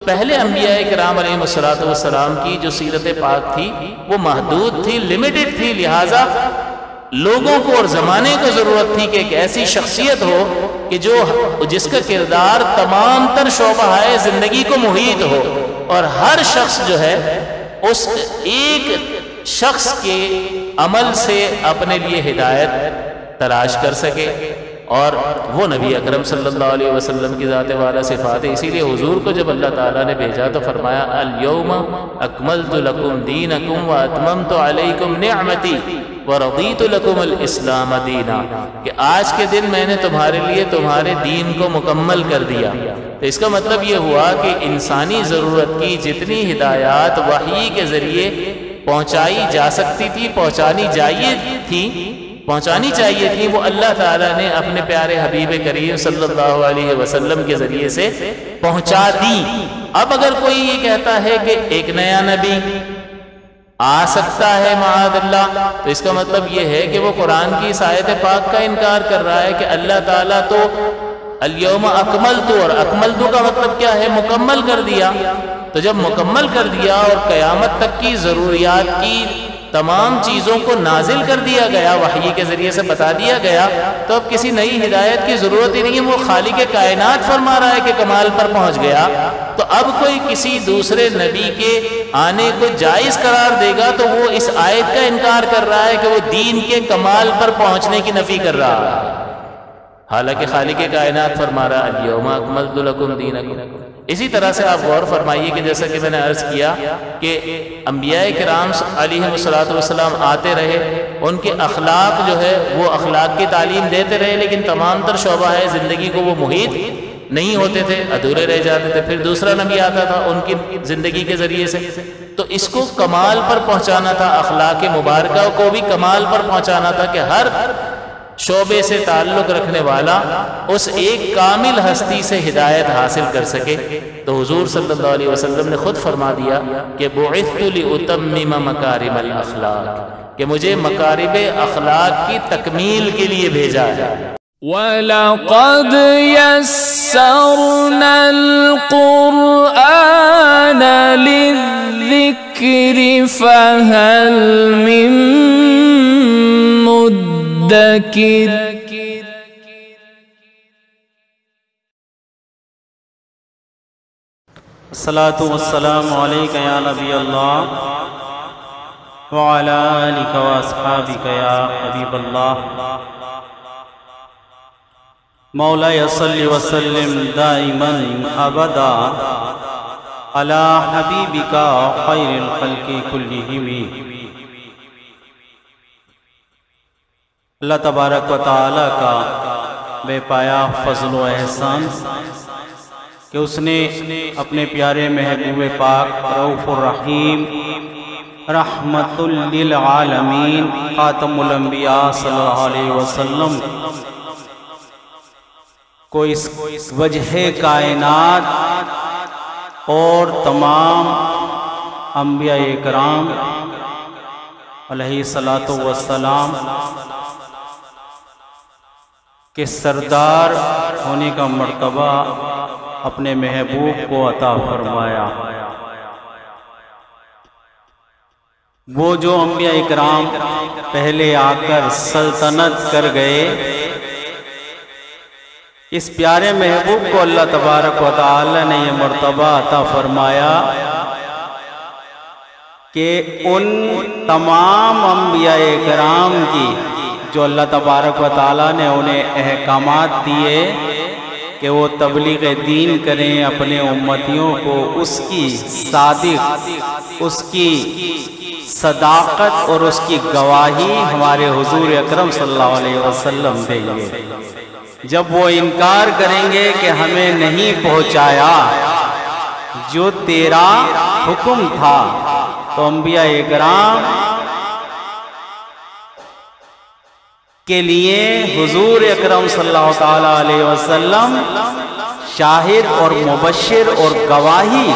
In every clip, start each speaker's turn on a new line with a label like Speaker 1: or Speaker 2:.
Speaker 1: پہلے انبیاء کرام علیہ السلام کی جو سیرت پاک تھی وہ محدود تھی، لمیٹڈ تھی، لہٰذا لوگوں کو اور زمانے کو ضرورت تھی کہ ایک ایسی شخصیت ہو کہ جس کا کردار تمام تر شعبہ زندگی کو محیط ہو، اور ہر شخص جو ہے اس ایک شخص کے عمل سے اپنے لیے ہدایت تلاش کر سکے، اور وہ نبی اکرم صلی اللہ علیہ وسلم کی ذات والا صفات ہے۔ اسی لیے حضور کو جب اللہ تعالیٰ نے بھیجا تو فرمایا الیوم اکملت لکم دینکم واتممت علیکم نعمتی ورضیت لکم الاسلام دینا، کہ آج کے دن میں نے تمہارے لیے تمہارے دین کو مکمل کر دیا۔ تو اس کا مطلب یہ ہوا کہ انسانی ضرورت کی جتنی ہدایات وحی کے ذریعے پہنچائی جا سکتی تھی، پہنچانی چاہیے تھی، وہ اللہ تعالیٰ نے اپنے پیارے حبیب کریم صلی اللہ علیہ وسلم کے ذریعے سے پہنچا دی۔ اب اگر کوئی یہ کہتا ہے کہ ایک نیا نبی آ سکتا ہے معاذ اللہ، تو اس کا مطلب یہ ہے کہ وہ قرآن کی اس آیت پاک کا انکار کر رہا ہے کہ اللہ تعالیٰ تو الیوم اکملت، اور اکملت کا مطلب کیا ہے؟ مکمل کر دیا۔ تو جب مکمل کر دیا اور قیامت تک کی ضروریات کی تمام چیزوں کو نازل کر دیا گیا، وحی کے ذریعے سے بتا دیا گیا، تو اب کسی نئی ہدایت کی ضرورت ہی نہیں ہے، وہ خالق کائنات فرما رہا ہے کہ کمال پر پہنچ گیا۔ تو اب کوئی کسی دوسرے نبی کے آنے کو جائز قرار دے گا تو وہ اس آیت کا انکار کر رہا ہے کہ وہ دین کے کمال پر پہنچنے کی نفی کر رہا ہے، حالانکہ خالق کائنات فرما رہا ہے الیوم اکملت لکم دینکم۔ اسی طرح سے آپ غور فرمائیے کہ جیسا کہ میں نے عرض کیا کہ انبیاء کرام علیہ السلام آتے رہے، ان کے اخلاق جو ہے وہ اخلاق کی تعلیم دیتے رہے، لیکن تمام تر شعبہ زندگی کو وہ محیط نہیں ہوتے تھے، ادھورے رہ جاتے تھے۔ پھر دوسرا نبی آتا تھا ان کی زندگی کے ذریعے سے، تو اس کو کمال پر پہنچانا تھا، اخلاق مبارکہ کو بھی کمال پر پہنچانا تھا کہ ہر شعبے سے تعلق رکھنے والا اس ایک کامل ہستی سے ہدایت حاصل کر سکے۔ تو حضور صلی اللہ علیہ وسلم نے خود فرما دیا کہ بعثت لأتمم مکارم الاخلاق، کہ مجھے مکارم اخلاق کی تکمیل کے لیے بھیجا ہے۔
Speaker 2: وَلَقَدْ يَسَّرْنَا الْقُرْآنَ لِلذِّكْرِ فَهَلْ مِن مُدَّكِرٍ۔
Speaker 3: الصلاة والسلام علیکہ یا نبی اللہ وعلی آلکہ واصحابکہ یا حبیب اللہ۔ مولاي صل وسلم دائما ابدا على حبيبك خير الخلق كلهم۔ اللہ تبارک و تعالی کا بے پایا فضل و احسان کہ اس نے اپنے پیارے محبوب پاک رؤوف الرحیم رحمت للعالمین خاتم الانبیاء صلی اللہ علیہ وسلم کو اس وجہ کائنات اور تمام انبیاء اکرام علیہ السلام کے سردار ہونے کا مرتبہ اپنے محبوب کو عطا فرمایا۔ وہ جو انبیاء اکرام پہلے آ کر سلطنت کر گئے، اس پیارے محبوب کو اللہ تبارک و تعالی نے یہ مرتبہ عطا فرمایا کہ ان تمام انبیاء کرام کی جو اللہ تبارک و تعالی نے انہیں احکامات دیے کہ وہ تبلیغ دین کریں اپنے امتیوں کو، اس کی صادق، اس کی صداقت اور اس کی گواہی ہمارے حضور اکرم صلی اللہ علیہ وسلم دیں گے۔ جب وہ انکار کریں گے کہ ہمیں نہیں پہنچایا جو تیرا حکم تھا، تو انبیاء اکرام کے لیے حضور اکرم صلی اللہ تعالی علیہ وسلم شاہد اور مبشر اور گواہی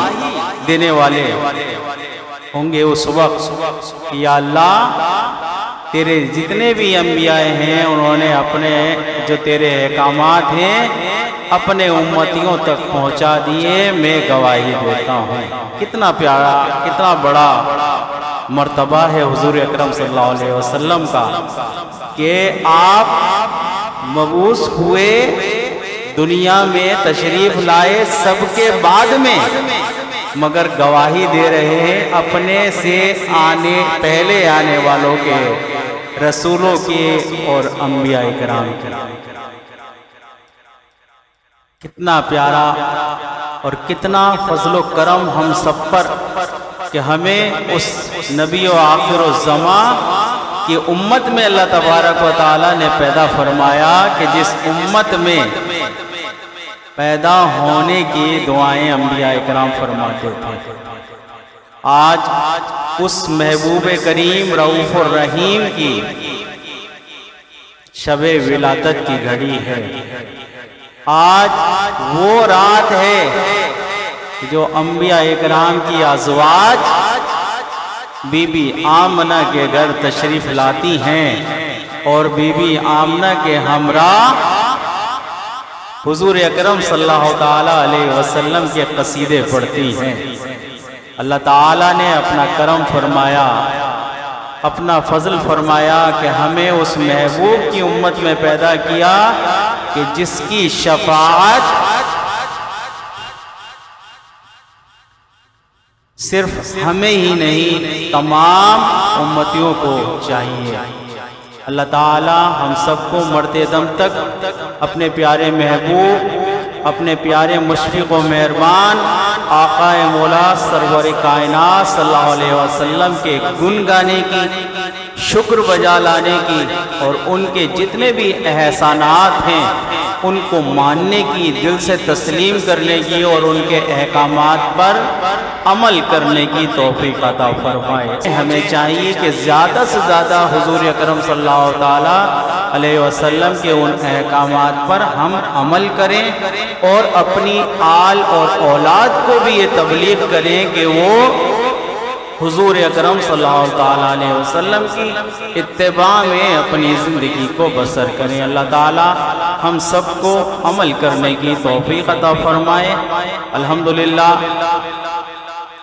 Speaker 3: دینے والے ہوں گے اس وقت۔ یا اللہ، تیرے جتنے بھی انبیاء ہیں انہوں نے اپنے جو تیرے احکامات ہیں اپنے امتیوں تک پہنچا دیے، میں گواہی دیتا ہوں۔ کتنا پیارا، کتنا بڑا مرتبہ ہے حضور اکرم صلی اللہ علیہ وسلم کا کہ آپ مبعوث ہوئے، دنیا میں تشریف لائے سب کے بعد میں، مگر گواہی دے رہے ہیں اپنے سے پہلے آنے والوں کے، رسولوں کے اور انبیاء کرام کے۔ کتنا پیارا اور کتنا فضل و کرم ہم سب پر کہ ہمیں اس نبی و آخر الزمان کی امت میں اللہ تبارک و تعالی نے پیدا فرمایا کہ جس امت میں پیدا ہونے کی دعائیں انبیاء کرام فرماتے تھے۔ آج اس محبوب کریم رؤوف الرحیم کی شب ولادت کی گھڑی ہے۔ آج وہ رات ہے جو انبیاء کرام کی ازواج بی بی آمنہ کے گھر تشریف لاتی ہیں اور بی بی آمنہ کے ہمراہ حضور اکرم صلی اللہ تعالیٰ علیہ وسلم کے قصیدے پڑھتی ہیں۔ اللہ تعالیٰ نے اپنا کرم فرمایا، اپنا فضل فرمایا کہ ہمیں اس محبوب کی امت میں پیدا کیا کہ جس کی شفاعت صرف ہمیں ہی نہیں تمام امتیوں کو چاہیے۔ اللہ تعالی ہم سب کو مرتے دم تک اپنے پیارے محبوب، اپنے پیارے مشفق و مہربان آقا مولا سرور کائنات صلی اللہ علیہ وسلم کے گن گانے کی، شکر بجا لانے کی اور ان کے جتنے بھی احسانات ہیں ان کو ماننے کی، دل سے تسلیم کرنے کی اور ان کے احکامات پر عمل کرنے کی توفیق عطا فرمائے۔ ہمیں چاہیے کہ زیادہ سے زیادہ حضور اکرم صلی اللہ علیہ وسلم کے ان احکامات پر ہم عمل کریں اور اپنی آل اور اولاد کو بھی یہ تبلیغ کریں کہ وہ حضور اکرم صلی اللہ علیہ وسلم کی اتباع میں اپنی زندگی کو بسر کریں۔ اللہ تعالی ہم سب کو عمل کرنے کی توفیق عطا فرمائے۔ الحمدللہ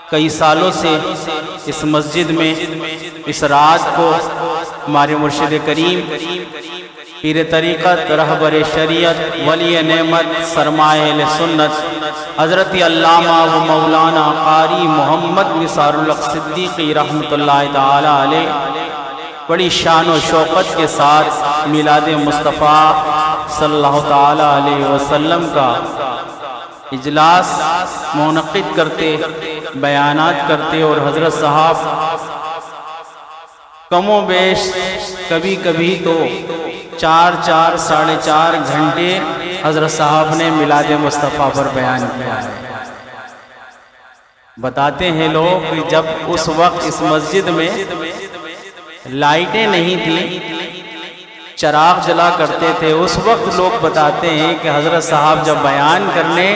Speaker 3: کئی سالوں سے اس مسجد میں اس رات کو ہمارے مرشد کریم، پیر طریقت، رہبر شریعت، ولی نعمت، سرمایہ سنت حضرت علامہ و مولانا قاری محمد نثار الحق صدیقی رحمۃ اللہ تعالی علیہ بڑی شان و شوقت کے ساتھ میلاد مصطفیٰ صلی اللہ تعالی علیہ وسلم کا اجلاس منعقد کرتے، بیانات کرتے اور حضرت صاحب کم و بیش کبھی کبھی تو 4 ساڑھے 4 گھنٹے حضرت صاحب نے میلاد مصطفیٰ پر بیان کیا ہے۔ بتاتے ہیں لوگ کہ جب اس وقت اس مسجد میں لائٹیں نہیں تھیں، چراغ جلا کرتے تھے، اس وقت لوگ بتاتے ہیں کہ حضرت صاحب جب بیان کرنے،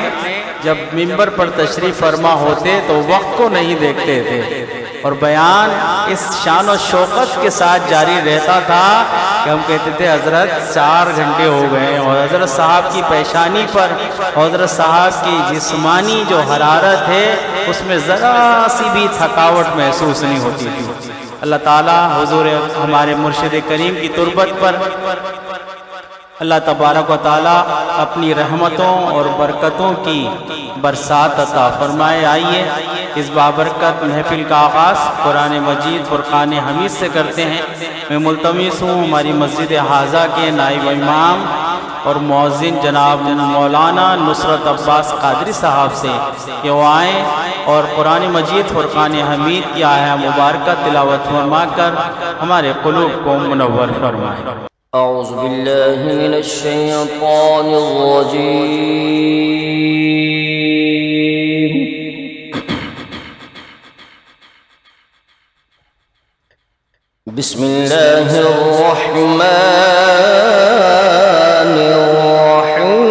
Speaker 3: جب منبر پر تشریف فرما ہوتے تو وقت کو نہیں دیکھتے تھے اور بیان اس شان و شوقت کے ساتھ جاری رہتا تھا کہ ہم کہتے تھے حضرت 4 گھنٹے ہو گئے، اور حضرت صاحب کی پیشانی پر حضرت صاحب کی جسمانی جو حرارت ہے اس میں ذرا سی بھی تھکاوٹ محسوس نہیں ہوتی تھی۔ اللہ تعالی حضور ہمارے مرشد کریم کی تربت پر اللہ تبارک و تعالی اپنی رحمتوں اور برکتوں کی برسات عطا فرمائے۔ آئیے اس بابرکت محفل کا آغاز قرآن مجید فرقان حمید سے کرتے ہیں۔ میں ملتمس ہوں ہماری مسجد حاضہ کے نائب امام اور مؤذن جناب مولانا نصرت عباس قادری صاحب سے کہ وہ آئیں اور قرآن مجید فرقان حمید کی آیہ مبارکہ تلاوت فرما کر ہمارے قلوب کو منور فرمائیں۔
Speaker 4: اعوذ باللہ من الشیطان الرجیم، بسم اللہ الرحمن الرحیم،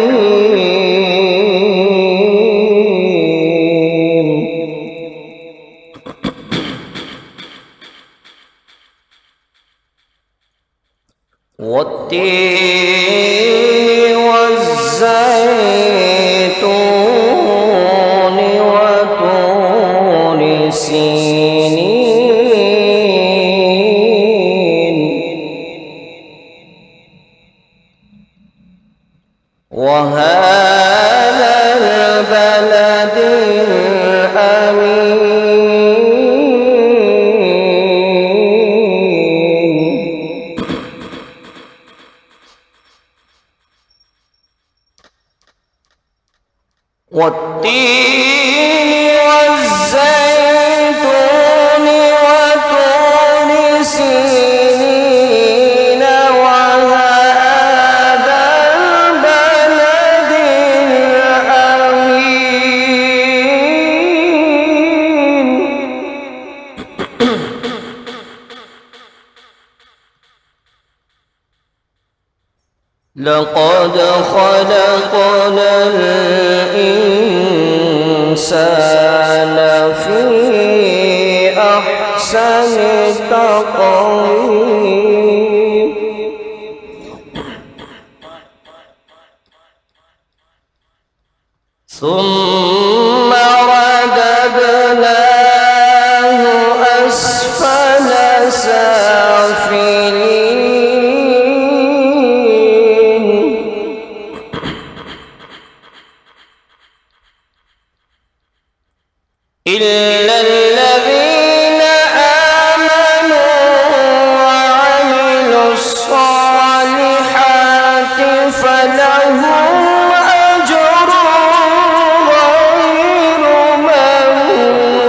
Speaker 4: والتين والزيتون سنين وهذا البلد الأمين والتين والزيتون وطور سينين وهذا البلد الأمين لقد خلقنا الإنسان في أحسن تقويم ثم رددناه أسفل سافلين إلا الذين آمنوا وعملوا الصالحات فلهم أجر غير ممنون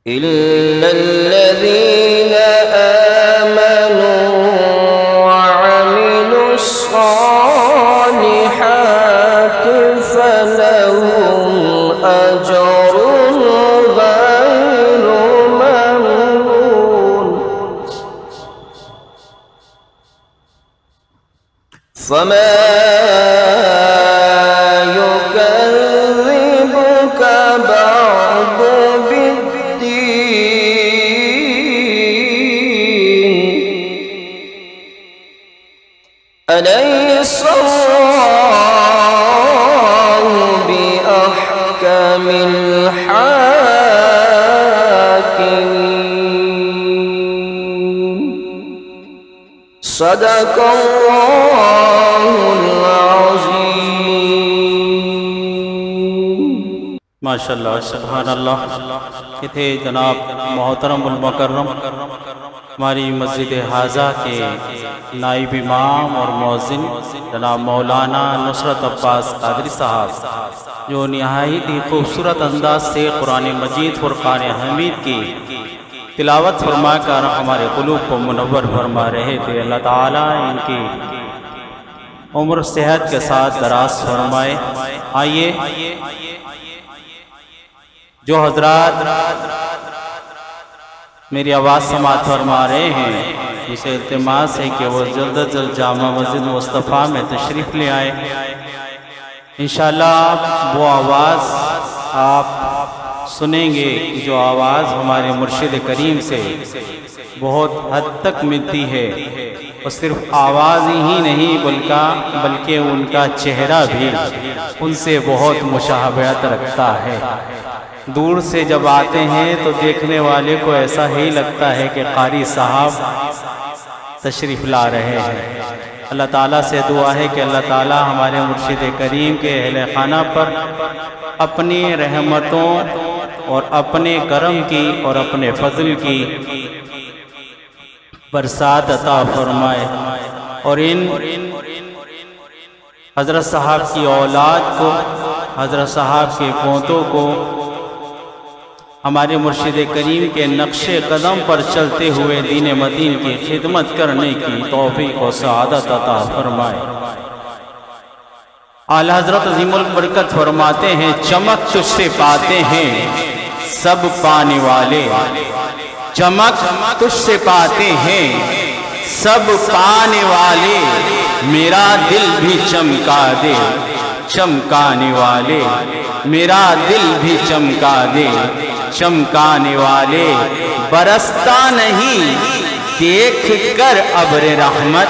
Speaker 4: إلا الذين آمنوا وعملوا الصالحات فلهم أجر غير ممنون فما يكذبك بعد بالدين أليس الله بأحكم الحاكمين صدق الله العظيم
Speaker 3: ماشاءاللہ سبحان اللہ. یہ تھے جناب محترم المکرم ہماری مسجد حاضہ کے نائب امام اور مؤذن جناب مولانا نصرت عباس قادری صاحب، جو نہایت ہی خوبصورت انداز سے قرآن مجید فرقان حمید کی تلاوت فرما کر ہمارے قلوب کو منور فرما رہے تھے. اللہ تعالیٰ ان کی عمر صحت کے ساتھ دراز فرمائے. آئیے جو حضرات میری آواز سماعت فرما رہے ہیں، اسے التماس ہے کہ وہ جلد از جلد جامع مسجد مصطفیٰ میں تشریف لے آئے. انشاءاللہ وہ آواز آپ سنیں گے جو آواز ہمارے مرشد کریم سے بہت حد تک ملتی ہے. اور صرف آواز ہی نہیں بلکہ ان کا چہرہ بھی ان سے بہت مشابہت رکھتا ہے. دور سے جب آتے ہیں تو دیکھنے والے کو ایسا ہی لگتا ہے کہ قاری صاحب تشریف لا رہے ہیں. اللہ تعالیٰ سے دعا ہے کہ اللہ تعالیٰ ہمارے مرشد کریم کے اہل خانہ پر اپنی رحمتوں اور اپنے کرم کی اور اپنے فضل کی برسات عطا فرمائے، اور ان حضرت صاحب کی اولاد کو، حضرت صاحب کے پوتوں کو ہمارے مرشد کریم کے نقش قدم پر چلتے ہوئے دین مدین کی خدمت کرنے کی توفیق و سعادت عطا فرمائے. اعلی حضرت عظیم البرکت فرماتے ہیں، چمک تجھ سے پاتے ہیں سب پانے والے، چمک تجھ سے پاتے ہیں سب پانے والے، میرا دل بھی چمکا دے چمکانے والے، میرا دل بھی چمکا دے چمکانے والے. برستا نہیں دیکھ کر ابر رحمت،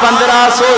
Speaker 3: 1500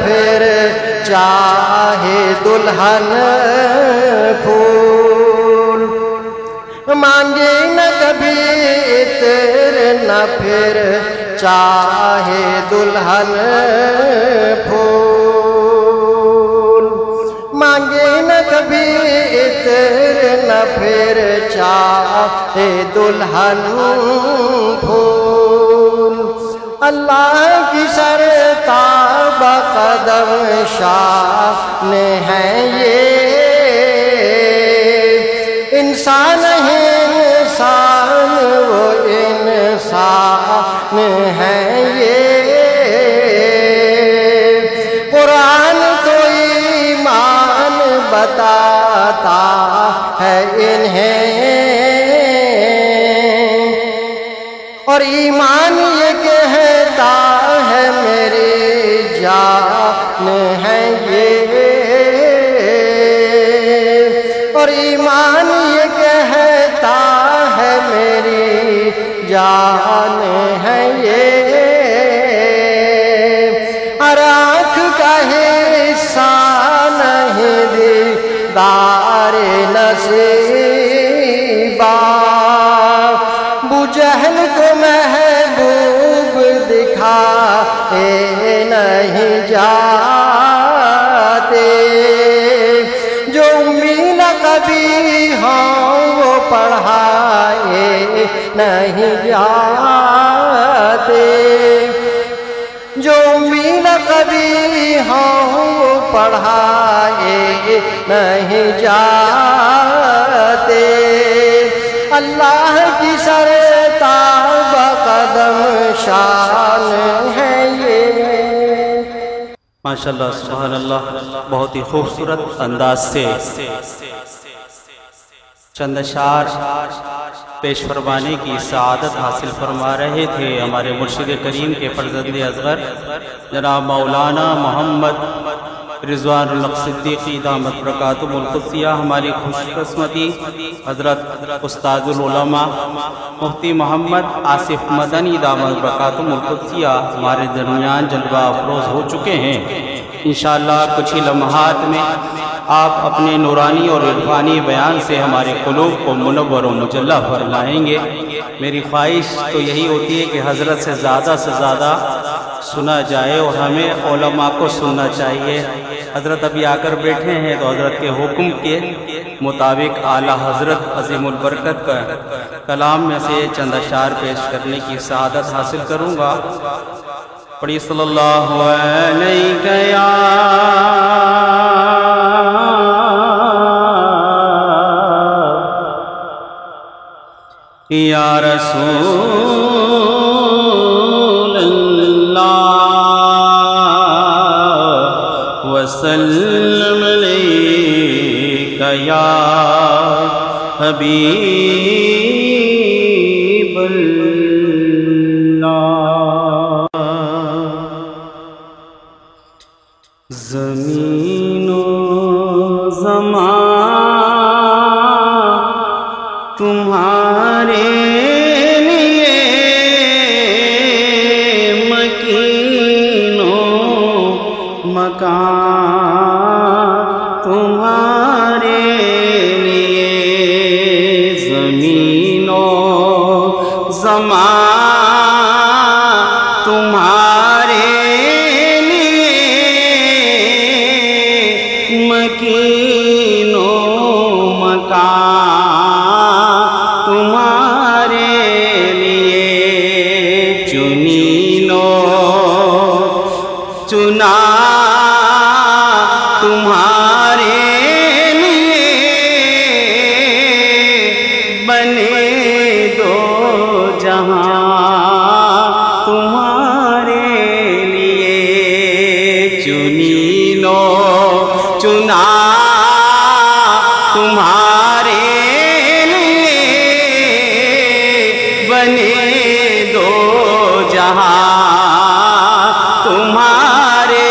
Speaker 5: پھر چاہے دلہن پھول، مانگے نہ کبھی عطر نہ پھر چاہے دلہن پھول، مانگے نہ کبھی عطر نہ پھر چاہے دلہن پھول، اللہ کی سرتاب قدم شان ہے یہ، انسان ہے انسان وہ انسان ہے یہ، قرآن تو ایمان بتاتا ہے انہیں، اور ایمان یہ کہتا ہے میری جان ہے یہ، اور ایمان یہ کہتا ہے میری جان ہے یہ، ہر آنکھ کا حصہ نہیں دیدار نصیبہ، ابو جہل کو محبوب دکھائے نہیں جاتے، جو امی نہ کبھی ہوں وہ پڑھائے نہیں جاتے، جو امی نہ کبھی ہوں وہ پڑھائے نہیں جاتے، اللہ کی سرتاب قدم شان ہے یہ۔
Speaker 3: ماشاءاللہ سبحان اللہ، بہت ہی خوبصورت انداز سے چند اشعار پیش فرمانے کی سعادت حاصل فرما رہے تھے ہمارے مرشد کریم کے فرزند اصغر جناب مولانا محمد رضوان الحق صدیقی دامت برکاتہم القدسیہ، ہماری خوش قسمتی حضرت استاد العلماء مفتی محمد آصف مدنی دامت برکاتہم القدسیہ ہمارے درمیان جلوہ افروز ہو چکے ہیں۔ انشاءاللہ کچھ ہی لمحات میں آپ اپنے نورانی اور عرفانی بیان سے ہمارے قلوب کو منور و مجلہ فرمائیں گے۔ میری خواہش تو یہی ہوتی ہے کہ حضرت سے زیادہ سنا جائے، اور ہمیں علماء کو سننا چاہیے۔ حضرت ابھی آ کر بیٹھے ہیں تو حضرت کے حکم کے مطابق اعلیٰ حضرت عظیم البرکت کا کلام میں سے چند اشعار پیش کرنے کی سعادت حاصل کروں گا۔ پڑھی صلی اللہ علیہ یا رسول اللہ وسلم علیک یا حبیب اللہ، زمین و زمان تمہارے لیے مکین و مکان تمہارے لیے، زمین و زمان تمہارے لیے مکین و مکان تمہارے لیے، چنین و چنا تمہارے لیے، بنے دو جہاں تمہارے لیے، چنین و چنا تمہارے لیے، بنے دو جہاں تمہارے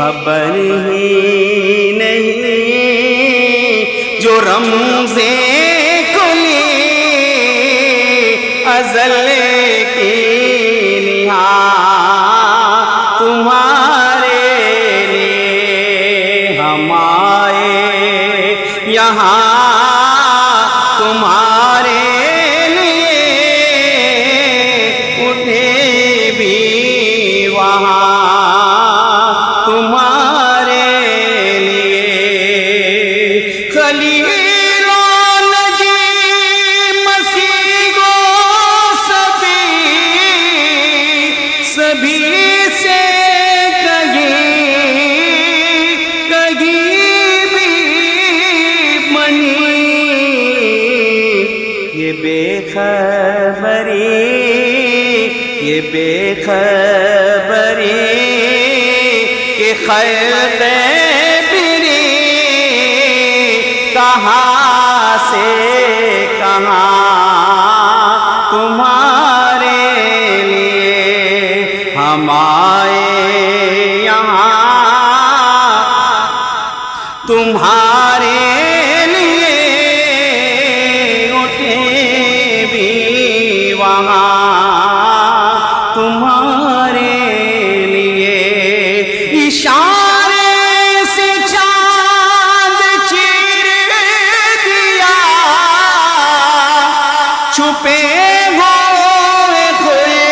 Speaker 3: خبر ہی نہیں جو رمزے کلی ازل کی نہا تمہارے لیے ہم آئے یہاں تمہارے لیے اٹھے بھی وہاں تمہارے لیے خلیل بے خبری کہ خلق بری کہاں سے کہاں تمہارے لیے ہم آئے یہاں تمہارے لیے اٹھے بھی وہاں تمہارے لیے اشارے سے چاند چیر دیا چھپے ہوئے کھوئے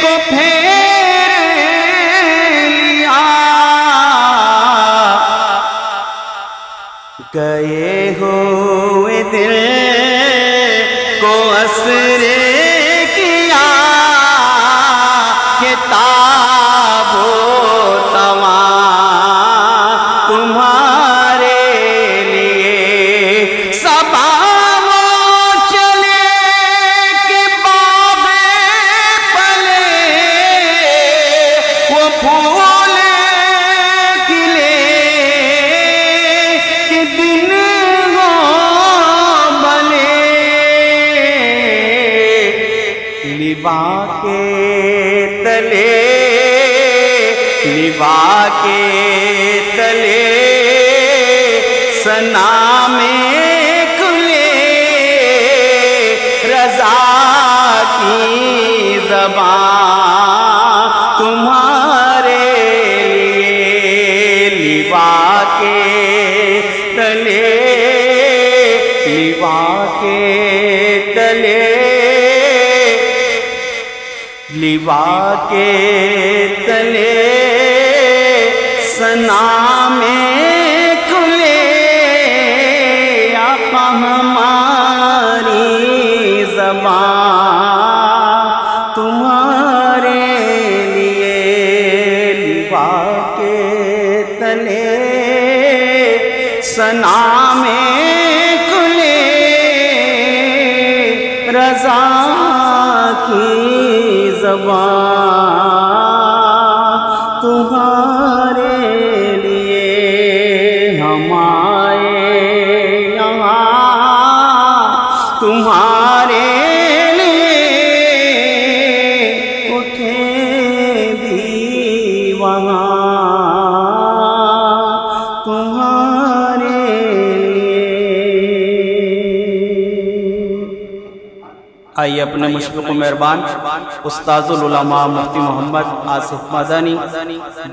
Speaker 3: کو پھیر لیا گئے ہوئے دل کو اسرے تمہارے لیے صبا وہ چلے کہ باب پلے وہ پھول کھلے کہ دن وہ بلے لبا کے تلے لبا کے تلے ثنا میں کھلے رضا کی زبان تمہارے لیے لبا کے تلے لبا کے تلے لبا کے تلے ثنا میں کھلے آقا ہماری زبان تمہارے لیے لبا کے تلے ثنا میں کھلے رضا کی زبان تمہارے لیے ہم آئے یہاں تمہارے لیے اٹھے بھی وہاں تمہارے آئیے اپنے مشفق و مہربان استاذ العلماء مفتی محمد آصف مدنی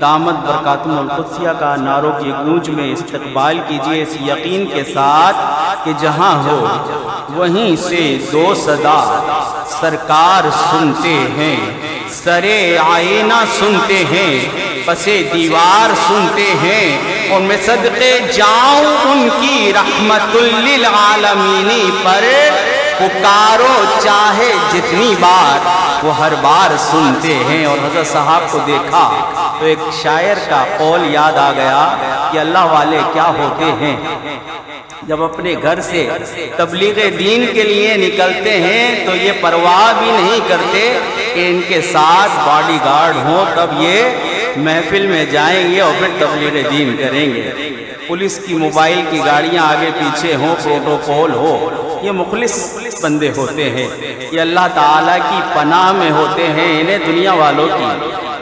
Speaker 3: دامت برکاتہم القدسیہ کا نعروں کی گونج میں استقبال کیجئے اس یقین کے ساتھ کہ جہاں ہو وہیں سے دو صدا سرکار سنتے ہیں، سرے آئینہ سنتے ہیں، پس دیوار سنتے ہیں، اور میں صدقے جاؤں ان کی رحمت للعالمین پر پکارو چاہے جتنی بار وہ ہر بار سنتے ہیں۔ اور حضرت صاحب کو دیکھا تو ایک شاعر کا قول یاد آ گیا کہ اللہ والے کیا ہوتے ہیں، جب اپنے گھر سے تبلیغ دین کے لیے نکلتے ہیں تو یہ پرواہ بھی نہیں کرتے کہ ان کے ساتھ باڈی گارڈ ہوں، تب یہ محفل میں جائیں گے اور پھر تبلیغ دین کریں گے۔ پولیس کی موبائل کی گاڑیاں آگے پیچھے ہوں، پروٹوکول ہو، یہ مخلص بندے ہوتے ہیں، یہ اللہ تعالیٰ کی پناہ میں ہوتے ہیں، انہیں دنیا والوں کی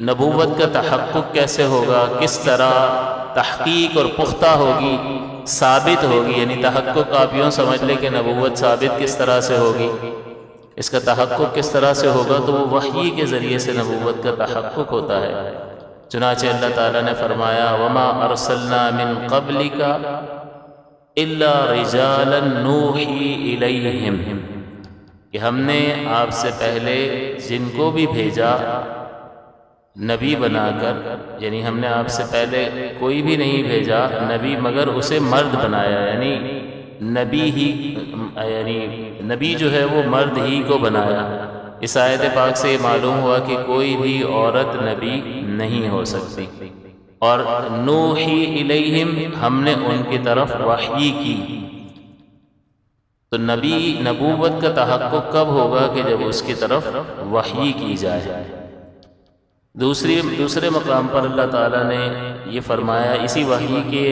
Speaker 1: نبوت کا تحقق کیسے ہوگا، کس طرح تحقیق اور پختہ ہوگی، ثابت ہوگی، یعنی تحقق آپ یوں سمجھ لیں کہ نبوت ثابت کس طرح سے ہوگی، اس کا تحقق کس طرح سے ہوگا، تو وہ وحی کے ذریعے سے نبوت کا تحقق ہوتا ہے۔ چنانچہ اللہ تعالیٰ نے فرمایا وَمَا أَرْسَلْنَا مِن قَبْلِكَ إِلَّا رِجَالًا نُوحِي إِلَيْهِمْ، کہ ہم نے آپ سے پہلے جن کو بھی بھیجا نبی بنا کر، یعنی ہم نے آپ سے پہلے کوئی بھی نہیں بھیجا نبی مگر اسے مرد بنایا، یعنی نبی جو ہے وہ مرد ہی کو بنایا۔ اس آیت پاک سے یہ معلوم ہوا کہ کوئی بھی عورت نبی نہیں ہو سکتی۔ اور نوحی الیہم، ہم نے ان کی طرف وحی کی۔ تو نبوت کا تحقق کب ہوگا کہ جب اس کی طرف وحی کی جائے۔ دوسرے مقام پر اللہ تعالیٰ نے یہ فرمایا، اسی وحی کے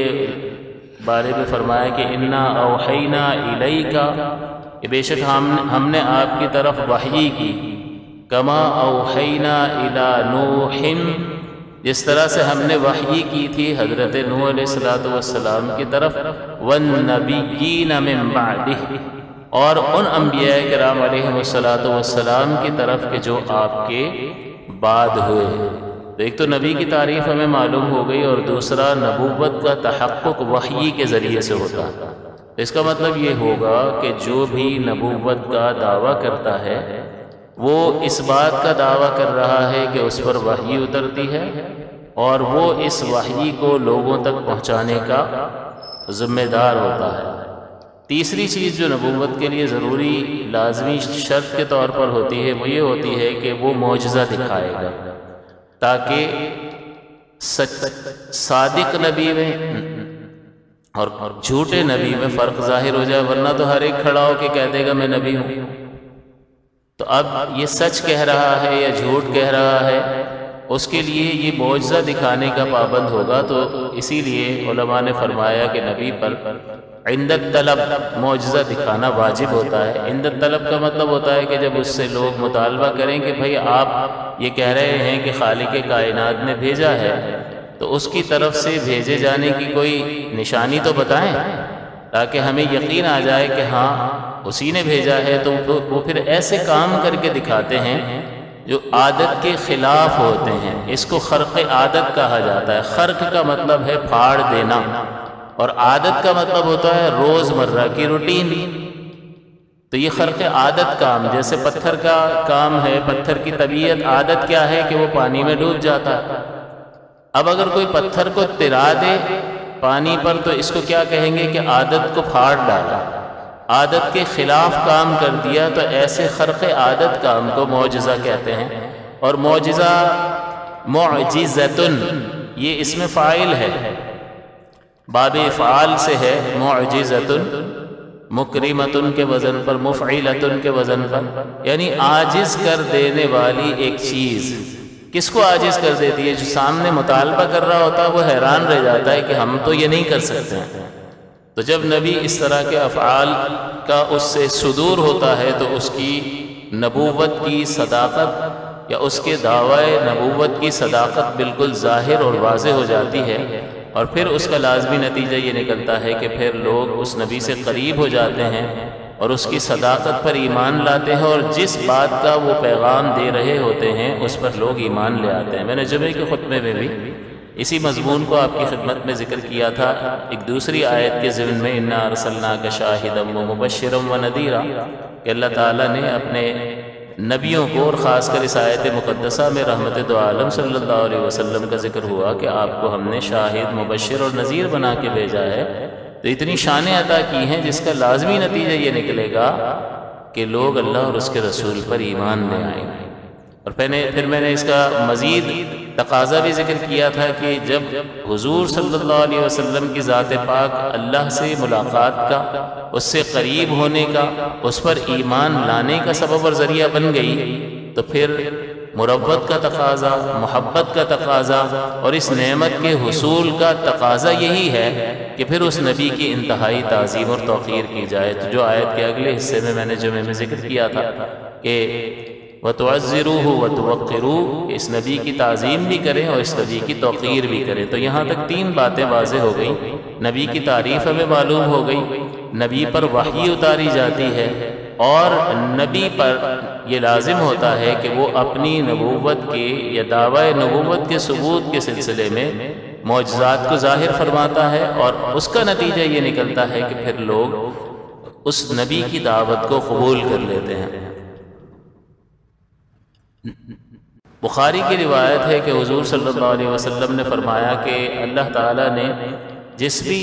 Speaker 1: بارے میں فرمایا کہ انا اوحینا الیک، کہ بے شک ہم نے آپ کی طرف وحی کی، کما اوحینا الی نوح، جس طرح سے ہم نے وحی کی تھی حضرت نوح علیہ السلام کی طرف، والنبیین من بعدہ، اور ان انبیاء کرام علیہ السلام کی طرف کہ جو آپ کے بعد ہوئے۔ تو ایک تو نبی کی تعریف ہمیں معلوم ہو گئی، اور دوسرا نبوت کا تحقق وحی کے ذریعے سے ہوتا ہے۔ اس کا مطلب یہ ہوگا کہ جو بھی نبوت کا دعویٰ کرتا ہے وہ اس بات کا دعویٰ کر رہا ہے کہ اس پر وحی اترتی ہے، اور وہ اس وحی کو لوگوں تک پہنچانے کا ذمہ دار ہوتا ہے۔ تیسری چیز جو نبوت کے لیے ضروری لازمی شرط کے طور پر ہوتی ہے وہ یہ ہوتی ہے کہ وہ معجزہ دکھائے گا، تاکہ صادق نبی میں اور جھوٹے نبی میں فرق ظاہر ہو جائے، ورنہ تو ہر ایک کھڑا ہو کے کہہ دے گا میں نبی ہوں۔ تو اب یہ سچ کہہ رہا ہے یا جھوٹ کہہ رہا ہے، اس کے لیے یہ معجزہ دکھانے کا پابند ہوگا۔ تو اسی لیے علماء نے فرمایا کہ نبی پر عند الطلب معجزہ دکھانا واجب ہوتا ہے۔ عند الطلب کا مطلب ہوتا ہے کہ جب اس سے لوگ مطالبہ کریں کہ بھئی آپ یہ کہہ رہے ہیں کہ خالق کائنات نے بھیجا ہے، تو اس کی طرف سے بھیجے جانے کی کوئی نشانی تو بتائیں، تاکہ ہمیں یقین آ جائے کہ ہاں اسی نے بھیجا ہے۔ تو وہ پھر ایسے کام کر کے دکھاتے ہیں جو عادت کے خلاف ہوتے ہیں۔ اس کو خرق عادت کہا جاتا ہے۔ خرق کا مطلب ہے پھاڑ دینا، اور عادت کا مطلب ہوتا ہے روز مرہ کی روٹین۔ تو یہ خرق عادت کام، جیسے پتھر کا کام ہے، پتھر کی طبیعت عادت کیا ہے کہ وہ پانی میں ڈوب جاتا ہے۔ اب اگر کوئی پتھر کو ترا دے پانی پر تو اس کو کیا کہیں گے کہ عادت کو پھاڑ ڈالا، عادت کے خلاف کام کر دیا۔ تو ایسے خرق عادت کام کو معجزہ کہتے ہیں۔ اور معجزہ معجزتن، یہ اس میں فاعل ہے، باب افعال سے ہے، معجزتن مکرمتن کے وزن پر، مفعلتن کے وزن پر، یعنی عاجز کر دینے والی ایک چیز۔ کس کو عاجز کر دیتی ہے؟ جو سامنے مطالبہ کر رہا ہوتا ہے وہ حیران رہ جاتا ہے کہ ہم تو یہ نہیں کر سکتے ہیں۔ تو جب نبی اس طرح کے افعال کا اس سے صدور ہوتا ہے تو اس کی نبوت کی صداقت یا اس کے دعوی نبوت کی صداقت بالکل ظاہر اور واضح ہو جاتی ہے، اور پھر اس کا لازمی نتیجہ یہ نکلتا ہے کہ پھر لوگ اس نبی سے قریب ہو جاتے ہیں اور اس کی صداقت پر ایمان لاتے ہیں، اور جس بات کا وہ پیغام دے رہے ہوتے ہیں اس پر لوگ ایمان لے آتے ہیں۔ میں نے جمعے کے خطبے میں بھی اسی مضمون کو آپ کی خدمت میں ذکر کیا تھا، ایک دوسری آیت کے ضمن میں، انا ارسلناک شاہدا ومبشرا ونذیرا، کہ اللہ تعالیٰ نے اپنے نبیوں کو، اور خاص کر اس آیت مقدسہ میں رحمت دو عالم صلی اللہ علیہ وسلم کا ذکر ہوا کہ آپ کو ہم نے شاہد، مبشر اور نذیر بنا کے بھیجا ہے۔ تو اتنی شانیں عطا کی ہیں جس کا لازمی نتیجہ یہ نکلے گا کہ لوگ اللہ اور اس کے رسول پر ایمان لے آئیں گے۔ اور پھر میں نے اس کا مزید تقاضا بھی ذکر کیا تھا کہ جب حضور صلی اللہ علیہ وسلم کی ذات پاک اللہ سے ملاقات کا، اس سے قریب ہونے کا، اس پر ایمان لانے کا سبب اور ذریعہ بن گئی، تو پھر مروت کا تقاضا، محبت کا تقاضا اور اس نعمت کے حصول کا تقاضا یہی ہے کہ پھر اس نبی کی انتہائی تعظیم اور توقیر کی جائے۔ تو جو آیت کے اگلے حصے میں نے جمعے میں ذکر کیا تھا کہ وَتُعَزِّرُوهُ وَتُوَقِّرُوهُ، اس نبی کی تعظیم بھی کریں اور اس نبی کی توقیر بھی کریں۔ تو یہاں تک 3 باتیں واضح ہو گئیں۔ نبی کی تعریف ہمیں معلوم ہو گئی، نبی پر وحی اتاری جاتی ہے، اور نبی پر یہ لازم ہوتا ہے کہ وہ اپنی نبوت کے یا دعوی نبوت کے ثبوت کے سلسلے میں معجزات کو ظاہر فرماتا ہے، اور اس کا نتیجہ یہ نکلتا ہے کہ پھر لوگ اس نبی کی دعوت کو قبول کر لیتے ہیں۔ بخاری کی روایت ہے کہ حضور صلی اللہ علیہ وسلم نے فرمایا کہ اللہ تعالیٰ نے جس بھی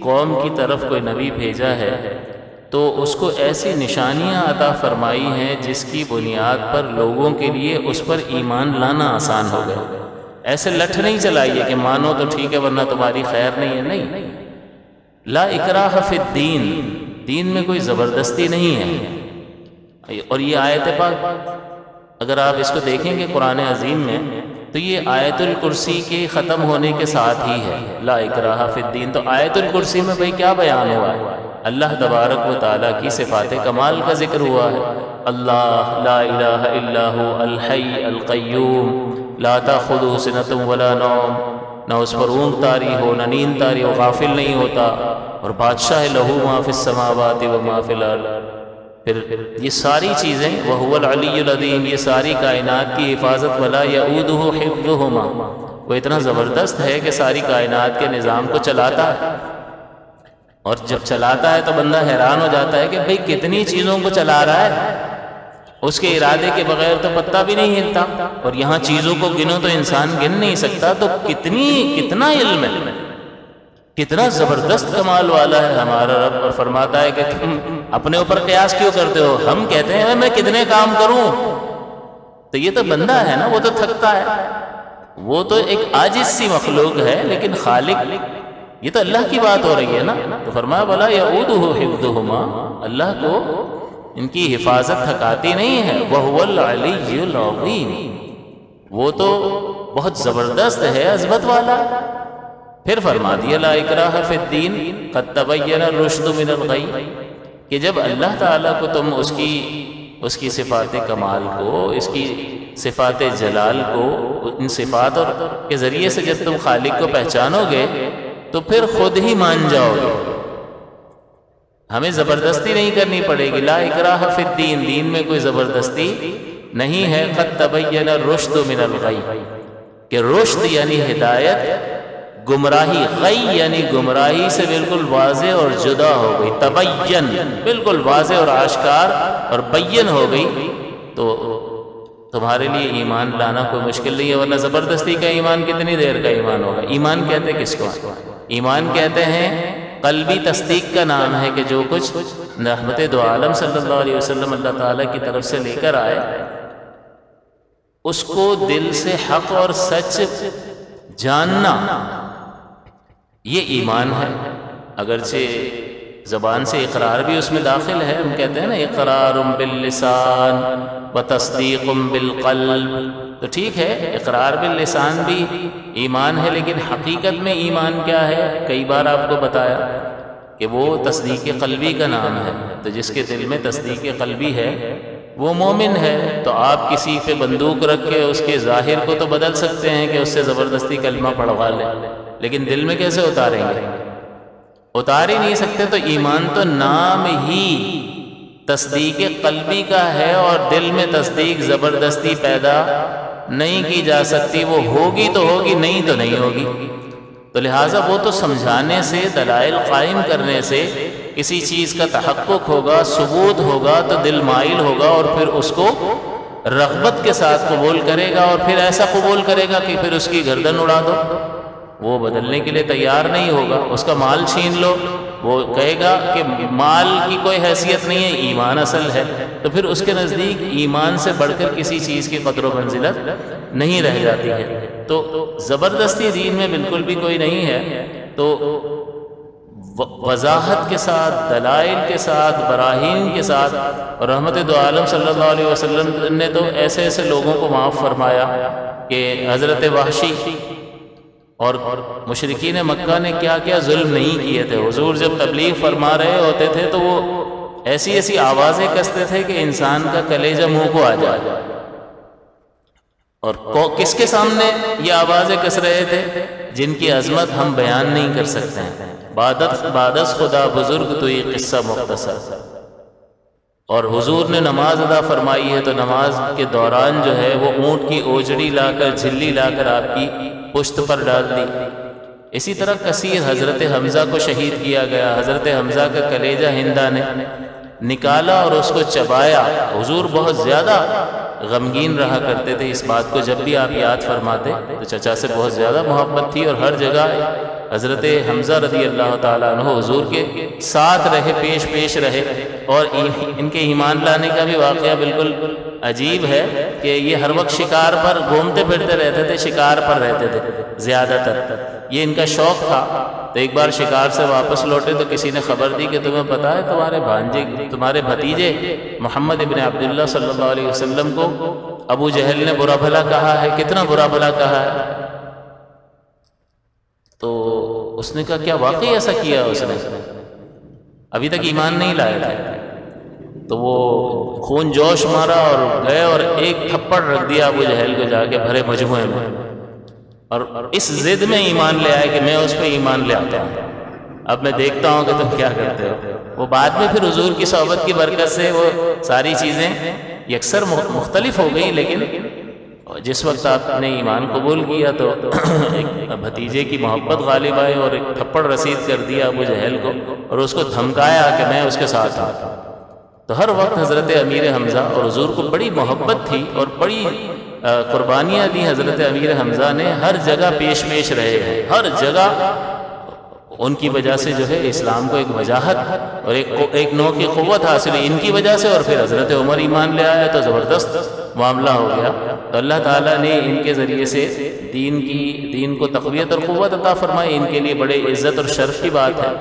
Speaker 1: قوم کی طرف کوئی نبی بھیجا ہے تو اس کو ایسی نشانیاں عطا فرمائی ہیں جس کی بنیاد پر لوگوں کے لیے اس پر ایمان لانا آسان ہو گیا۔ ایسے لٹھ نہیں چلائیے کہ مانو تو ٹھیک ہے ورنہ تمہاری خیر نہیں ہے، نہیں، لا اکراہ فی الدین، دین میں کوئی زبردستی نہیں ہے۔ اور یہ آیت پاک اگر آپ اس کو دیکھیں گے قرآن عظیم میں تو یہ آیت الکرسی کے ختم ہونے کے ساتھ ہی ہے، لا اکراہ فی الدین۔ تو آیت الکرسی میں بھئی کیا بیان ہوا ہے؟ اللہ تبارک و تعالیٰ کی صفات کمال کا ذکر ہوا ہے۔ اللہ لا الہ الا هو الحی القیوم لا تأخذہ سنۃ ولا نوم، نہ اس پر اونگ طاری ہو نہ نیند طاری ہو، غافل نہیں ہوتا، اور بادشاہ لہو ما فی السماوات و ما فی الارض۔ پھر یہ ساری چیزیں وَهُوَ الْعَلِيُّ الْعَظِيمُ، یہ ساری کائنات کی حفاظت وَلَا يَئُودُهُ حِفْظُهُمَا، وہ اتنا زبردست ہے کہ ساری کائنات کے نظام کو چلاتا ہے، اور جب چلاتا ہے تو بندہ حیران ہو جاتا ہے کہ بھئی کتنی چیزوں کو چلا رہا ہے، اس کے ارادے کے بغیر تو پتہ بھی نہیں ہلتا، اور یہاں چیزوں کو گنو تو انسان گن نہیں سکتا۔ تو کتنا علم ہے، کتنا زبردست کمال والا ہے ہمارا رب، اور فرماتا ہے کہ تم اپنے اوپر قیاس کیوں کرتے ہو؟ ہم کہتے ہیں میں کتنے کام کروں، تو یہ تو بندہ ہے نا، وہ تو تھکتا ہے، وہ تو ایک عاجز سی مخلوق ہے، لیکن خالق یہ تو اللہ کی بات ہو رہی ہے نا۔ تو فرمایا وَلَا يَئُودُهُ حِفْظُهُمَا، اللہ کو ان کی حفاظت تھکاتی نہیں ہے۔ وَهُوَ الْعَلِيُّ الْعَظِيمُ، وہ تو بہت زبردست ہے، عظمت والا۔ پھر فرما دیا لا اکراہ فی الدین قد تبین الرشد من الغی، کہ جب اللہ تعالیٰ کو تم اس کی صفات کمال کو، اس کی صفات جلال کو، ان صفات کے ذریعے سے جب تم خالق کو پہچانو گے تو پھر خود ہی مان جاؤ گے، ہمیں زبردستی نہیں کرنی پڑے گی۔ لا اکراہ فی الدین، دین میں کوئی زبردستی نہیں ہے۔ قد تبین الرشد من الغی، کہ رشد یعنی ہدایت، گمراہی، غی یعنی گمراہی سے بالکل واضح اور جدا ہو گئی، تبین بالکل واضح اور آشکار اور بین ہو گئی، تو تمہارے لیے ایمان لانا کوئی مشکل نہیں ہے۔ ورنہ زبردستی کا ایمان کتنی دیر کا ایمان ہوگا؟ ایمان کہتے کس کو؟ ایمان کہتے ہیں قلبی تصدیق کا نام ہے، کہ جو کچھ رحمت دو عالم صلی اللہ علیہ وسلم اللہ تعالیٰ کی طرف سے لے کر آئے، اس کو دل سے حق اور سچ جاننا، یہ ایمان ہے۔ اگرچہ زبان سے اقرار بھی اس میں داخل ہے، ہم کہتے ہیں نا اقرار باللسان و تصدیق بالقلب، تو ٹھیک ہے اقرار باللسان بھی ایمان ہے، لیکن حقیقت میں ایمان کیا ہے؟ کئی بار آپ کو بتایا کہ وہ تصدیق قلبی کا نام ہے۔ تو جس کے دل میں تصدیق قلبی ہے وہ مومن ہے۔ تو آپ کسی پہ بندوق رکھ کے اس کے ظاہر کو تو بدل سکتے ہیں کہ اس سے زبردستی کلمہ پڑھوا لیں، لیکن دل میں کیسے اتاریں گے؟ اتار ہی نہیں سکتے۔ تو ایمان تو نام ہی تصدیق قلبی کا ہے، اور دل میں تصدیق زبردستی پیدا نہیں کی جا سکتی، وہ ہوگی تو ہوگی، نہیں تو نہیں ہوگی۔ تو لہٰذا وہ تو سمجھانے سے، دلائل قائم کرنے سے کسی چیز کا تحقق ہوگا، ثبوت ہوگا، تو دل مائل ہوگا اور پھر اس کو رغبت کے ساتھ قبول کرے گا، اور پھر ایسا قبول کرے گا کہ پھر اس کی گردن اڑا دو، وہ بدلنے کے لیے تیار نہیں ہوگا۔ اس کا مال چھین لو، وہ کہے گا کہ مال کی کوئی حیثیت نہیں ہے، ایمان اصل ہے۔ تو پھر اس کے نزدیک ایمان سے بڑھ کر کسی چیز کی قدر و منزلت نہیں رہ جاتی ہے۔ تو زبردستی دین میں بالکل بھی کوئی نہیں ہے۔ تو وضاحت کے ساتھ، دلائل کے ساتھ، براہین کے ساتھ، اور رحمت دو عالم صلی اللہ علیہ وسلم نے تو ایسے ایسے لوگوں کو معاف فرمایا کہ حضرت وحشی اور مشرکین مکہ نے کیا کیا ظلم نہیں کیے تھے۔ حضور جب تبلیغ فرما رہے ہوتے تھے تو وہ ایسی ایسی آوازیں کستے تھے کہ انسان کا کلیجہ منہ کو آ جائے. اور کس کے سامنے یہ آوازیں کس رہے تھے؟ جن کی عظمت ہم بیان نہیں کر سکتے ہیں. بادس خدا بزرگ تو یہ قصہ مختصر. اور حضور نے نماز ادا فرمائی ہے تو نماز کے دوران جو ہے وہ اونٹ کی اوجڑی لا کر جھلی لا کر آپ کی پشت پر ڈال دی. اسی طرح کثیر حضرت حمزہ کو شہید کیا گیا. حضرت حمزہ کا کلیجہ ہندا نے نکالا اور اس کو چبایا. حضور بہت زیادہ غمگین رہا کرتے تھے اس بات کو. جب بھی آپ یاد فرماتے تو چچا سے بہت زیادہ محبت تھی اور ہر جگہ حضرت حمزہ رضی اللہ تعالیٰ عنہ حضور کے ساتھ رہے، پیش رہے. اور ان کے ایمان لانے کا بھی واقعہ بالکل عجیب ہے کہ یہ ہر وقت شکار پر گھومتے پھرتے رہتے تھے، شکار پر رہتے تھے زیادہ تر. یہ ان کا شوق تھا. تو ایک بار شکار سے واپس لوٹے تو کسی نے خبر دی کہ تمہیں پتا ہے تمہارے بھتیجے محمد ابن عبداللہ صلی اللہ علیہ وسلم کو ابو جہل نے برا بھلا کہا ہے. کتنا برا بھلا کہا ہے؟ تو اس نے کہا کیا واقعی ایسا کیا؟ اس نے ابھی تک ایمان نہیں لایا تھا. تو وہ خون جوش مارا اور گئے اور ایک تھپڑ رکھ دیا ابو جہل کو جا کے بھرے مجموعے میں. اور اس ضد میں ایمان لے آئے کہ میں اس پہ ایمان لے آتا ہوں، اب میں دیکھتا ہوں کہ تم کیا کرتے ہو. وہ بعد میں پھر حضور کی صحبت کی برکت سے وہ ساری چیزیں یکسر مختلف ہو گئی. لیکن جس وقت آپ نے ایمان قبول کیا تو ایک بھتیجے کی محبت غالب آئے اور ایک تھپڑ رسید کر دیا ابو جہل کو اور اس کو دھمکایا کہ میں اس کے ساتھ ہوں. تو ہر وقت حضرت امیر حمزہ اور حضور کو بڑی محبت تھی اور بڑی قربانیاں دی حضرت امیر حمزہ نے. ہر جگہ پیش رہے ہیں، ہر جگہ. ان کی وجہ سے جو ہے اسلام کو ایک وجاہت اور ایک نوع کی قوت حاصل ہے ان کی وجہ سے. اور پھر حضرت عمر ایمان لے آیا تو زبردست معاملہ ہو گیا. تو اللہ تعالیٰ نے ان کے ذریعے سے دین کو تقویت اور قوت عطا فرمائی. ان کے لیے بڑے عزت اور شرف کی بات ہے.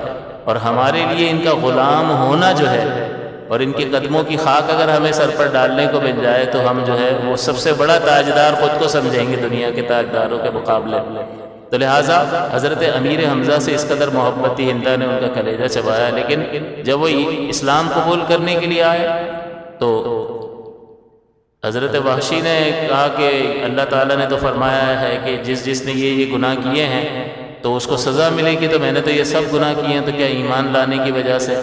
Speaker 1: اور ہمارے لیے ان کا غلام ہونا جو ہے اور ان کے قدموں کی خاک اگر ہمیں سر پر ڈالنے کو مل جائے تو ہم جو ہے وہ سب سے بڑا تاجدار خود کو سمجھیں گے دنیا کے تاجداروں کے مقابلے. تو لہٰذا حضرت امیر حمزہ سے اس قدر محبت تھی، ہندا نے ان کا کلیجہ چبایا. لیکن جب وہ اسلام قبول کرنے کے لیے آئے تو حضرت وحشی نے کہا کہ اللہ تعالیٰ نے تو فرمایا ہے کہ جس نے یہ گناہ کیے ہیں تو اس کو سزا ملے گی. تو میں نے تو یہ سب گناہ کیے ہیں، تو کیا ایمان لانے کی وجہ سے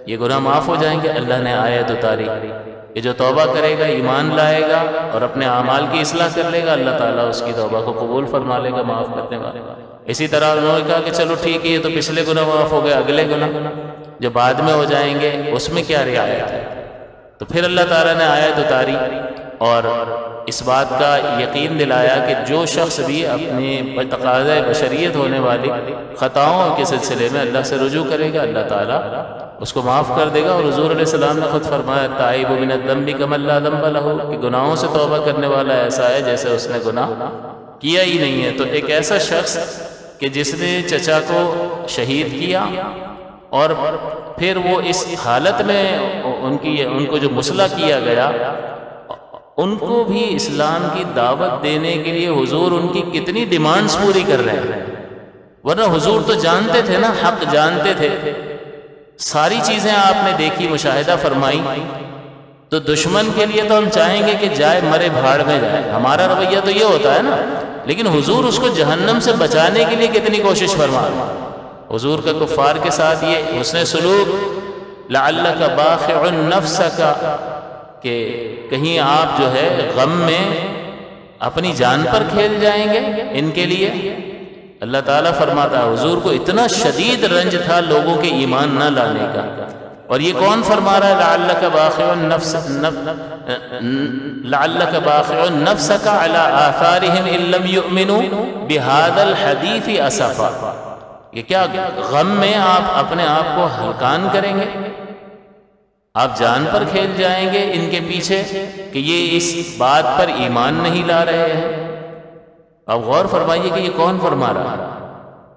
Speaker 1: یہ گناہ معاف ہو جائیں گے؟ اللہ نے آیت اتاری کہ جو توبہ کرے گا، ایمان لائے گا اور اپنے اعمال کی اصلاح کر لے گا، اللہ تعالیٰ اس کی توبہ کو قبول فرما لے گا، معاف کرنے والا. اسی طرح انہوں نے کہا کہ چلو ٹھیک ہے یہ تو پچھلے گناہ معاف ہو گئے، اگلے گناہ جو بعد میں ہو جائیں گے اس میں کیا رعایت ہے؟ تو پھر اللہ تعالیٰ نے آیت اتاری اور اس بات کا یقین دلایا کہ جو شخص بھی اپنے تقاضۂ بشریت ہونے والی خطاؤں کے سلسلے میں اللہ سے رجوع کرے گا، اللہ تعالیٰ اس کو معاف کر دے گا. اور حضور علیہ السلام نے خود فرمایا تائب من الذنب کمن لا ذنب لہ، کہ گناہوں سے توبہ کرنے والا ایسا ہے جیسے اس نے گناہ کیا ہی نہیں ہے. تو ایک ایسا شخص کہ جس نے چچا کو شہید کیا اور پھر وہ اس حالت میں ان کو جو مسلح کیا گیا، ان کو بھی اسلام کی دعوت دینے کے لیے حضور ان کی کتنی ڈیمانڈز پوری کر رہے ہیں. ورنہ حضور تو جانتے تھے نا، حق جانتے تھے، ساری چیزیں آپ نے دیکھی، مشاہدہ فرمائی. تو دشمن کے لیے تو ہم چاہیں گے کہ جائے مرے بھاڑ میں جائے، ہمارا رویہ تو یہ ہوتا ہے نا. لیکن حضور اس کو جہنم سے بچانے کے لیے کتنی کوشش فرما رہے ہیں. حضور کا کفار کے ساتھ یہ حسن سلوک، لعلک باخع نفسک، کہ کہیں آپ جو ہے غم میں اپنی جان پر کھیل جائیں گے ان کے لیے. اللہ تعالیٰ فرماتا ہے حضور کو اتنا شدید رنج تھا لوگوں کے ایمان نہ لانے کا. اور یہ کون فرما رہا ہے لعلک باخع نفسک علی آثارہم ان لم یؤمنوا بہذا الحدیث اسفا، یہ کیا غم میں آپ اپنے آپ کو ہلکان کریں گے؟ آپ جان پر کھیل جائیں گے ان کے پیچھے کہ یہ اس بات پر ایمان نہیں لا رہے ہیں. اب غور فرمائیے کہ یہ کون فرما رہا ہے؟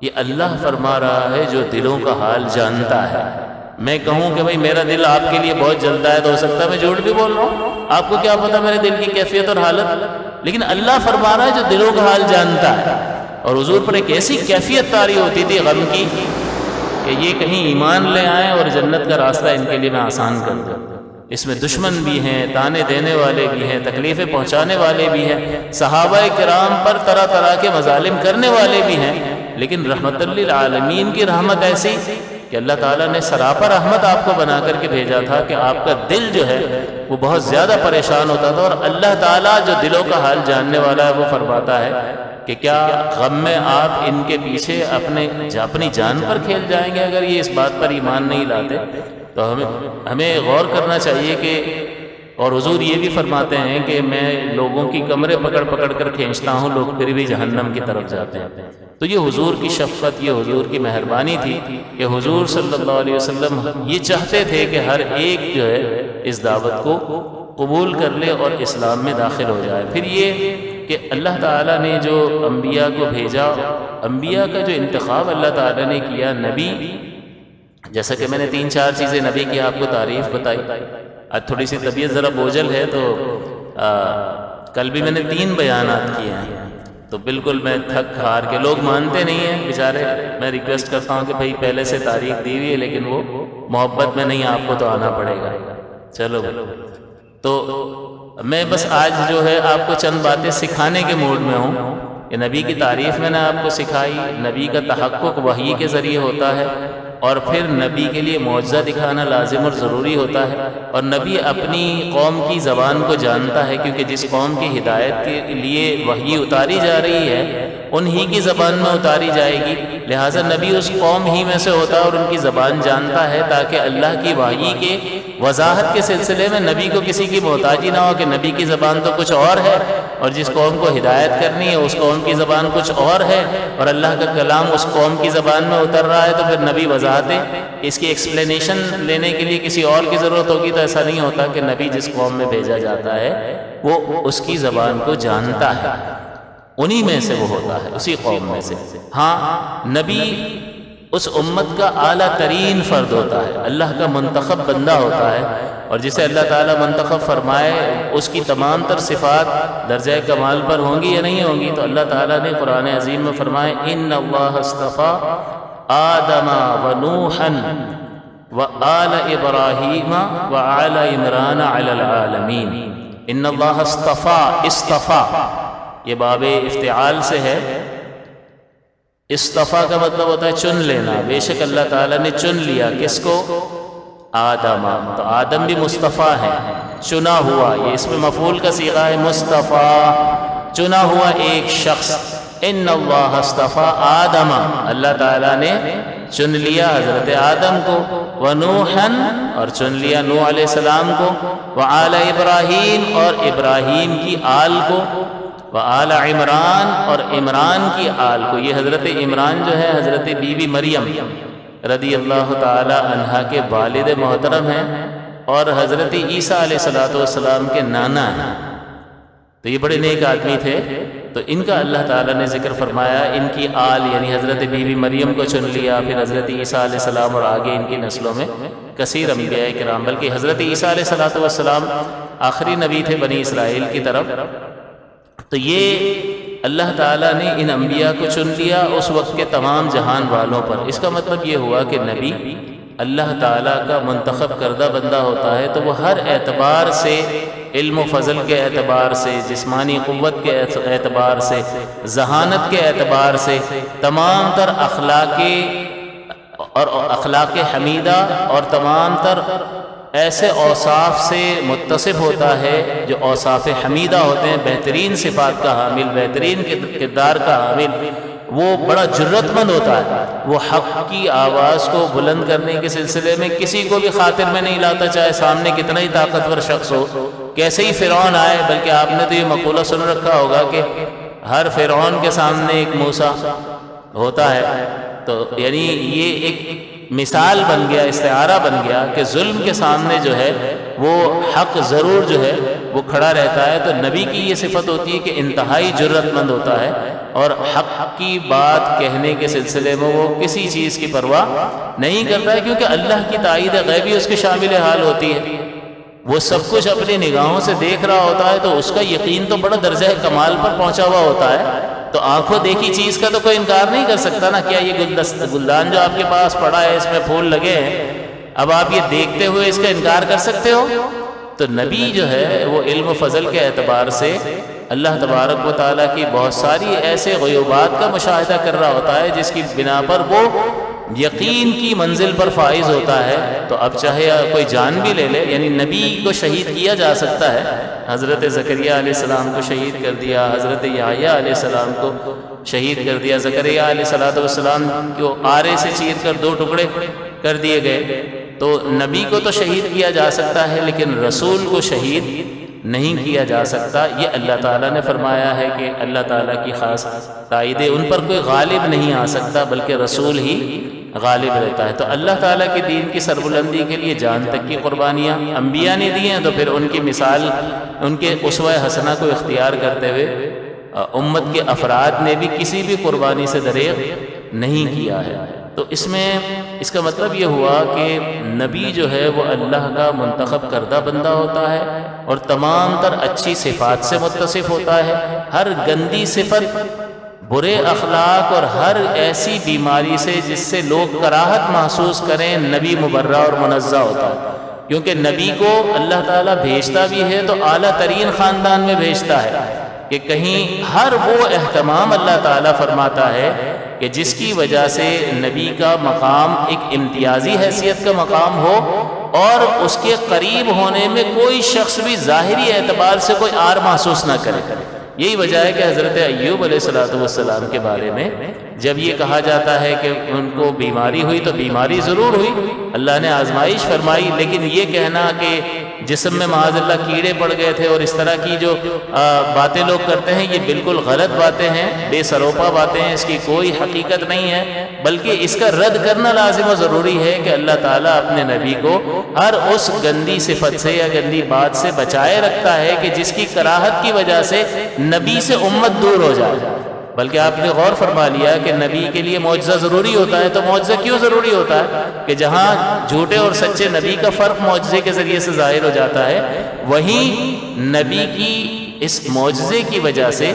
Speaker 1: یہ اللہ فرما رہا ہے جو دلوں کا حال جانتا ہے. میں کہوں کہ بھائی میرا دل آپ کے لیے بہت جلتا ہے تو ہو سکتا ہے میں جھوٹ بھی بول رہا ہوں، آپ کو کیا پتا میرے دل کی کیفیت اور حالت. لیکن اللہ فرما رہا ہے جو دلوں کا حال جانتا ہے. اور حضور پر ایک ایسی کیفیت طاری ہوتی تھی غم کی کہ یہ کہیں ایمان لے آئیں اور جنت کا راستہ ان کے لیے میں آسان کر دوں۔ اس میں دشمن بھی ہیں، تانے دینے والے بھی ہیں، تکلیفیں پہنچانے والے بھی ہیں، صحابہ کرام پر طرح طرح کے مظالم کرنے والے بھی ہیں، لیکن رحمت للعالمین کی رحمت ایسی کہ اللہ تعالیٰ نے سراپا رحمت آپ کو بنا کر کے بھیجا تھا کہ آپ کا دل جو ہے وہ بہت زیادہ پریشان ہوتا تھا، اور اللہ تعالیٰ جو دلوں کا حال جاننے والا ہے وہ فرماتا ہے کہ کیا غم میں آپ ان کے پیچھے اپنی جان پر کھیل جائیں گے اگر یہ اس بات پر ایمان نہیں لاتے؟ تو ہمیں غور کرنا چاہیے کہ، اور حضور یہ بھی فرماتے ہیں کہ میں لوگوں کی کمرے پکڑ پکڑ کر کھینچتا ہوں، لوگ پھر بھی جہنم کی طرف جاتے ہیں۔ تو یہ حضور کی شفقت، یہ حضور کی مہربانی تھی کہ حضور صلی اللہ علیہ وسلم یہ چاہتے تھے کہ ہر ایک جو ہے اس دعوت کو قبول کر لے اور اسلام میں داخل ہو جائے۔ پھر یہ کہ اللہ تعالیٰ نے جو انبیاء کو بھیجا، انبیاء کا جو انتخاب اللہ تعالیٰ نے کیا، نبی، جیسا کہ میں نے 3-4 چیزیں نبی کی آپ کو تعریف بتائی۔ آج تھوڑی سی طبیعت ذرا بوجھل ہے، تو کل بھی میں نے 3 بیانات کیے ہیں، تو بالکل میں تھک ہار کے، لوگ مانتے نہیں ہیں بیچارے، میں ریکویسٹ کرتا ہوں کہ بھائی پہلے سے تاریخ دی ہوئی ہے لیکن وہ محبت میں نہیں، آپ کو تو آنا پڑے گا۔ چلو تو میں بس آج جو ہے آپ کو چند باتیں سکھانے کے موڈ میں ہوں کہ نبی کی تعریف میں نے آپ کو سکھائی، نبی کا تحقق وحی کے ذریعے ہوتا ہے، اور پھر نبی کے لیے معجزہ دکھانا لازم اور ضروری ہوتا ہے، اور نبی اپنی قوم کی زبان کو جانتا ہے، کیونکہ جس قوم کی ہدایت کے لیے وحی اتاری جا رہی ہے انہی کی زبان میں اتاری جائے گی، لہٰذا نبی اس قوم ہی میں سے ہوتا ہے اور ان کی زبان جانتا ہے، تاکہ اللہ کی وحی کے وضاحت کے سلسلے میں نبی کو کسی کی محتاجی نہ ہو کہ نبی کی زبان تو کچھ اور ہے اور جس قوم کو ہدایت کرنی ہے اس قوم کی زبان کچھ اور ہے، اور اللہ کا کلام اس قوم کی زبان میں اتر رہا ہے، تو پھر نبی وضاحتیں اس کی ایکسپلینیشن لینے کے لیے کسی اور کی ضرورت ہوگی۔ تو ایسا نہیں ہوتا کہ نبی جس قوم میں بھیجا جاتا ہے وہ اس کی زبان کو جانتا ہے، انہی میں سے وہ ہوتا ہے، اسی قوم میں سے۔ ہاں، نبی اس امت کا اعلیٰ ترین فرد ہوتا ہے، اللہ کا منتخب بندہ ہوتا ہے، اور جسے اللہ تعالیٰ منتخب فرمائے اس کی تمام تر صفات درجہ کمال پر ہوں گی یا نہیں ہوں گی۔ تو اللہ تعالیٰ نے قرآن عظیم میں فرمائے ان اللہ اصطفیٰ آدم ونوحا وآل ابراہیم وآل عمران علی العالمین۔ ان اللہ اصطفیٰ یہ باب افتعال سے ہے، اصطفیٰ کا مطلب ہوتا ہے چن لینا، بے شک اللہ تعالیٰ نے چن لیا، کس کو؟ آدم، تو آدم بھی مصطفیٰ ہے، چنا ہوا، یہ اس میں مفعول کا صیغہ ہے مصطفیٰ، چنا ہوا ایک شخص۔ ان اللہ اصطفیٰ آدم، اللہ تعالیٰ نے چن لیا حضرت آدم کو، ونوحا، اور چن لیا نوح علیہ السلام کو، وآل ابراہیم، اور ابراہیم کی آل کو، وآل عمران، اور عمران کی آل کو۔ یہ حضرت عمران جو ہے حضرت بی بی مریم رضی اللہ تعالی عنہا کے والد محترم ہیں، اور حضرت عیسیٰ علیہ السلام کے نانا ہیں، تو یہ بڑے نیک آدمی تھے۔ تو ان کا اللہ تعالیٰ نے ذکر فرمایا، ان کی آل یعنی حضرت بی بی مریم کو چن لیا، پھر حضرت عیسیٰ علیہ السلام، اور آگے ان کی نسلوں میں کثیر انبیاء کرام، بلکہ حضرت عیسیٰ علیہ السلام آخری نبی تھے بنی اسرائیل کی طرف۔ تو یہ اللہ تعالیٰ نے ان انبیاء کو چن لیا اس وقت کے تمام جہان والوں پر۔ اس کا مطلب یہ ہوا کہ نبی اللہ تعالیٰ کا منتخب کردہ بندہ ہوتا ہے، تو وہ ہر اعتبار سے، علم و فضل کے اعتبار سے، جسمانی قوت کے اعتبار سے، ذہانت کے اعتبار سے، تمام تر اخلاق حمیدہ اور تمام تر ایسے اوصاف سے متصف ہوتا ہے جو اوصاف حمیدہ ہوتے ہیں، بہترین صفات کا حامل، بہترین کردار کا حامل۔ وہ بڑا جرت مند ہوتا ہے، وہ حق کی آواز کو بلند کرنے کے سلسلے میں کسی کو بھی خاطر میں نہیں لاتا، چاہے سامنے کتنا ہی طاقتور شخص ہو، کیسے ہی فرعون آئے۔ بلکہ آپ نے تو یہ مقولہ سن رکھا ہوگا کہ ہر فرعون کے سامنے ایک موسیٰ ہوتا ہے، تو یعنی یہ ایک مثال بن گیا، استعارہ بن گیا کہ ظلم کے سامنے جو ہے وہ حق ضرور جو ہے وہ کھڑا رہتا ہے۔ تو نبی کی یہ صفت ہوتی ہے کہ انتہائی جرت مند ہوتا ہے، اور حق کی بات کہنے کے سلسلے میں وہ کسی چیز کی پرواہ نہیں کرتا ہے، کیونکہ اللہ کی تائید غیبی اس کے شامل حال ہوتی ہے، وہ سب کچھ اپنی نگاہوں سے دیکھ رہا ہوتا ہے، تو اس کا یقین تو بڑا درجہ کمال پر پہنچا ہوا ہوتا ہے۔ تو آنکھوں دیکھی چیز کا تو کوئی انکار نہیں کر سکتا نا. کیا یہ گلدان جو آپ کے پاس پڑا ہے اس میں پھول لگے ہیں، اب آپ یہ دیکھتے ہوئے اس کا انکار کر سکتے ہو؟ تو نبی جو ہے وہ علم و فضل کے اعتبار سے اللہ تبارک و تعالیٰ کی بہت ساری ایسے غیوبات کا مشاہدہ کر رہا ہوتا ہے جس کی بنا پر وہ یقین کی منزل پر فائز ہوتا ہے. تو اب چاہے کوئی جان بھی لے لے، یعنی نبی کو شہید کیا جا سکتا ہے. حضرت زکریہ علیہ السلام کو شہید کر دیا، حضرت یحییٰ علیہ السلام کو شہید کر دیا. زکریہ علیہ السلام کو آرے سے چیر کر 2 ٹکڑے کر دیے گئے. تو نبی کو تو شہید کیا جا سکتا ہے لیکن رسول کو شہید نہیں کیا جا سکتا. یہ اللہ تعالیٰ نے فرمایا ہے کہ اللہ تعالیٰ کی خاص تائید ہے، ان پر کوئی غالب نہیں آ سکتا بلکہ رسول ہی غالب رہتا ہے. تو اللہ تعالیٰ کے دین کی سربلندی کے لیے جان تک کی قربانیاں انبیاء نے دی ہیں، تو پھر ان کی مثال، ان کے اسوہ حسنہ کو اختیار کرتے ہوئے امت کے افراد نے بھی کسی بھی قربانی سے دریغ نہیں کیا ہے. تو اس کا مطلب یہ ہوا کہ نبی جو ہے وہ اللہ کا منتخب کردہ بندہ ہوتا ہے اور تمام تر اچھی صفات سے متصف ہوتا ہے. ہر گندی صفت، برے اخلاق اور ہر ایسی بیماری سے جس سے لوگ کراہت محسوس کریں، نبی مبرہ اور منزہ ہوتا ہے. کیونکہ نبی کو اللہ تعالیٰ بھیجتا بھی ہے تو اعلیٰ ترین خاندان میں بھیجتا ہے کہ کہیں ہر وہ اہتمام اللہ تعالیٰ فرماتا ہے کہ جس کی وجہ سے نبی کا مقام ایک امتیازی حیثیت کا مقام ہو اور اس کے قریب ہونے میں کوئی شخص بھی ظاہری اعتبار سے کوئی آر محسوس نہ کرے. یہی وجہ ہے کہ حضرت ایوب علیہ السلام کے بارے میں جب یہ کہا جاتا ہے کہ ان کو بیماری ہوئی تو بیماری ضرور ہوئی، اللہ نے آزمائش فرمائی، لیکن یہ کہنا کہ جسم میں معاذ اللہ کیڑے پڑ گئے تھے اور اس طرح کی جو باتیں لوگ کرتے ہیں یہ بالکل غلط باتیں ہیں، بے سروپا باتیں ہیں، اس کی کوئی حقیقت نہیں ہے. بلکہ اس کا رد کرنا لازم و ضروری ہے کہ اللہ تعالیٰ اپنے نبی کو ہر اس گندی صفت سے یا گندی بات سے بچائے رکھتا ہے کہ جس کی کراہت کی وجہ سے نبی سے امت دور ہو جائے. بلکہ آپ نے غور فرما لیا کہ نبی کے لیے معجزہ ضروری ہوتا ہے. تو معجزہ کیوں ضروری ہوتا ہے؟ کہ جہاں جھوٹے اور سچے نبی کا فرق معجزے کے ذریعے سے ظاہر ہو جاتا ہے، وہیں نبی کی اس معجزے کی وجہ سے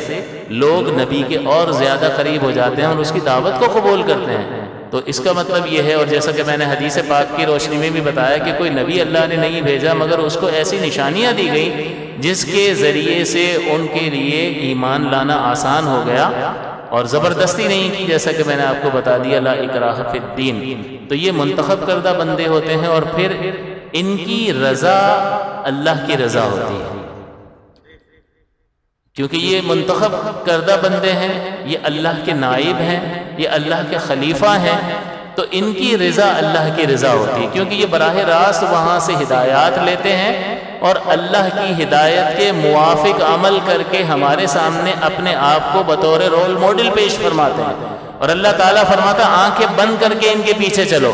Speaker 1: لوگ نبی کے اور زیادہ قریب ہو جاتے ہیں اور اس کی دعوت کو قبول کرتے ہیں. تو اس کا مطلب یہ ہے، اور جیسا کہ میں نے حدیث پاک کی روشنی میں بھی بتایا کہ کوئی نبی اللہ نے نہیں بھیجا مگر اس کو ایسی نشانیاں دی گئی جس کے ذریعے سے ان کے لیے ایمان لانا آسان ہو گیا اور زبردستی نہیں کی، جیسا کہ میں نے آپ کو بتا دیا لا اکراہ فی الدین. تو یہ منتخب کردہ بندے ہوتے ہیں اور پھر ان کی رضا اللہ کی رضا ہوتی ہے، کیونکہ یہ منتخب کردہ بندے ہیں، یہ اللہ کے نائب ہیں، یہ اللہ کے خلیفہ ہیں. تو ان کی رضا اللہ کی رضا ہوتی ہے کیونکہ یہ براہ راست وہاں سے ہدایات لیتے ہیں اور اللہ کی ہدایت کے موافق عمل کر کے ہمارے سامنے اپنے آپ کو بطور رول ماڈل پیش فرماتے ہیں. اور اللہ تعالیٰ فرماتا ہے آنکھیں بند کر کے ان کے پیچھے چلو.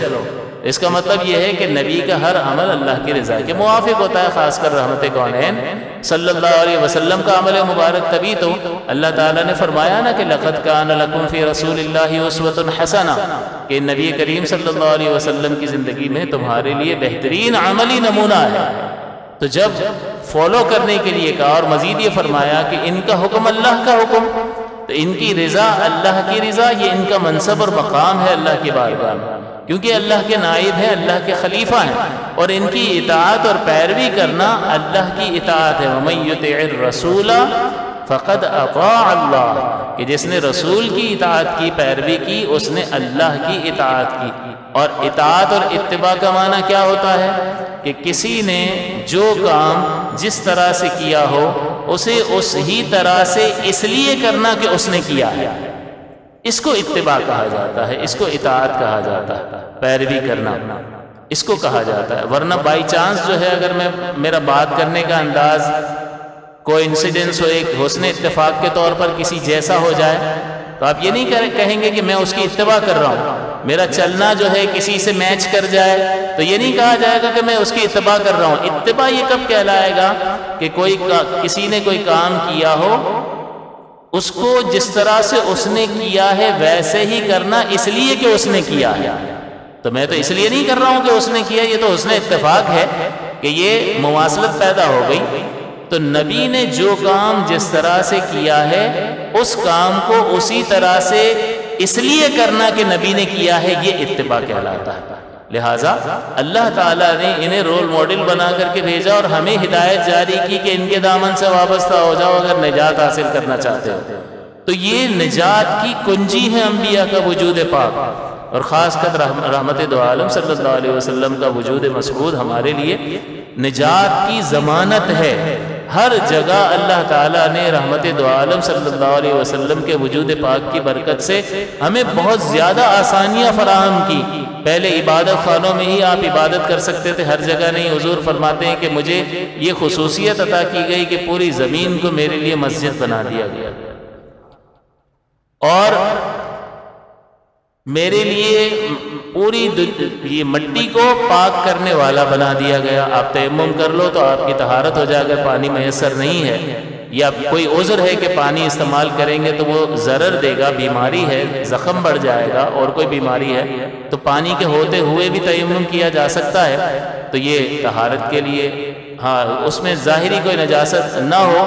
Speaker 1: اس کا مطلب یہ ہے کہ نبی کا ہر عمل اللہ کی رضا کے موافق ہوتا ہے، خاص کر رحمت کونین صلی اللہ علیہ وسلم کا عمل مبارک. تبھی تو اللہ تعالیٰ نے فرمایا نا کہ لقد کان لکم فی رسول اللہ اسوۃ حسنہ، کہ نبی کریم صلی اللہ علیہ وسلم کی زندگی میں تمہارے لیے بہترین عملی نمونہ ہے. تو جب فالو کرنے کے لیے کہا اور مزید یہ فرمایا کہ ان کا حکم اللہ کا حکم، تو ان کی رضا اللہ کی رضا، یہ ان کا منصب اور مقام ہے اللہ کی بارگاہ میں، کیونکہ اللہ کے نائب ہیں، اللہ کے خلیفہ ہیں، اور ان کی اطاعت اور پیروی کرنا اللہ کی اطاعت ہے. وَمَن يُطِعِ الرَّسُولَ فَقَدْ أَطَاعَ اللَّهَ، کہ جس نے رسول کی اطاعت کی، پیروی کی، اس نے اللہ کی اطاعت کی. اور اطاعت اور اتباع کا معنی کیا ہوتا ہے؟ کہ کسی نے جو کام جس طرح سے کیا ہو اسے اس ہی طرح سے اس لیے کرنا کہ اس نے کیا ہے، اس کو اتباع کہا جاتا ہے، اس کو اطاعت کہا جاتا ہے، پیروی کرنا اس کو کہا جاتا ہے. ورنہ بائی چانس جو ہے اگر میرا بات کرنے کا انداز کوئی انسیڈنس ہو، ایک حسن اتفاق کے طور پر کسی جیسا ہو جائے، تو آپ یہ نہیں کہیں گے کہ میں اس کی اتباع کر رہا ہوں. میرا چلنا جو ہے کسی سے میچ کر جائے تو یہ نہیں کہا جائے گا کہ میں اس کی اتباع کر رہا ہوں. اتباع یہ کب کہلائے گا کہ کسی نے کوئی کام کیا ہو، اس کو جس طرح سے اس نے کیا ہے ویسے ہی کرنا، اس لیے کہ اس نے کیا ہے. تو میں تو اس لیے نہیں کر رہا ہوں کہ اس نے کیا، یہ تو حسن اتفاق ہے کہ یہ مواصلت پیدا ہو گئی. تو نبی نے جو کام جس طرح سے کیا ہے اس کام کو اسی طرح سے اس لیے کرنا کہ نبی نے کیا ہے، یہ اتباع کہلاتا ہے۔ لہٰذا اللہ تعالیٰ نے انہیں رول ماڈل بنا کر کے بھیجا اور ہمیں ہدایت جاری کی کہ ان کے دامن سے وابستہ ہو جاؤ اگر نجات حاصل کرنا چاہتے ہو۔ تو یہ نجات کی کنجی ہے انبیاء کا وجود پاک، اور خاص کر رحمت دو عالم صلی اللہ علیہ وسلم کا وجود مسعود ہمارے لیے نجات کی ضمانت ہے۔ ہر جگہ اللہ تعالیٰ نے رحمت دو عالم صلی اللہ علیہ وسلم کے وجود پاک کی برکت سے ہمیں بہت زیادہ آسانیاں فراہم کی۔ پہلے عبادت خانوں میں ہی آپ عبادت کر سکتے تھے، ہر جگہ نہیں۔ حضور فرماتے ہیں کہ مجھے یہ خصوصیت عطا کی گئی کہ پوری زمین کو میرے لیے مسجد بنا دیا گیا، اور میرے لیے پوری یہ مٹی کو پاک کرنے والا بنا دیا گیا۔ آپ تیمم کر لو تو آپ کی طہارت ہو جائے، اگر پانی میسر نہیں ہے یا کوئی عذر ہے کہ پانی استعمال کریں گے تو وہ ضرر دے گا، بیماری ہے، زخم بڑھ جائے گا اور کوئی بیماری ہے، تو پانی کے ہوتے ہوئے بھی تیمم کیا جا سکتا ہے۔ تو یہ طہارت کے لیے، ہاں اس میں ظاہری کوئی نجاست نہ ہو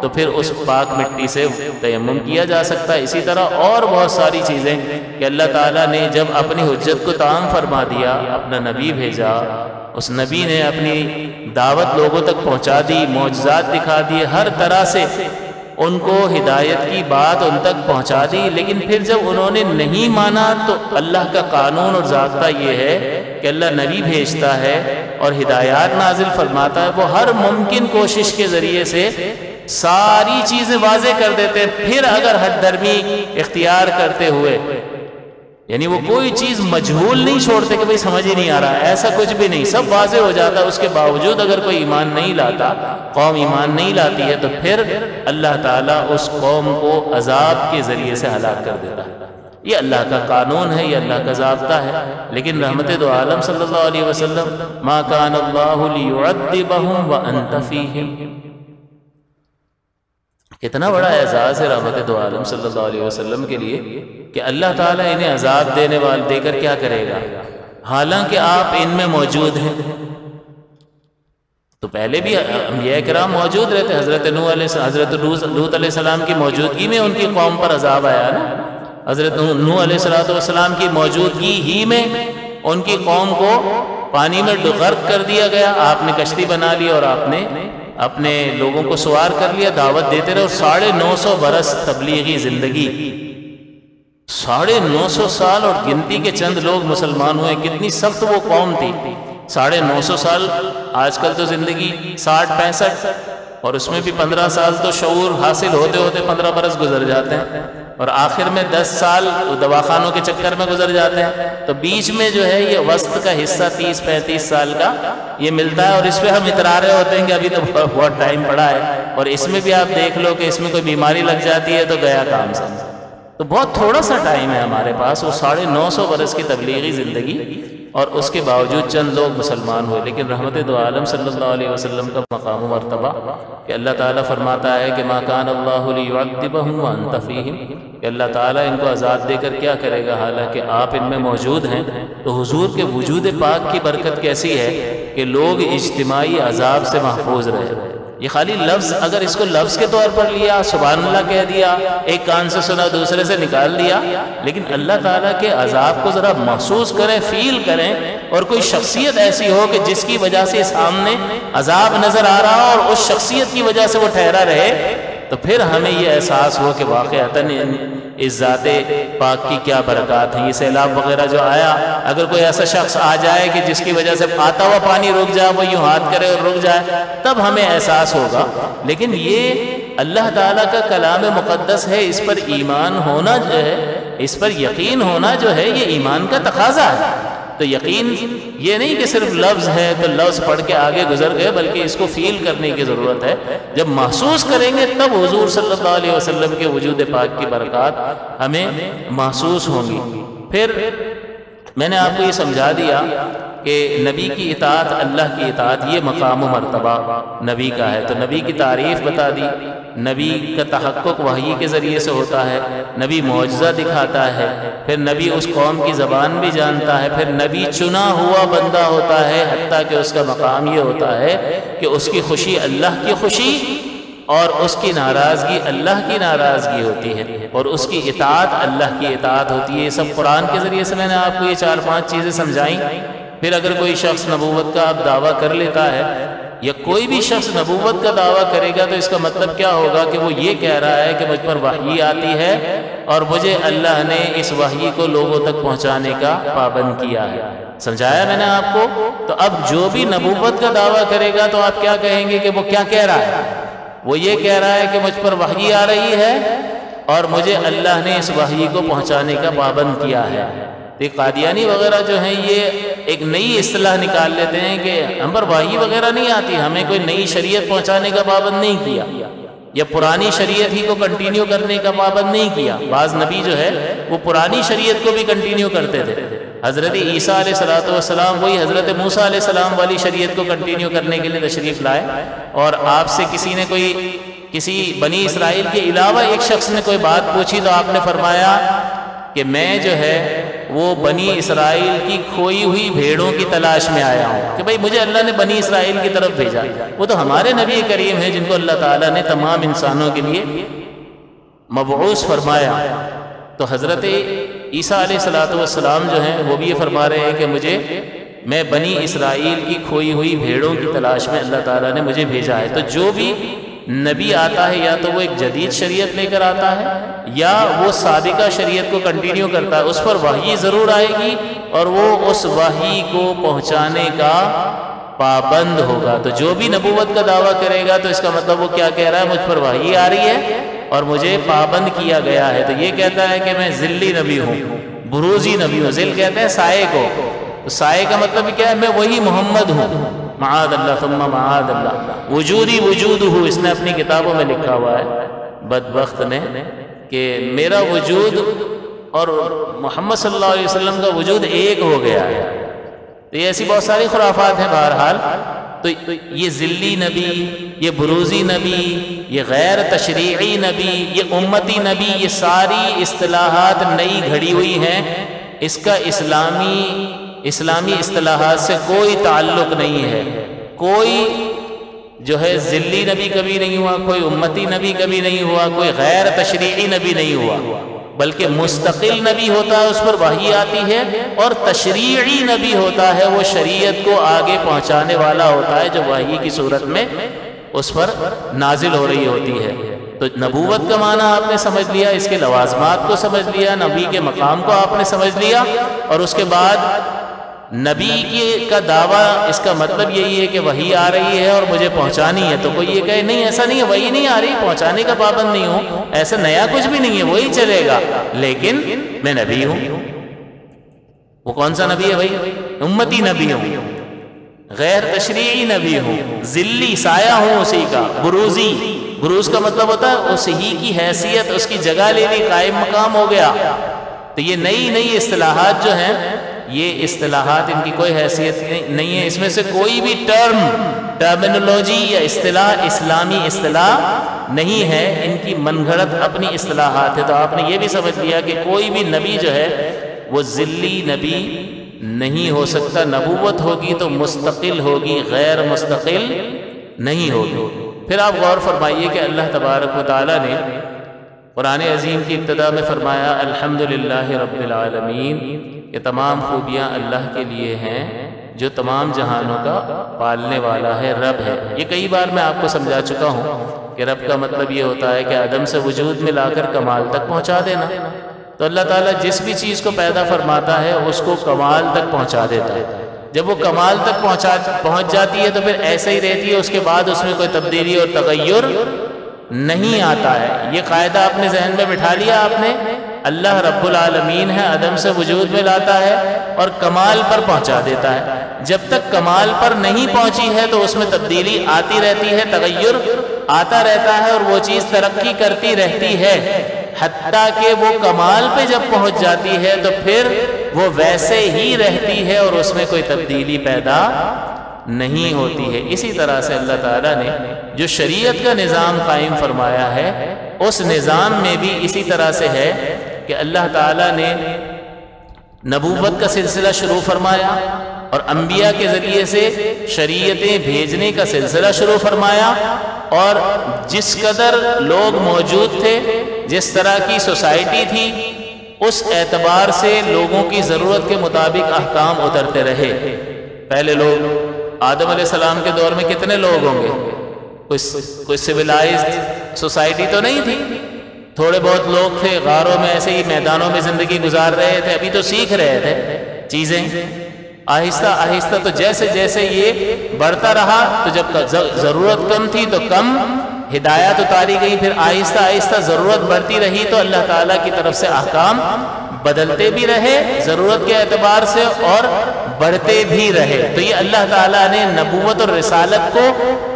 Speaker 1: تو پھر اس پاک مٹی سے تیمم کیا جا سکتا ہے۔ اسی طرح اور بہت ساری چیزیں کہ اللہ تعالیٰ نے جب اپنی حجت کو تمام فرما دیا، اپنا نبی بھیجا، اس نبی نے اپنی دعوت لوگوں تک پہنچا دی، معجزات دکھا دیے، ہر طرح سے ان کو ہدایت کی بات ان تک پہنچا دی، لیکن پھر جب انہوں نے نہیں مانا تو اللہ کا قانون اور ضابطہ یہ ہے کہ اللہ نبی بھیجتا ہے اور ہدایات نازل فرماتا ہے، وہ ہر ممکن کوشش کے ذریعے سے ساری چیزیں واضح کر دیتے ہیں۔ پھر اگر حد درمی اختیار کرتے ہوئے، یعنی وہ کوئی چیز مجہول نہیں چھوڑتے کہ بھئی سمجھ ہی نہیں آ رہا، ایسا کچھ بھی نہیں، سب واضح ہو جاتا ہے۔ اس کے باوجود اگر کوئی ایمان نہیں لاتا، قوم ایمان نہیں لاتی ہے، تو پھر اللہ تعالیٰ اس قوم کو عذاب کے ذریعے سے ہلاک کر دیتا ہے۔ یہ اللہ کا قانون ہے، یہ اللہ کا ضابطہ ہے۔ لیکن رحمت دو عالم صلی اللہ علیہ وسلم، ما کان اللہ لیعذبہم وانت فیہم، کتنا بڑا اعزاز ہے رحمت دو عالم صلی اللہ علیہ وسلم کے لیے کہ اللہ تعالیٰ انہیں عذاب دے کر کیا کرے گا، حالانکہ آپ ان میں موجود ہیں۔ تو پہلے بھی انبیاء کرام موجود رہتے، حضرت لوط علیہ السلام کی موجودگی میں ان کی قوم پر عذاب آیا نا، حضرت نوح علیہ السلام کی موجودگی ہی میں ان کی قوم کو پانی میں غرق کر دیا گیا، آپ نے کشتی بنا لی اور آپ نے اپنے لوگوں کو سوار کر لیا، دعوت دیتے رہے، اور 950 برس تبلیغی زندگی، 950 سال اور گنتی کے چند لوگ مسلمان ہوئے۔ کتنی سخت وہ قوم تھی، 950 سال۔ آج کل تو زندگی 60-65، اور اس میں بھی 15 سال تو شعور حاصل ہوتے ہوتے 15 برس گزر جاتے ہیں، اور آخر میں 10 سال دواخانوں کے چکر میں گزر جاتے ہیں۔ تو بیچ میں جو ہے یہ وسط کا حصہ 30-35 سال کا یہ ملتا ہے، اور اس پہ ہم اترا رہے ہوتے ہیں کہ ابھی تو بہت ٹائم پڑا ہے، اور اس میں بھی آپ دیکھ لو کہ اس میں کوئی بیماری لگ جاتی ہے تو گیا کام سمجھ۔ تو بہت تھوڑا سا ٹائم ہے ہمارے پاس، وہ 950 برس کی تبلیغی زندگی، اور اس کے باوجود چند لوگ مسلمان ہوئے۔ لیکن رحمت دو عالم صلی اللہ علیہ وسلم کا مقام و مرتبہ کہ اللہ تعالیٰ فرماتا ہے کہ ما کان اللہ لیعذبہم وانت فیہم، کہ اللہ تعالیٰ ان کو عذاب دے کر کیا کرے گا حالانکہ آپ ان میں موجود ہیں۔ تو حضور کے وجود پاک کی برکت کیسی ہے کہ لوگ اجتماعی عذاب سے محفوظ رہے۔ یہ خالی لفظ، اگر اس کو لفظ کے طور پر لیا، سبحان اللہ کہہ دیا، ایک کان سے سنا دوسرے سے نکال دیا، لیکن اللہ تعالیٰ کے عذاب کو ذرا محسوس کریں، فیل کریں، اور کوئی شخصیت ایسی ہو کہ جس کی وجہ سے سامنے عذاب نظر آ رہا اور اس شخصیت کی وجہ سے وہ ٹھہرا رہے، تو پھر ہمیں یہ احساس ہو کہ واقعتاً اس ذات پاک کی کیا برکات ہیں۔ یہ سیلاب وغیرہ جو آیا، اگر کوئی ایسا شخص آ جائے کہ جس کی وجہ سے آتا ہوا پانی رک جائے، وہ یوں ہاتھ کرے اور رک جائے، تب ہمیں احساس ہوگا۔ لیکن یہ اللہ تعالیٰ کا کلام مقدس ہے، اس پر ایمان ہونا جو ہے، اس پر یقین ہونا جو ہے، یہ ایمان کا تقاضا ہے۔ تو یقین یہ نہیں کہ صرف لفظ ہے تو لفظ پڑھ کے آگے گزر گئے، بلکہ اس کو فیل کرنے کی ضرورت ہے۔ جب محسوس کریں گے تب حضور صلی اللہ علیہ وسلم کے وجود پاک کی برکات ہمیں محسوس ہوں گی۔ پھر میں نے آپ کو یہ سمجھا دیا کہ نبی کی اطاعت، اللہ کی اطاعت، یہ مقام و مرتبہ نبی کا ہے۔ تو نبی کی تعریف بتا دی، نبی کا تحقق وحی کے ذریعے سے ہوتا ہے، نبی معجزہ دکھاتا ہے، پھر نبی اس قوم کی زبان بھی جانتا ہے، پھر نبی چنا ہوا بندہ ہوتا ہے، حتیٰ کہ اس کا مقام یہ ہوتا ہے کہ اس کی خوشی اللہ کی خوشی اور اس کی ناراضگی اللہ کی ناراضگی ہوتی ہے، اور اس کی اطاعت اللہ کی اطاعت ہوتی ہے۔ یہ سب قرآن کے ذریعے سے میں نے آپ کو یہ 4-5 چیزیں سمجھائیں۔ پھر اگر کوئی شخص نبوت کا اب دعویٰ کر لیتا ہے، یا کوئی بھی شخص نبوت کا دعویٰ کرے گا، تو اس کا مطلب کیا ہوگا کہ وہ یہ کہہ رہا ہے کہ مجھ پر وحی آتی ہے اور مجھے اللہ نے اس وحی کو لوگوں تک پہنچانے کا پابند کیا ہے۔ سمجھایا میں نے آپ کو؟ تو اب جو بھی نبوت کا دعویٰ کرے گا تو آپ کیا کہیں گے کہ وہ کیا کہہ رہا ہے؟ وہ یہ کہہ رہا ہے کہ مجھ پر وحی آ رہی ہے اور مجھے اللہ نے اس وحی کو پہنچانے کا پابند کیا ہے۔ یہ قادیانی وغیرہ جو ہیں یہ ایک نئی اصطلاح نکال لیتے ہیں کہ ہم پر وحی وغیرہ نہیں آتی، ہمیں کوئی نئی شریعت پہنچانے کا پابند نہیں کیا، یا پرانی شریعت ہی کو کنٹینیو کرنے کا پابند نہیں کیا۔ بعض نبی جو ہے وہ پرانی شریعت کو بھی کنٹینیو کرتے تھے۔ حضرت عیسیٰ علیہ السلام وہی حضرت موسیٰ علیہ السلام والی شریعت کو کنٹینیو کرنے کے لیے تشریف لائے، اور آپ سے کسی بنی اسرائیل کے علاوہ ایک شخص نے کوئی بات پوچھی تو آپ نے فرمایا کہ میں جو ہے وہ بنی اسرائیل کی کھوئی ہوئی بھیڑوں کی تلاش میں آیا ہوں، کہ بھئی مجھے اللہ نے بنی اسرائیل کی طرف بھیجا۔ وہ تو ہمارے نبی کریم ہیں جن کو اللہ تعالیٰ نے تمام انسانوں کے لیے مبعوث فرمایا۔ تو حضرت عیسیٰ علیہ السلام جو ہیں وہ بھی یہ فرما رہے ہیں کہ میں بنی اسرائیل کی کھوئی ہوئی بھیڑوں کی تلاش میں اللہ تعالیٰ نے مجھے بھیجا ہے۔ تو جو بھی نبی آتا ہے یا تو وہ ایک جدید شریعت لے کر آتا ہے یا وہ سابقہ شریعت کو کنٹینیو کرتا ہے، اس پر وحی ضرور آئے گی اور وہ اس وحی کو پہنچانے کا پابند ہوگا۔ تو جو بھی نبوت کا دعویٰ کرے گا تو اس کا مطلب وہ کیا کہہ رہا ہے؟ مجھ پر وحی آ رہی ہے اور مجھے پابند کیا گیا ہے۔ تو یہ کہتا ہے کہ میں ذلی نبی ہوں، بروزی نبی ہوں۔ ذل کہتے ہیں سائے کو، تو سائے کا مطلب کیا ہے؟ میں وہی محمد ہوں، معاذ اللہ ثم معاذ اللہ، وجودی وجودہ، اس نے اپنی کتابوں میں لکھا ہوا ہے بدبخت نے کہ میرا وجود اور محمد صلی اللہ علیہ وسلم کا وجود ایک ہو گیا ہے۔ تو یہ ایسی بہت ساری خرافات ہیں۔ بہرحال تو یہ ذلی نبی، یہ بروزی نبی، یہ غیر تشریعی نبی، یہ امتی نبی، یہ ساری اصطلاحات نئی گھڑی ہوئی ہیں۔ اس کا اسلامی اصطلاحات سے کوئی تعلق نہیں ہے۔ کوئی جو ہے ذلی نبی کبھی نہیں ہوا، کوئی امتی نبی کبھی نہیں ہوا، کوئی غیر تشریعی نبی نہیں ہوا، بلکہ مستقل نبی ہوتا ہے، اس پر وحی آتی ہے، اور تشریعی نبی ہوتا ہے، وہ شریعت کو آگے پہنچانے والا ہوتا ہے جو وحی کی صورت میں اس پر نازل ہو رہی ہوتی ہے۔ تو نبوت کا معنی آپ نے سمجھ لیا، اس کے لوازمات کو سمجھ لیا، نبی کے مقام کو آپ نے سمجھ لیا، اور اس کے بعد نبی کا دعویٰ اس کا مطلب یہی ہے کہ وحی آ رہی ہے اور مجھے پہنچانی ہے۔ تو کوئی یہ کہے نہیں ایسا نہیں ہے، وحی نہیں آ رہی، پہنچانے کا پابند نہیں ہوں، ایسا نیا کچھ بھی نہیں ہے، وہی چلے گا، لیکن میں نبی ہوں۔ وہ کون سا نبی ہے بھائی؟ امتی نبی ہوں، غیر تشریعی نبی ہوں، ذلی سایہ ہوں اسی کا، بروزی، بروز کا مطلب ہوتا ہے اس ہی کی حیثیت، اس کی جگہ لے لی، قائم مقام ہو گیا۔ تو یہ نئی اصطلاحات جو ہیں، یہ اصطلاحات ان کی کوئی حیثیت نہیں ہے، اس میں سے کوئی بھی ٹرمینولوجی یا اصطلاح اسلامی اصطلاح نہیں ہے، ان کی من گھڑت اپنی اصطلاحات ہے۔ تو آپ نے یہ بھی سمجھ لیا کہ کوئی بھی نبی جو ہے وہ ذلی نبی نہیں ہو سکتا، نبوت ہوگی تو مستقل ہوگی، غیر مستقل نہیں ہوگی۔ پھر آپ غور فرمائیے کہ اللہ تبارک و تعالیٰ نے قرآن عظیم کی ابتدا میں فرمایا الحمدللہ رب العالمین، کہ تمام خوبیاں اللہ کے لیے ہیں جو تمام جہانوں کا پالنے والا ہے، رب ہے۔ یہ کئی بار میں آپ کو سمجھا چکا ہوں کہ رب کا مطلب یہ ہوتا ہے کہ عدم سے وجود میں لا کر کمال تک پہنچا دینا۔ تو اللہ تعالیٰ جس بھی چیز کو پیدا فرماتا ہے اس کو کمال تک پہنچا دیتا ہے۔ جب وہ کمال تک پہنچ جاتی ہے تو پھر ایسے ہی رہتی ہے، اس کے بعد اس میں کوئی تبدیلی اور تغیر نہیں آتا ہے۔ یہ قاعدہ اپنے ذہن میں بٹھا لیا آپ نے، اللہ رب العالمین ہے، عدم سے وجود میں لاتا ہے اور کمال پر پہنچا دیتا ہے۔ جب تک کمال پر نہیں پہنچی ہے تو اس میں تبدیلی آتی رہتی ہے، تغیر آتا رہتا ہے، اور وہ چیز ترقی کرتی رہتی ہے، حتیٰ کہ وہ کمال پہ جب پہنچ جاتی ہے تو پھر وہ ویسے ہی رہتی ہے اور اس میں کوئی تبدیلی پیدا نہیں ہوتی ہے۔ اسی طرح سے اللہ تعالیٰ نے جو شریعت کا نظام قائم فرمایا ہے، اس نظام میں بھی اسی طرح سے ہے کہ اللہ تعالیٰ نے نبوت کا سلسلہ شروع فرمایا اور انبیاء کے ذریعے سے شریعتیں بھیجنے کا سلسلہ شروع فرمایا، اور جس قدر لوگ موجود تھے، جس طرح کی سوسائٹی تھی، اس اعتبار سے لوگوں کی ضرورت کے مطابق احکام اترتے رہے۔ پہلے لوگ آدم علیہ السلام کے دور میں کتنے لوگ ہوں گے؟ کوئی سویلائزڈ سوسائٹی تو نہیں تھی، تھوڑے بہت لوگ تھے، غاروں میں ایسے ہی میدانوں میں زندگی گزار رہے تھے، ابھی تو سیکھ رہے تھے چیزیں۔ آہستہ آہستہ تو جیسے جیسے یہ بڑھتا رہا، تو جب ضرورت کم تھی تو کم ہدایات اتاری گئی، پھر آہستہ آہستہ ضرورت بڑھتی رہی تو اللہ تعالیٰ کی طرف سے احکام بدلتے بھی رہے ضرورت کے اعتبار سے اور بڑھتے بھی رہے۔ تو یہ اللہ تعالیٰ نے نبوت اور رسالت کو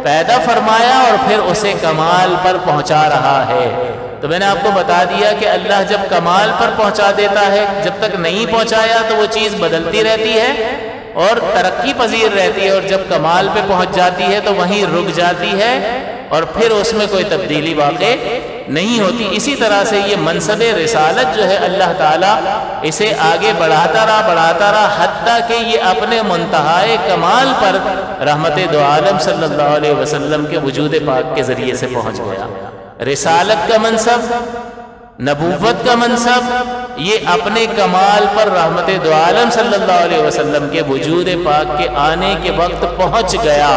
Speaker 1: پیدا فرمایا اور پھر اسے کمال پر پہنچا رہا ہے۔ تو میں نے آپ کو بتا دیا کہ اللہ جب کمال پر پہنچا دیتا ہے، جب تک نہیں پہنچایا تو وہ چیز بدلتی رہتی ہے اور ترقی پذیر رہتی ہے، اور جب کمال پہ پہنچ جاتی ہے تو وہیں رک جاتی ہے اور پھر اس میں کوئی تبدیلی واقع نہیں ہوتی۔ اسی طرح سے یہ منصب رسالت جو ہے اللہ تعالیٰ اسے آگے بڑھاتا رہا حتیٰ کہ یہ اپنے منتہائے کمال پر رحمت دو عالم صلی اللہ علیہ وسلم کے وجود پاک کے ذریعے سے پہنچ گیا۔ رسالت کا منصب، نبوت کا منصب، یہ اپنے کمال پر رحمت دو عالم صلی اللہ علیہ وسلم کے وجود پاک کے آنے کے وقت پہنچ گیا۔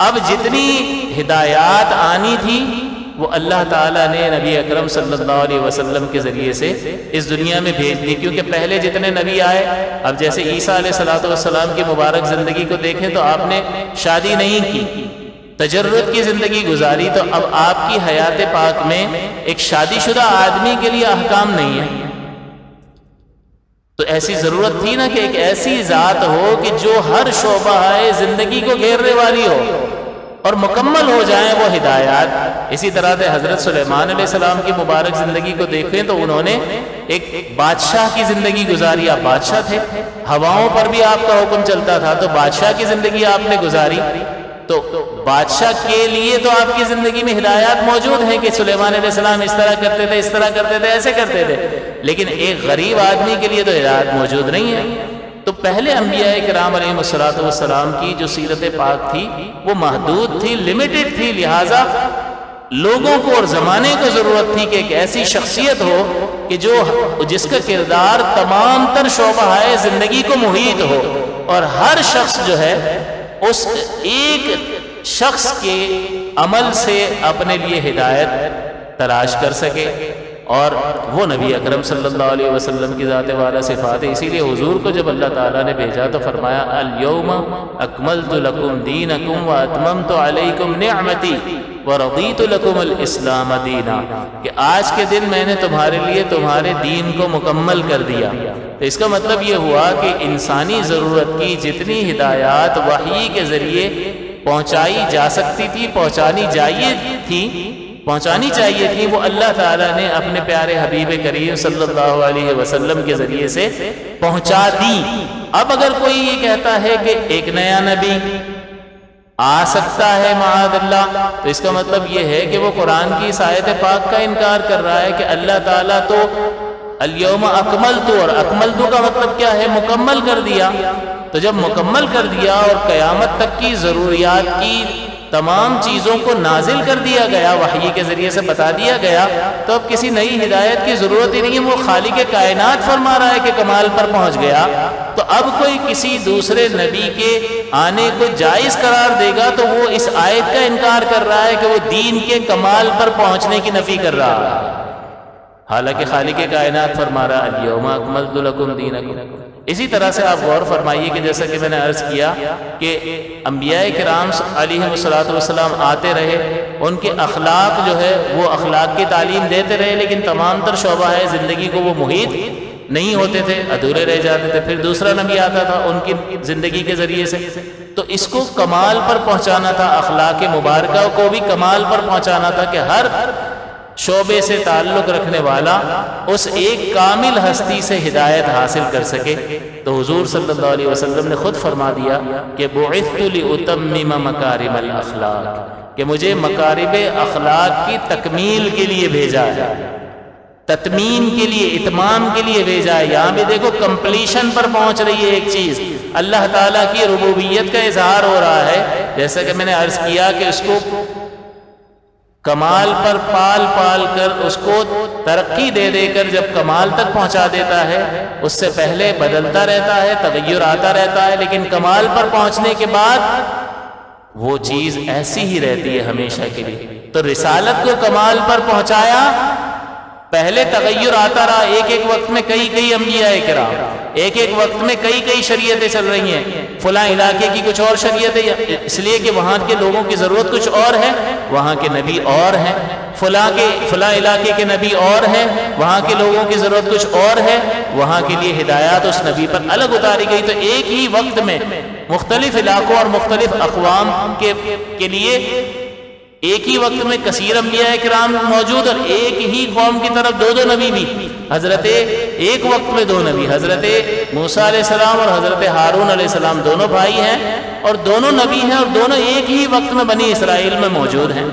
Speaker 1: اب جتنی ہدایات آنی تھی وہ اللہ تعالیٰ نے نبی اکرم صلی اللہ علیہ وسلم کے ذریعے سے اس دنیا میں بھیج دی، کیونکہ پہلے جتنے نبی آئے، اب جیسے عیسیٰ علیہ السلام کی مبارک زندگی کو دیکھیں تو آپ نے شادی نہیں کی، تجرد کی زندگی گزاری، تو اب آپ کی حیات پاک میں ایک شادی شدہ آدمی کے لیے احکام نہیں ہے۔ تو ایسی ضرورت تھی نا کہ ایک ایسی ذات ہو کہ جو ہر شعبہ زندگی کو گھیرنے والی ہو اور مکمل ہو جائیں وہ ہدایات۔ اسی طرح سے حضرت سلیمان علیہ السلام کی مبارک زندگی کو دیکھیں تو انہوں نے ایک بادشاہ کی زندگی گزاری، آپ بادشاہ تھے، ہواؤں پر بھی آپ کا حکم چلتا تھا، تو بادشاہ کی زندگی آپ نے گزاری۔ تو بادشاہ کے لیے تو آپ کی زندگی میں ہدایات موجود ہیں کہ سلیمان علیہ السلام اس طرح کرتے تھے، اس طرح کرتے تھے، ایسے کرتے تھے، لیکن ایک غریب آدمی کے لیے تو ہدایات موجود نہیں ہے۔ تو پہلے انبیاء کرام علیہ السلام کی جو سیرت پاک تھی وہ محدود تھی، لمیٹڈ تھی، لہٰذا لوگوں کو اور زمانے کو ضرورت تھی کہ ایک ایسی شخصیت ہو کہ جس کا کردار تمام تر شعبہ زندگی کو محیط ہو، اور ہر شخص جو ہے اس ایک شخص کے عمل سے اپنے لیے ہدایت تلاش کر سکے، اور وہ نبی اکرم صلی اللہ علیہ وسلم کی ذات والا صفات ہے۔ اسی لیے حضور کو جب اللہ تعالیٰ نے بھیجا تو فرمایا الیوم اکملت لکم دینکم واتممت علیکم نعمتی ورضیت لکم الاسلام دینا، کہ آج کے دن میں نے تمہارے لیے تمہارے دین کو مکمل کر دیا۔ تو اس کا مطلب یہ ہوا کہ انسانی ضرورت کی جتنی ہدایات وحی کے ذریعے پہنچائی جا سکتی تھی، پہنچانی چاہیے تھی، وہ اللہ تعالیٰ نے اپنے پیارے حبیب کریم صلی اللہ علیہ وسلم کے ذریعے سے پہنچا دی۔ اب اگر کوئی یہ کہتا ہے کہ ایک نیا نبی آ سکتا ہے معاذ اللہ، تو اس کا مطلب یہ ہے کہ وہ قرآن کی اس آیت پاک کا انکار کر رہا ہے کہ اللہ تعالیٰ تو الیوم اکملت، اور اکملت کا مطلب کیا ہے؟ مکمل کر دیا۔ تو جب مکمل کر دیا اور قیامت تک کی ضروریات کی تمام چیزوں کو نازل کر دیا گیا، وحی کے ذریعے سے بتا دیا گیا، تو اب کسی نئی ہدایت کی ضرورت ہی نہیں ہے، وہ خالق کائنات فرما رہا ہے کہ کمال پر پہنچ گیا۔ تو اب کوئی کسی دوسرے نبی کے آنے کو جائز قرار دے گا تو وہ اس آیت کا انکار کر رہا ہے کہ وہ دین کے کمال پر پہنچنے کی نفی کر رہا ہے، حالانکہ خالق کائنات فرما رہا ہے الیوم اکملت لکم دینکم۔ اسی طرح سے آپ غور فرمائیے کہ جیسا کہ میں نے عرض کیا کہ انبیاء کرام علیہ السلام آتے رہے، ان کے اخلاق جو ہے وہ اخلاق کی تعلیم دیتے رہے، لیکن تمام تر شعبہ زندگی کو وہ محیط نہیں ہوتے تھے، ادھورے رہ جاتے تھے۔ پھر دوسرا نبی آتا تھا ان کی زندگی کے ذریعے سے، تو اس کو کمال پر پہنچانا تھا، اخلاق مبارکہ کو بھی کمال پر پہنچانا تھا کہ ہر شعبے سے تعلق رکھنے والا اس ایک کامل ہستی سے ہدایت حاصل کر سکے۔ تو حضور صلی اللہ علیہ وسلم نے خود فرما دیا کہ بعثت لأتمم مکارم الاخلاق، کہ مجھے مکارم اخلاق کی تکمیل کے لیے بھیجا ہے۔ تتمیم کے لیے، اتمام کے لیے بھیجا ہے۔ یہاں بھی دیکھو کمپلیشن پر پہنچ رہی ہے ایک چیز، اللہ تعالیٰ کی ربوبیت کا اظہار ہو رہا ہے، جیسا کہ میں نے عرض کیا کہ اس کو کمال پر پال پال کر، اس کو ترقی دے دے کر جب کمال تک پہنچا دیتا ہے، اس سے پہلے بدلتا رہتا ہے، تغیر آتا رہتا ہے، لیکن کمال پر پہنچنے کے بعد وہ چیز ایسی ہی رہتی ہے ہمیشہ کے لیے۔ تو رسالت کو کمال پر پہنچایا، پہلے تغیر آتا رہا، ایک ایک وقت میں کئی کئی انبیاء کرام، ایک ایک وقت میں کئی کئی شریعتیں چل رہی ہیں، فلاں علاقے کی کچھ اور شریعتیں، اس لیے کہ وہاں کے لوگوں کی ضرورت کچھ اور ہے، وہاں کے نبی اور ہیں، فلاں علاقے کے نبی اور ہیں، وہاں کے لوگوں کی ضرورت کچھ اور ہے، وہاں کے لیے ہدایات اس نبی پر الگ اتاری گئی۔ تو ایک ہی وقت میں مختلف علاقوں اور مختلف اقوام کے لیے ایک ہی وقت میں کثیر انبیاء کرام موجود، اور ایک ہی قوم کی طرف دو نبی بھی، حضرت ایک وقت میں دو نبی، حضرت موسیٰ علیہ السلام اور حضرت ہارون علیہ السلام دونوں بھائی ہیں اور دونوں نبی ہیں، اور دونوں ایک ہی وقت میں بنی اسرائیل میں موجود ہیں۔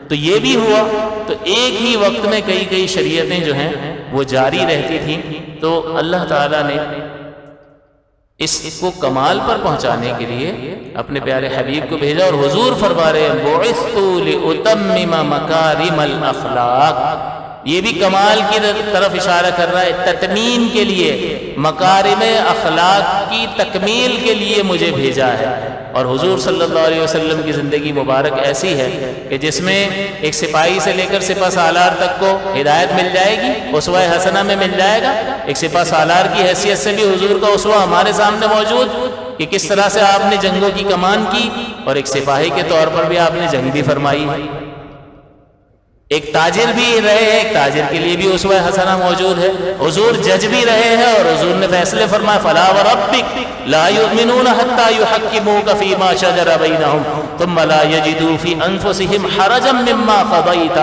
Speaker 1: تو یہ بھی ہوا، تو ایک ہی وقت میں کئی کئی شریعتیں جو ہیں وہ جاری رہتی تھیں۔ تو اللہ تعالیٰ نے اس کو کمال پر پہنچانے کے لیے اپنے پیارے حبیب کو بھیجا، اور حضور فرما رہے ہیں بعثت لأتمم مکارم الاخلاق، یہ بھی کمال کی طرف اشارہ کر رہا ہے، تتمیم کے لیے، مکارم اخلاق کی تکمیل کے لیے مجھے بھیجا ہے۔ اور حضور صلی اللہ علیہ وسلم کی زندگی مبارک ایسی ہے کہ جس میں ایک سپاہی سے لے کر سپہ سالار تک کو ہدایت مل جائے گی، اسوہ حسنہ میں مل جائے گا۔ ایک سپہ سالار کی حیثیت سے بھی حضور کا اسوہ ہمارے سامنے موجود کہ کس طرح سے آپ نے جنگوں کی کمان کی، اور ایک سپاہی کے طور پر بھی آپ نے جنگ بھی فرمائی ہے۔ ایک تاجر بھی رہے ہیں، ایک تاجر کے لیے بھی اسوہ حسنہ موجود ہے۔ حضور جج بھی رہے ہیں، اور حضور نے فیصلے فرمایا فلا وربک لا یؤمنون حتی یحکموک فیما شجر بینہم ثم لا یجدوا فی انفسہم حرجا مما قضیت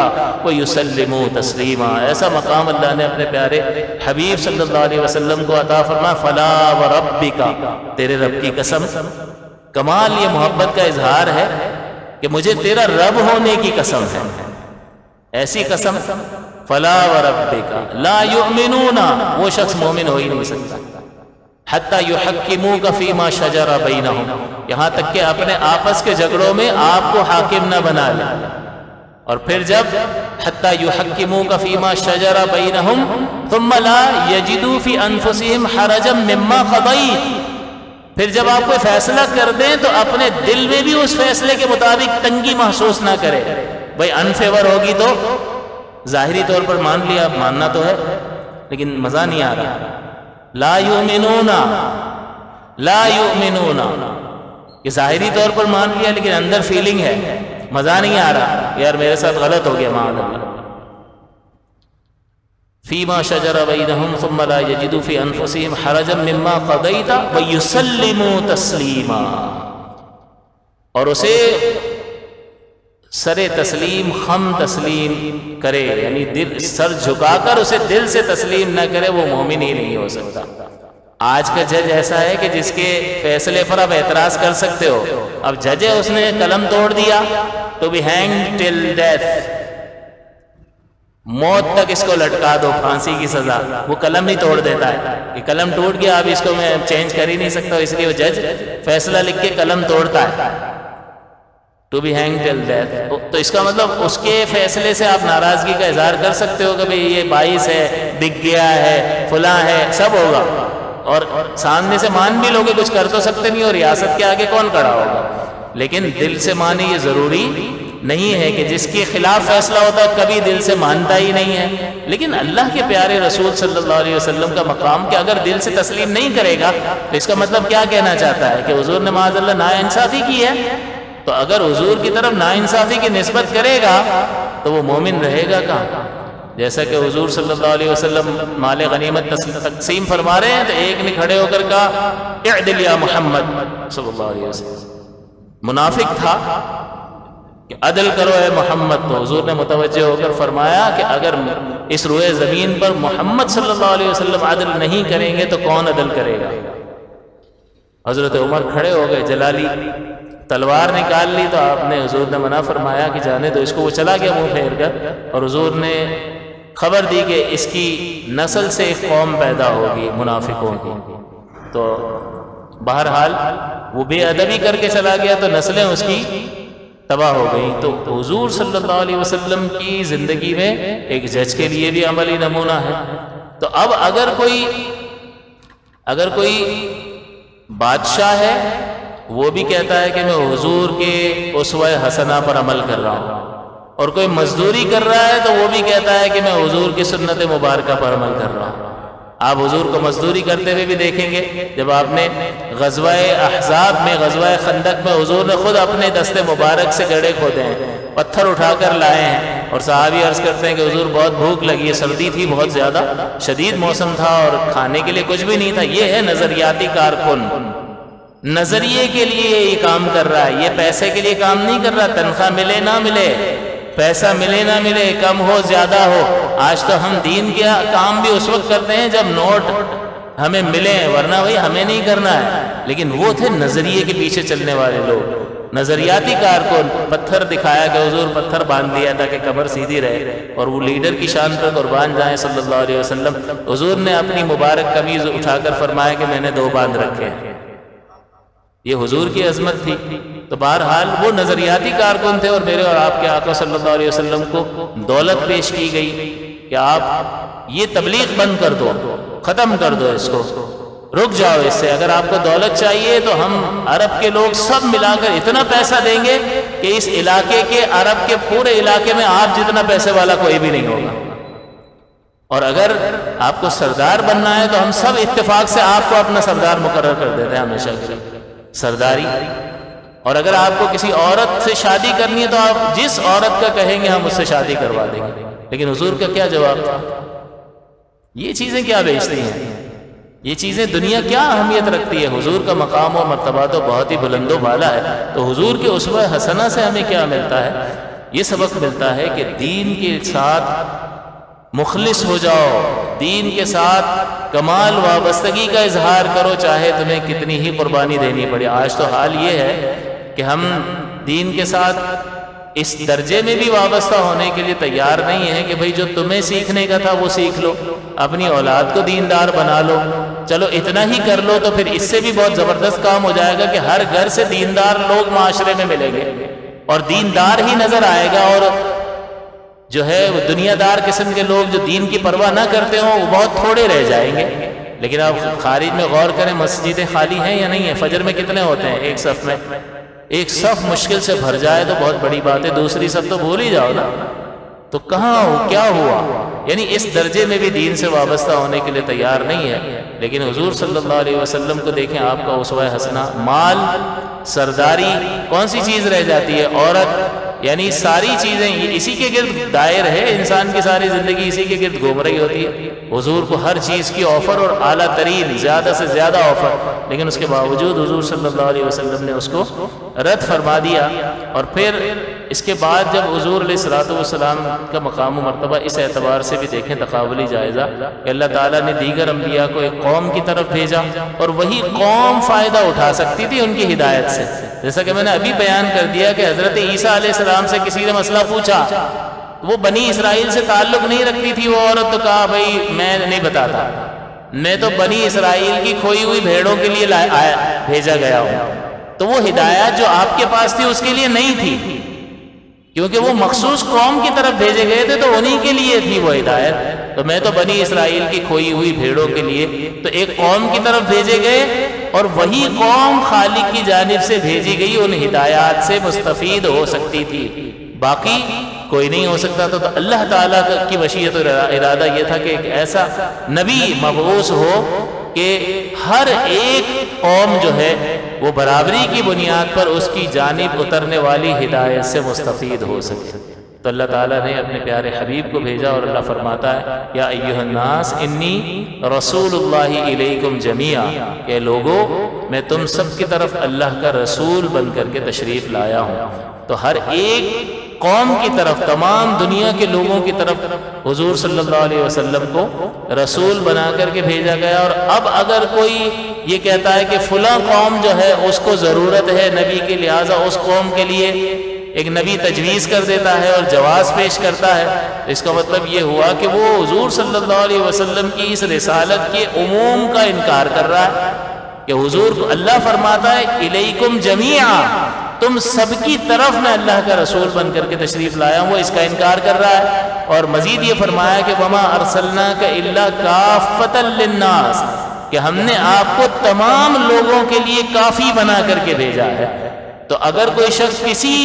Speaker 1: ویسلموا تسلیما۔ ایسا مقام اللہ نے اپنے پیارے حبیب صلی اللہ علیہ وسلم کو عطا فرمایا، فلا وربک، تیرے رب کی قسم۔ کمال یہ محبت کا اظہار ہے کہ مجھے تیرا رب ہونے کی قسم ہے، ایسی قسم، فلا وربک لا یؤمنون، وہ شخص مومن ہو ہی نہیں سکتا، حتی یحکموک فیما شجر بینہم، یہاں تک کہ اپنے آپس کے جھگڑوں میں آپ کو حاکم نہ بنا لے۔ اور پھر جب حتی یحکموک فیما شجر بینہم ثم لا یجدوا فی انفسہم حرجا مما قضیت، پھر جب آپ کوئی فیصلہ کر دیں تو اپنے دل میں بھی اس فیصلے کے مطابق تنگی محسوس نہ کرے۔ بھائی انفیور ہوگی تو ظاہری طور پر مان لیا، ماننا تو ہے لیکن مزہ نہیں آ رہا۔ لا یؤمنون، لا یؤمنون، یہ ظاہری طور پر مان لیا لیکن اندر فیلنگ ہے، مزہ نہیں آ رہا، یار میرے ساتھ غلط ہو گیا، معاذ اللہ۔ فیما شجر بینہم ثم لا یجدوا فی انفسہم حرجا مما قضیت ویسلموا تسلیما، اور اسے سر تسلیم، خم تسلیم کرے، یعنی دل سر جھکا کر اسے دل سے تسلیم نہ کرے، وہ مومن ہی نہیں ہو سکتا۔ آج کا جج ایسا ہے کہ جس کے فیصلے پر آپ اعتراض کر سکتے ہو، اب جج ہے، اس نے قلم توڑ دیا تو بھی ہینگ ٹل ڈیتھ، موت تک اس کو لٹکا دو، پھانسی کی سزا، وہ قلم نہیں توڑ دیتا ہے کہ قلم ٹوٹ گیا، اب اس کو میں چینج کر ہی نہیں سکتا، اس لیے وہ جج فیصلہ لکھ کے قلم توڑتا ہے، to be hang till death. تو اس کا مطلب اس کے فیصلے سے آپ ناراضگی کا اظہار کر سکتے ہو کہ بھئی یہ باعث ہے، بک گیا ہے، فلاں ہے، سب ہوگا، اور سامنے سے مان بھی لوگے، کچھ کر تو سکتے نہیں، اور ریاست کے آگے کون کھڑا ہوگا، لیکن دل سے مانے یہ ضروری نہیں ہے کہ جس کے خلاف فیصلہ ہوتا ہے کبھی دل سے مانتا ہی نہیں ہے۔ لیکن اللہ کے پیارے رسول صلی اللہ علیہ وسلم کا مقام کہ اگر دل سے تسلیم نہیں کرے گا تو اس کا مطلب کیا کہنا چاہتا ہے کہ حضور نے معاذ اللہ ناانصافی کی ہے، تو اگر حضور کی طرف ناانصافی کی نسبت کرے گا تو وہ مومن رہے گا کہاں؟ جیسا کہ حضور صلی اللہ علیہ وسلم مال غنیمت تقسیم فرما رہے ہیں تو ایک نے کھڑے ہو کر کہا اعدل یا محمد صلی اللہ علیہ وسلم، منافق تھا کہ عدل کرو اے محمد، تو حضور نے متوجہ ہو کر فرمایا کہ اگر اس روئے زمین پر محمد صلی اللہ علیہ وسلم عدل نہیں کریں گے تو کون عدل کرے گا؟ حضرت عمر کھڑے ہو گئے، جلالی تلوار نکال لی، تو آپ نے حضور نے منع فرمایا کہ جانے دو اس کو، وہ چلا گیا منہ پھیر کر، اور حضور نے خبر دی کہ اس کی نسل سے ایک قوم پیدا ہوگی منافقوں کی، تو بہرحال وہ بے ادبی کر کے چلا گیا تو نسلیں اس کی تباہ ہو گئی۔ تو حضور صلی اللہ علیہ وسلم کی زندگی میں ایک جج کے لیے بھی عملی نمونہ ہے۔ تو اب اگر کوئی بادشاہ ہے وہ بھی کہتا ہے کہ میں حضور کے اسوہ حسنہ پر عمل کر رہا ہوں، اور کوئی مزدوری کر رہا ہے تو وہ بھی کہتا ہے کہ میں حضور کی سنت مبارکہ پر عمل کر رہا ہوں۔ آپ حضور کو مزدوری کرتے ہوئے بھی دیکھیں گے، جب آپ نے غزوہ احزاب میں، غزوہ خندق میں حضور نے خود اپنے دست مبارک سے گڑھے کھودے ہیں، پتھر اٹھا کر لائے ہیں، اور صحابی عرض کرتے ہیں کہ حضور بہت بھوک لگی ہے، سردی تھی بہت زیادہ، شدید موسم تھا اور کھانے کے لیے کچھ بھی نہیں تھا۔ یہ ہے نظریاتی کارکن، نظریے کے لیے یہ کام کر رہا ہے، یہ پیسے کے لیے کام نہیں کر رہا۔ تنخواہ ملے نہ ملے، پیسہ ملے نہ ملے، کم ہو زیادہ ہو، آج تو ہم دین کے کام بھی اس وقت کرتے ہیں جب نوٹ ہمیں ملے، ورنہ بھائی ہمیں نہیں کرنا ہے۔ لیکن وہ تھے نظریے کے پیچھے چلنے والے لوگ، نظریاتی کارکن۔ پتھر دکھایا کہ حضور پتھر باندھ دیا تاکہ قبر سیدھی رہے، اور وہ لیڈر کی شان پر قربان جائیں صلی اللہ علیہ وسلم۔ حضور نے اپنی مبارک قمیض اٹھا کر فرمایا کہ میں نے 2 باندھ رکھے ہیں، یہ حضور کی عظمت تھی۔ تو بہرحال وہ نظریاتی کارکن تھے، اور میرے اور آپ کے آقا صلی اللہ علیہ وسلم کو دولت پیش کی گئی کہ آپ یہ تبلیغ بند کر دو، ختم کر دو اس کو، رک جاؤ اس سے۔ اگر آپ کو دولت چاہیے تو ہم عرب کے لوگ سب ملا کر اتنا پیسہ دیں گے کہ اس علاقے کے، عرب کے پورے علاقے میں آپ جتنا پیسے والا کوئی بھی نہیں ہوگا، اور اگر آپ کو سردار بننا ہے تو ہم سب اتفاق سے آپ کو اپنا سردار مقرر کر دیتے ہیں ہمیشہ کے لیے، سرداری۔ اور اگر آپ کو کسی عورت سے شادی کرنی ہے تو آپ جس عورت کا کہیں گے ہم اس سے شادی کروا دیں گے۔ لیکن حضور کا کیا جواب تھا؟ یہ چیزیں کیا بیچتی ہیں، یہ چیزیں دنیا کیا اہمیت رکھتی ہے؟ حضور کا مقام و مرتبہ تو بہت ہی بلند و بالا ہے۔ تو حضور کے اسوہ حسنہ سے ہمیں کیا ملتا ہے؟ یہ سبق ملتا ہے کہ دین کے ساتھ مخلص ہو جاؤ، دین کے ساتھ کمال وابستگی کا اظہار کرو، چاہے تمہیں کتنی ہی قربانی دینی پڑے۔ آج تو حال یہ ہے کہ ہم دین کے ساتھ اس درجے میں بھی وابستہ ہونے کے لیے تیار نہیں ہیں کہ بھئی جو تمہیں سیکھنے کا تھا وہ سیکھ لو، اپنی اولاد کو دیندار بنا لو، چلو اتنا ہی کر لو تو پھر اس سے بھی بہت زبردست کام ہو جائے گا کہ ہر گھر سے دیندار لوگ معاشرے میں ملیں گے، اور دیندار ہی نظر آئے گا، اور جو ہے وہ دنیا دار قسم کے لوگ جو دین کی پرواہ نہ کرتے ہوں وہ بہت تھوڑے رہ جائیں گے۔ لیکن آپ خارج میں غور کریں، مسجدیں خالی ہیں یا نہیں ہیں؟ فجر میں کتنے ہوتے ہیں ایک صف میں؟ ایک صف مشکل سے بھر جائے تو بہت بڑی بات ہے، دوسری صف تو بھول ہی جاؤ نا، تو کہاں ہو، کیا ہوا؟ یعنی اس درجے میں بھی دین سے وابستہ ہونے کے لیے تیار نہیں ہے۔ لیکن حضور صلی اللہ علیہ وسلم کو دیکھیں، آپ کا اسوہ حسنہ، مال، سرداری، کون سی چیز رہ جاتی ہے؟ عورت، یعنی ساری چیزیں اسی کے گرد دائر ہے، انسان کی ساری زندگی اسی کے گرد گھوم رہی ہوتی ہے۔ حضور کو ہر چیز کی آفر، اور اعلیٰ ترین، زیادہ سے زیادہ آفر، لیکن اس کے باوجود حضور صلی اللہ علیہ وسلم نے اس کو رد فرما دیا۔ اور پھر اس کے بعد جب حضور علیہ الصلوۃ والسلام کا مقام و مرتبہ اس اعتبار سے بھی دیکھیں تقابلی جائزہ کہ اللہ تعالیٰ نے دیگر انبیاء کو ایک قوم کی طرف بھیجا، اور وہی قوم فائدہ اٹھا سکتی تھی ان کی ہدایت سے۔ جیسا کہ میں نے ابھی بیان کر دیا کہ حضرت عیسیٰ علیہ السلام سے کسی نے مسئلہ پوچھا، وہ بنی اسرائیل سے تعلق نہیں رکھتی تھی وہ عورت، تو کہا بھئی میں نہیں بتاتا، میں تو بنی اسرائیل کی کھوئی ہوئی بھیڑوں کے لیے بھیجا گیا ہوں۔ تو وہ ہدایت جو آپ کے پاس تھی اس کے لیے نہیں تھی، کیونکہ وہ مخصوص قوم کی طرف بھیجے گئے تھے تو انہی کے لیے تھی وہ ہدایت۔ تو میں تو بنی اسرائیل کی کھوئی ہوئی بھیڑوں کے لیے، تو ایک قوم کی طرف بھیجے گئے، اور وہی قوم خالق کی جانب سے بھیجی گئی ان ہدایات سے مستفید ہو سکتی تھی، باقی کوئی نہیں ہو سکتا تھا۔ تو اللہ تعالیٰ کی مشیت اور ارادہ یہ تھا کہ ایک ایسا نبی مبعوث ہو کہ ہر ایک قوم جو ہے وہ برابری کی بنیاد پر اس کی جانب اترنے والی ہدایت سے مستفید ہو سکے۔ تو اللہ تعالیٰ نے اپنے پیارے حبیب کو بھیجا، اور اللہ فرماتا ہے یا ایھا الناس انی رسول اللہ الیکم جمیعا، کہ لوگوں میں تم سب کی طرف اللہ کا رسول بن کر کے تشریف لایا ہوں۔ تو ہر ایک قوم کی طرف، تمام دنیا کے لوگوں کی طرف حضور صلی اللہ علیہ وسلم کو رسول بنا کر کے بھیجا گیا۔ اور اب اگر کوئی یہ کہتا ہے کہ فلاں قوم جو ہے اس کو ضرورت ہے نبی کی، لہٰذا اس قوم کے لیے ایک نبی تجویز کر دیتا ہے اور جواز پیش کرتا ہے، اس کا مطلب یہ ہوا کہ وہ حضور صلی اللہ علیہ وسلم کی اس رسالت کے عموم کا انکار کر رہا ہے کہ حضور کو اللہ فرماتا ہے الیکم جمیعا، تم سب کی طرف میں اللہ کا رسول بن کر کے تشریف لایا ہوں، وہ اس کا انکار کر رہا ہے۔ اور مزید یہ فرمایا کہ وما ارسلناک الا کافۃ للناس، کہ ہم نے آپ کو تمام لوگوں کے لیے کافی بنا کر کے بھیجا ہے۔ تو اگر کوئی شخص کسی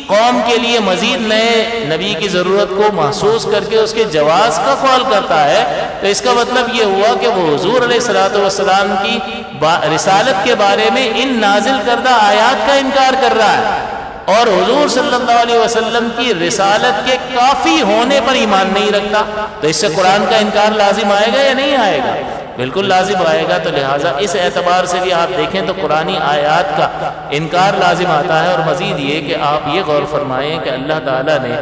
Speaker 1: قوم کے لیے مزید نئے نبی کی ضرورت کو محسوس کر کے اس کے جواز کا قول کرتا ہے تو اس کا مطلب یہ ہوا کہ وہ حضور علیہ الصلوۃ والسلام کی رسالت کے بارے میں ان نازل کردہ آیات کا انکار کر رہا ہے اور حضور صلی اللہ علیہ وسلم کی رسالت کے کافی ہونے پر ایمان نہیں رکھتا، تو اس سے قرآن کا انکار لازم آئے گا یا نہیں آئے گا؟ بالکل لازم آئے گا۔ تو لہٰذا اس اعتبار سے بھی آپ دیکھیں تو قرآنی آیات کا انکار لازم آتا ہے۔ اور مزید یہ کہ آپ یہ غور فرمائیں کہ اللہ تعالیٰ نے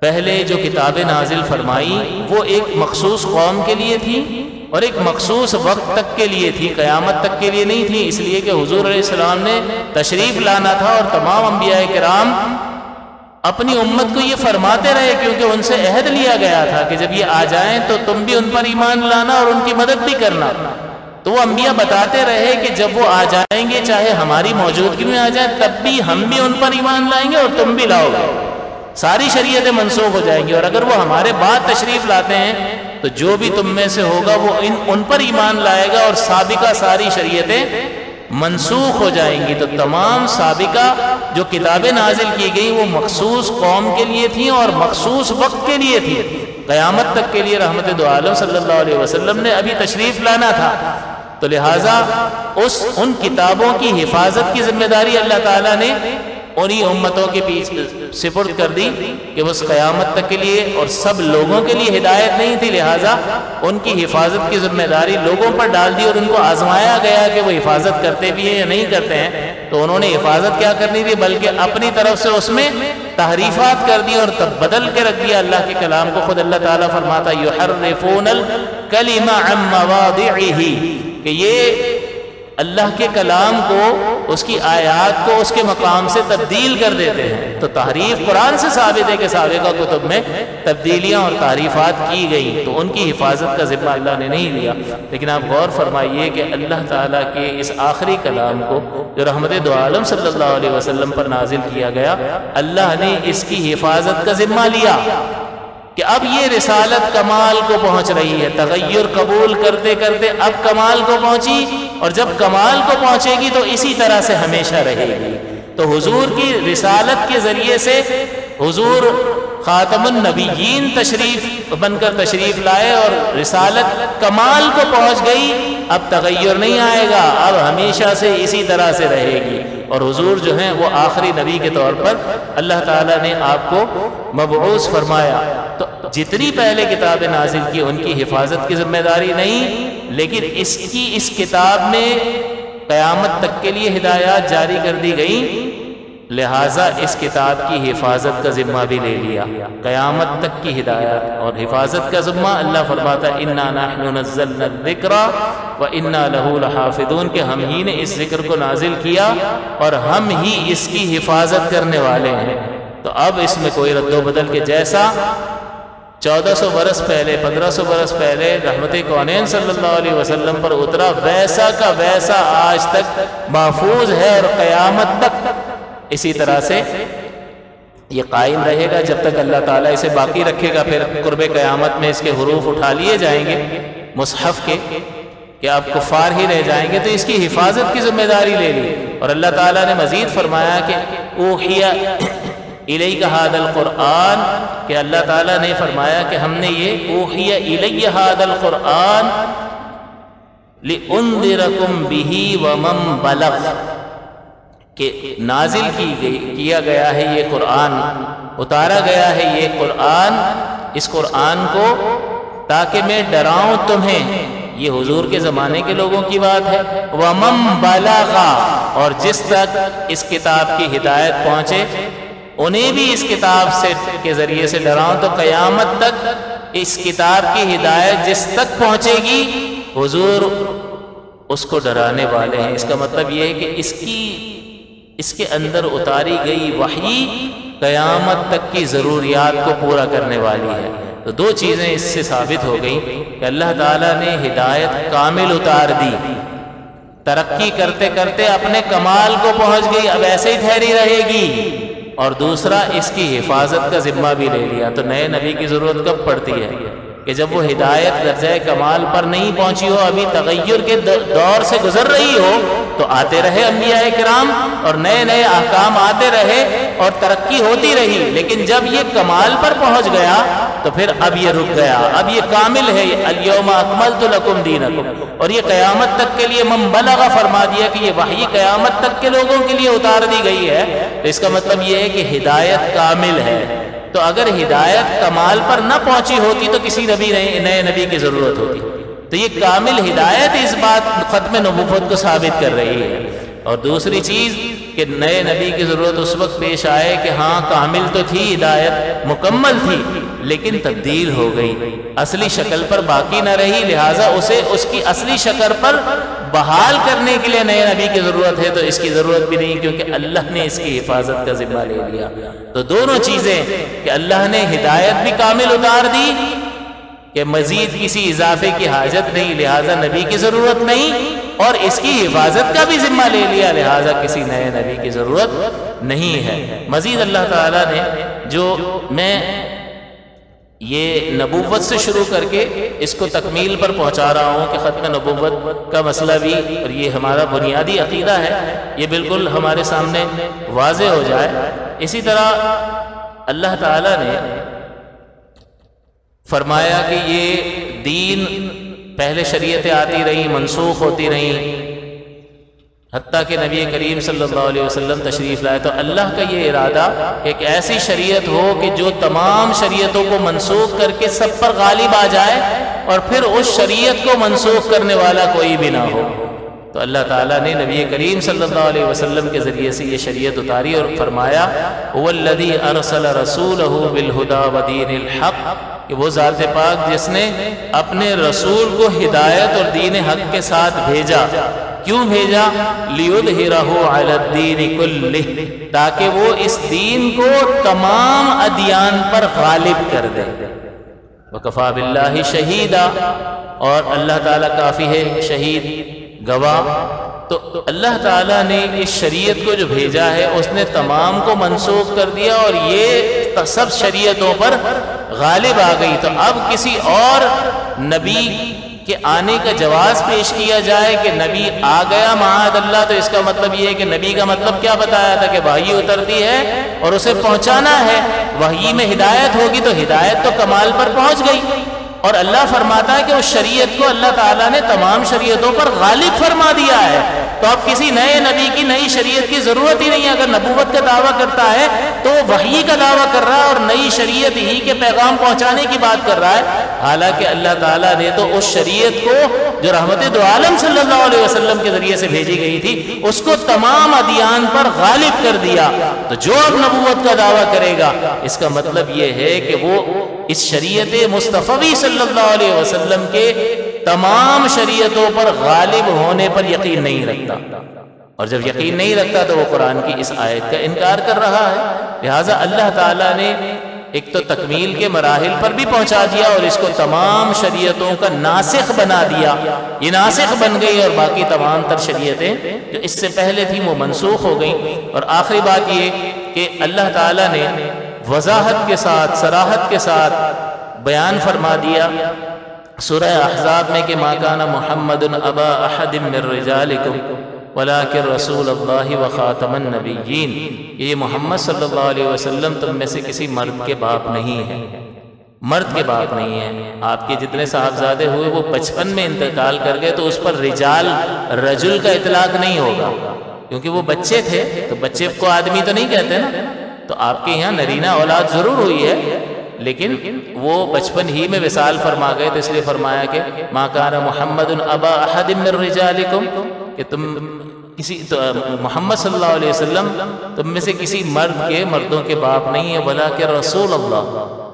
Speaker 1: پہلے جو کتابیں نازل فرمائی وہ ایک مخصوص قوم کے لیے تھی اور ایک مخصوص وقت تک کے لیے تھی، قیامت تک کے لیے نہیں تھی، اس لیے کہ حضور علیہ السلام نے تشریف لانا تھا اور تمام انبیاء کرام اپنی امت کو یہ فرماتے رہے، کیونکہ ان سے عہد لیا گیا تھا کہ جب یہ آ جائیں تو تم بھی ان پر ایمان لانا اور ان کی مدد بھی کرنا۔ تو وہ انبیاء بتاتے رہے کہ جب وہ آ جائیں گے چاہے ہماری موجودگی میں آ جائیں تب بھی ہم بھی ان پر ایمان لائیں گے اور تم بھی لاؤ گے، ساری شریعتیں منسوخ ہو جائیں گی، اور اگر وہ ہمارے بعد تشریف لاتے ہیں تو جو بھی تم میں سے ہوگا وہ ان پر ایمان لائے گا اور سابقہ ساری شریعتیں منسوخ ہو جائیں گی۔ تو تمام سابقہ جو کتابیں نازل کی گئی وہ مخصوص قوم کے لیے تھیں اور مخصوص وقت کے لیے تھیں، قیامت تک کے لیے رحمت دو عالم صلی اللہ علیہ وسلم نے ابھی تشریف لانا تھا۔ تو لہٰذا ان کتابوں کی حفاظت کی ذمہ داری اللہ تعالیٰ نے انہی امتوں کے پیچھے سپرد کر دی کہ وہ قیامت تک کے لیے اور سب لوگوں کے لیے ہدایت نہیں تھی، لہٰذا ان کی حفاظت کی ذمہ داری لوگوں پر ڈال دی اور ان کو آزمایا گیا کہ وہ حفاظت کرتے بھی ہیں یا نہیں کرتے ہیں۔ تو انہوں نے حفاظت کیا کرنی تھی بلکہ اپنی طرف سے اس میں تحریفات کر دی اور تب بدل کے رکھ دیا اللہ کے کلام کو۔ خود اللہ تعالیٰ فرماتا یحرفون الکلم عن مواضعہ، کہ یہ اللہ کے کلام کو، اس کی آیات کو اس کے مقام سے تبدیل کر دیتے ہیں۔ تو تحریف قرآن سے ثابت ہے کہ سابقہ کتب میں تبدیلیاں اور تعریفات کی گئی، تو ان کی حفاظت کا ذمہ اللہ نے نہیں لیا۔ لیکن آپ غور فرمائیے کہ اللہ تعالیٰ کے اس آخری کلام کو جو رحمت دو عالم صلی اللہ علیہ وسلم پر نازل کیا گیا، اللہ نے اس کی حفاظت کا ذمہ لیا کہ اب یہ رسالت کمال کو پہنچ رہی ہے، تغیر قبول کرتے کرتے اب کمال کو پہنچی، اور جب کمال کو پہنچے گی تو اسی طرح سے ہمیشہ رہے گی۔ تو حضور کی رسالت کے ذریعے سے حضور خاتم النبیین تشریف بن کر تشریف لائے اور رسالت کمال کو پہنچ گئی، اب تغیر نہیں آئے گا، اب ہمیشہ سے اسی طرح سے رہے گی۔ اور حضور جو ہیں وہ آخری نبی کے طور پر اللہ تعالیٰ نے آپ کو مبعوث فرمایا۔ تو جتنی پہلے کتابیں نازل کی ان کی حفاظت کی ذمہ داری نہیں، لیکن اس کتاب میں قیامت تک کے لیے ہدایات جاری کر دی گئی، لہٰذا اس کتاب کی حفاظت کا ذمہ بھی لے لیا، قیامت تک کی ہدایت اور حفاظت کا ذمہ اللہ فرماتا ہے انا نحن نزلنا الذکر وانا لہ لحافظون، کہ ہم ہی نے اس ذکر کو نازل کیا اور ہم ہی اس کی حفاظت کرنے والے ہیں۔ تو اب اس میں کوئی رد و بدل کے جیسا 1400 برس پہلے 1500 برس پہلے رحمت کونین صلی اللہ علیہ وسلم پر اترا، ویسا کا ویسا آج تک محفوظ ہے اور قیامت تک اسی طرح سے یہ قائم رہے گا جب تک اللہ تعالیٰ اسے باقی رکھے گا۔ پھر قرب قیامت میں اس کے حروف اٹھا لیے جائیں گے مصحف کے کہ آپ کفار ہی رہ جائیں گے، تو اس کی حفاظت کی ذمہ داری لے لی۔ اور اللہ تعالیٰ نے مزید فرمایا کہ اوحی الیک ھذا القرآن، کہ اللہ تعالیٰ نے فرمایا کہ ہم نے یہ اوحی الی ھذا القرآن لانذرکم بہ ومن بلغ، کہ نازل کیا گیا ہے یہ قرآن، اتارا گیا ہے یہ قرآن، اس قرآن کو تاکہ میں ڈراؤں تمہیں۔ یہ حضور کے زمانے کے لوگوں کی بات ہے۔ وَمَن بَلَغَ، اور جس تک اس کتاب کی ہدایت پہنچے انہیں بھی اس کتاب کے ذریعے سے ڈراؤں، تو قیامت تک اس کتاب کی ہدایت جس تک پہنچے گی حضور اس کو ڈرانے والے ہیں۔ اس کا مطلب یہ ہے کہ اس کی اس کے اندر اتاری گئی وحی قیامت تک کی ضروریات کو پورا کرنے والی ہے۔ تو دو چیزیں اس سے ثابت ہو گئی کہ اللہ تعالیٰ نے ہدایت کامل اتار دی، ترقی کرتے کرتے اپنے کمال کو پہنچ گئی، اب ایسے ہی ٹھہری رہے گی، اور دوسرا اس کی حفاظت کا ذمہ بھی لے لیا۔ تو نئے نبی کی ضرورت کب پڑتی ہے؟ کہ جب وہ ہدایت درجہ کمال پر نہیں پہنچی ہو، ابھی تغیر کے دور سے گزر رہی ہو، تو آتے رہے انبیاء کرام اور نئے نئے احکام آتے رہے اور ترقی ہوتی رہی، لیکن جب یہ کمال پر پہنچ گیا تو پھر اب یہ رک گیا، اب یہ کامل ہے، الیوم اکملت لکم دینکم، اور یہ قیامت تک کے لیے من بلغ فرما دیا کہ یہ وحی قیامت تک کے لوگوں کے لیے اتار دی گئی ہے۔ تو اس کا مطلب یہ ہے کہ ہدایت کامل ہے۔ تو اگر ہدایت کمال پر نہ پہنچی ہوتی تو کسی نئے نبی کی ضرورت ہوتی۔ تو یہ کامل ہدایت اس بات ختم نبوت کو ثابت کر رہی ہے۔ اور دوسری چیز کہ نئے نبی کی ضرورت اس وقت پیش آئے کہ ہاں کامل تو تھی، ہدایت مکمل تھی، لیکن تبدیل ہو گئی، اصلی شکل پر باقی نہ رہی، لہٰذا اسے اس کی اصلی شکل پر بحال کرنے کے لیے نئے نبی کی ضرورت ہے۔ تو اس کی ضرورت بھی نہیں، کیونکہ اللہ نے اس کی حفاظت کا ذمہ لے لیا۔ تو دونوں چیزیں کہ اللہ نے ہدایت بھی کامل اتار دی کہ مزید کسی اضافے کی حاجت نہیں، لہٰذا نبی کی ضرورت نہیں، اور اس کی حفاظت کا بھی ذمہ لے لیا، لہٰذا کسی نئے نبی کی ضرورت نہیں ہے۔ مزید اللہ تعالیٰ نے جو میں یہ نبوت سے شروع کر کے اس کو تکمیل پر پہنچا رہا ہوں کہ ختم نبوت کا مسئلہ بھی، اور یہ ہمارا بنیادی عقیدہ ہے، یہ بالکل ہمارے سامنے واضح ہو جائے۔ اسی طرح اللہ تعالیٰ نے فرمایا کہ یہ دین پہلے شریعتیں آتی رہیں، منسوخ ہوتی رہیں، حتیٰ کہ نبی کریم صلی اللہ علیہ وسلم تشریف لائے۔ تو اللہ کا یہ ارادہ کہ ایک ایسی شریعت ہو کہ جو تمام شریعتوں کو منسوخ کر کے سب پر غالب آ جائے، اور پھر اس شریعت کو منسوخ کرنے والا کوئی بھی نہ ہو۔ تو اللہ تعالیٰ نے نبی کریم صلی اللہ علیہ وسلم کے ذریعے سے یہ شریعت اتاری اور فرمایا هو الذی ارسل رسولہ بالہدی ودین الحق، کہ وہ ذات پاک جس نے اپنے رسول کو ہدایت اور دین حق کے ساتھ بھیجا۔ کیوں بھیجا؟ لِيُظْهِرَهُ عَلَى الدِّينِ كُلِّهِ، تاکہ وہ اس دین کو تمام ادیان پر غالب کر دے۔ وَكَفَى بِاللَّهِ شَهِيدًا، اور اللہ تعالیٰ کافی ہے شہید، گواہ۔ تو اللہ تعالیٰ نے اس شریعت کو جو بھیجا ہے اس نے تمام کو منسوخ کر دیا، اور یہ سب شریعتوں پر غالب آ گئی۔ تو اب کسی اور نبی کہ آنے کا جواز پیش کیا جائے کہ نبی آ گیا معاذ اللہ، تو اس کا مطلب یہ ہے کہ نبی کا مطلب کیا بتایا تھا کہ وحی اترتی ہے اور اسے پہنچانا ہے، وحی میں ہدایت ہوگی تو ہدایت تو کمال پر پہنچ گئی، اور اللہ فرماتا ہے کہ اس شریعت کو اللہ تعالیٰ نے تمام شریعتوں پر غالب فرما دیا ہے۔ تو اب کسی نئے نبی کی نئی شریعت کی ضرورت ہی نہیں ہے۔ اگر نبوت کا دعویٰ کرتا ہے تو وہ وحی کا دعویٰ کر رہا ہے اور نئی شریعت ہی کے پیغام پہنچانے کی بات کر رہا ہے، حالانکہ اللہ تعالیٰ نے تو اس شریعت کو جو رحمت دو عالم صلی اللہ علیہ وسلم کے ذریعے سے بھیجی گئی تھی اس کو تمام ادیان پر غالب کر دیا۔ تو جو اب نبوت کا دعویٰ کرے گا اس کا مطلب یہ ہے کہ وہ اس شریعت مصطفی صلی اللہ علیہ وسلم کے تمام شریعتوں پر غالب ہونے پر یقین نہیں رکھتا، اور جب یقین نہیں رکھتا تو وہ قرآن کی اس آیت کا انکار کر رہا ہے۔ لہٰذا اللہ تعالیٰ نے ایک تو تکمیل کے مراحل پر بھی پہنچا دیا اور اس کو تمام شریعتوں کا ناسخ بنا دیا، یہ ناسخ بن گئی، اور باقی تمام تر شریعتیں جو اس سے پہلے تھیں وہ منسوخ ہو گئیں۔ اور آخری بات یہ کہ اللہ تعالیٰ نے وضاحت کے ساتھ، صراحت کے ساتھ بیان فرما دیا سورہ احزاب میں کہ ما کان محمد ابا احد من رجالکم ولکن رسول اللہ وخاتم النبیین، یہ محمد صلی اللہ علیہ وسلم تم میں سے کسی مرد کے باپ نہیں ہے، مرد کے باپ نہیں ہے۔ آپ کے جتنے صاحبزادے ہوئے وہ 55 میں انتقال کر گئے، تو اس پر رجال رجل کا اطلاق نہیں ہوگا، کیونکہ وہ بچے تھے، تو بچے کو آدمی تو نہیں کہتے نا۔ تو آپ کے یہاں نرینہ اولاد ضرور ہوئی ہے، لیکن وہ 55 ہی میں وصال فرما گئے، تو اس لیے فرمایا کہ ما کان محمد ابا احد من رجالکم، کہ تم محمد صلی اللہ علیہ وسلم تم میں سے کسی مردوں کے باپ نہیں ہے، ولکن رسول اللہ،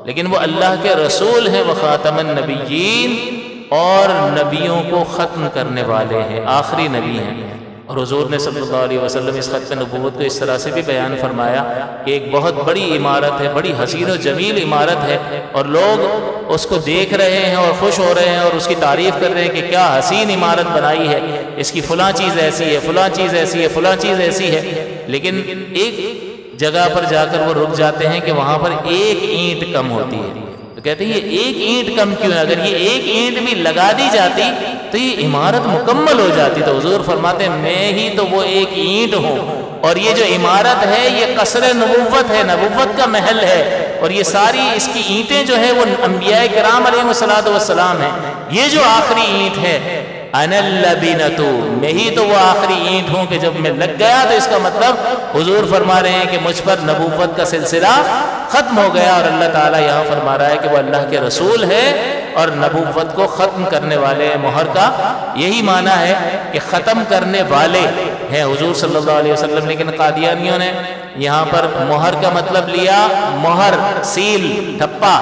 Speaker 1: لیکن وہ اللہ کے رسول ہیں، وخاتم النبیین، اور نبیوں کو ختم کرنے والے ہیں، آخری نبی ہیں۔ اور حضور نے صلی اللہ علیہ وسلم اس ختم نبوت کو اس طرح سے بھی بیان فرمایا کہ ایک بہت بڑی عمارت ہے، بڑی حسین و جمیل عمارت ہے، اور لوگ اس کو دیکھ رہے ہیں اور خوش ہو رہے ہیں اور اس کی تعریف کر رہے ہیں کہ کیا حسین عمارت بنائی ہے، اس کی فلاں چیز ایسی ہے، فلاں چیز ایسی ہے، فلاں چیز ایسی ہے، لیکن ایک جگہ پر جا کر وہ رک جاتے ہیں کہ وہاں پر ایک اینٹ کم ہوتی ہے۔ تو کہتے ہیں یہ ایک اینٹ کم کیوں ہے؟ اگر یہ ایک اینٹ بھی لگا دی جاتی تو یہ عمارت مکمل ہو جاتی۔ تو حضور فرماتے ہیں میں ہی تو وہ ایک اینٹ ہوں، اور یہ جو عمارت ہے یہ قصر نبوت ہے، نبوت کا محل ہے، اور یہ ساری اس کی اینٹیں جو ہے وہ انبیاء کرام علیہ الصلوۃ والسلام ہیں۔ یہ جو آخری اینٹ ہے انا اللبنۃ، میں ہی تو وہ آخری اینٹ ہوں کہ جب میں لگ گیا تو اس کا مطلب حضور فرما رہے ہیں کہ مجھ پر نبوت کا سلسلہ ختم ہو گیا، اور اللہ تعالیٰ یہاں فرما رہا ہے کہ وہ اللہ کے رسول ہے اور نبوت کو ختم کرنے والے ہیں۔ مہر کا یہی معنی ہے کہ ختم کرنے والے ہیں حضور صلی اللہ علیہ وسلم، لیکن قادیانیوں نے یہاں پر مہر کا مطلب لیا مہر، سیل، ٹھپا،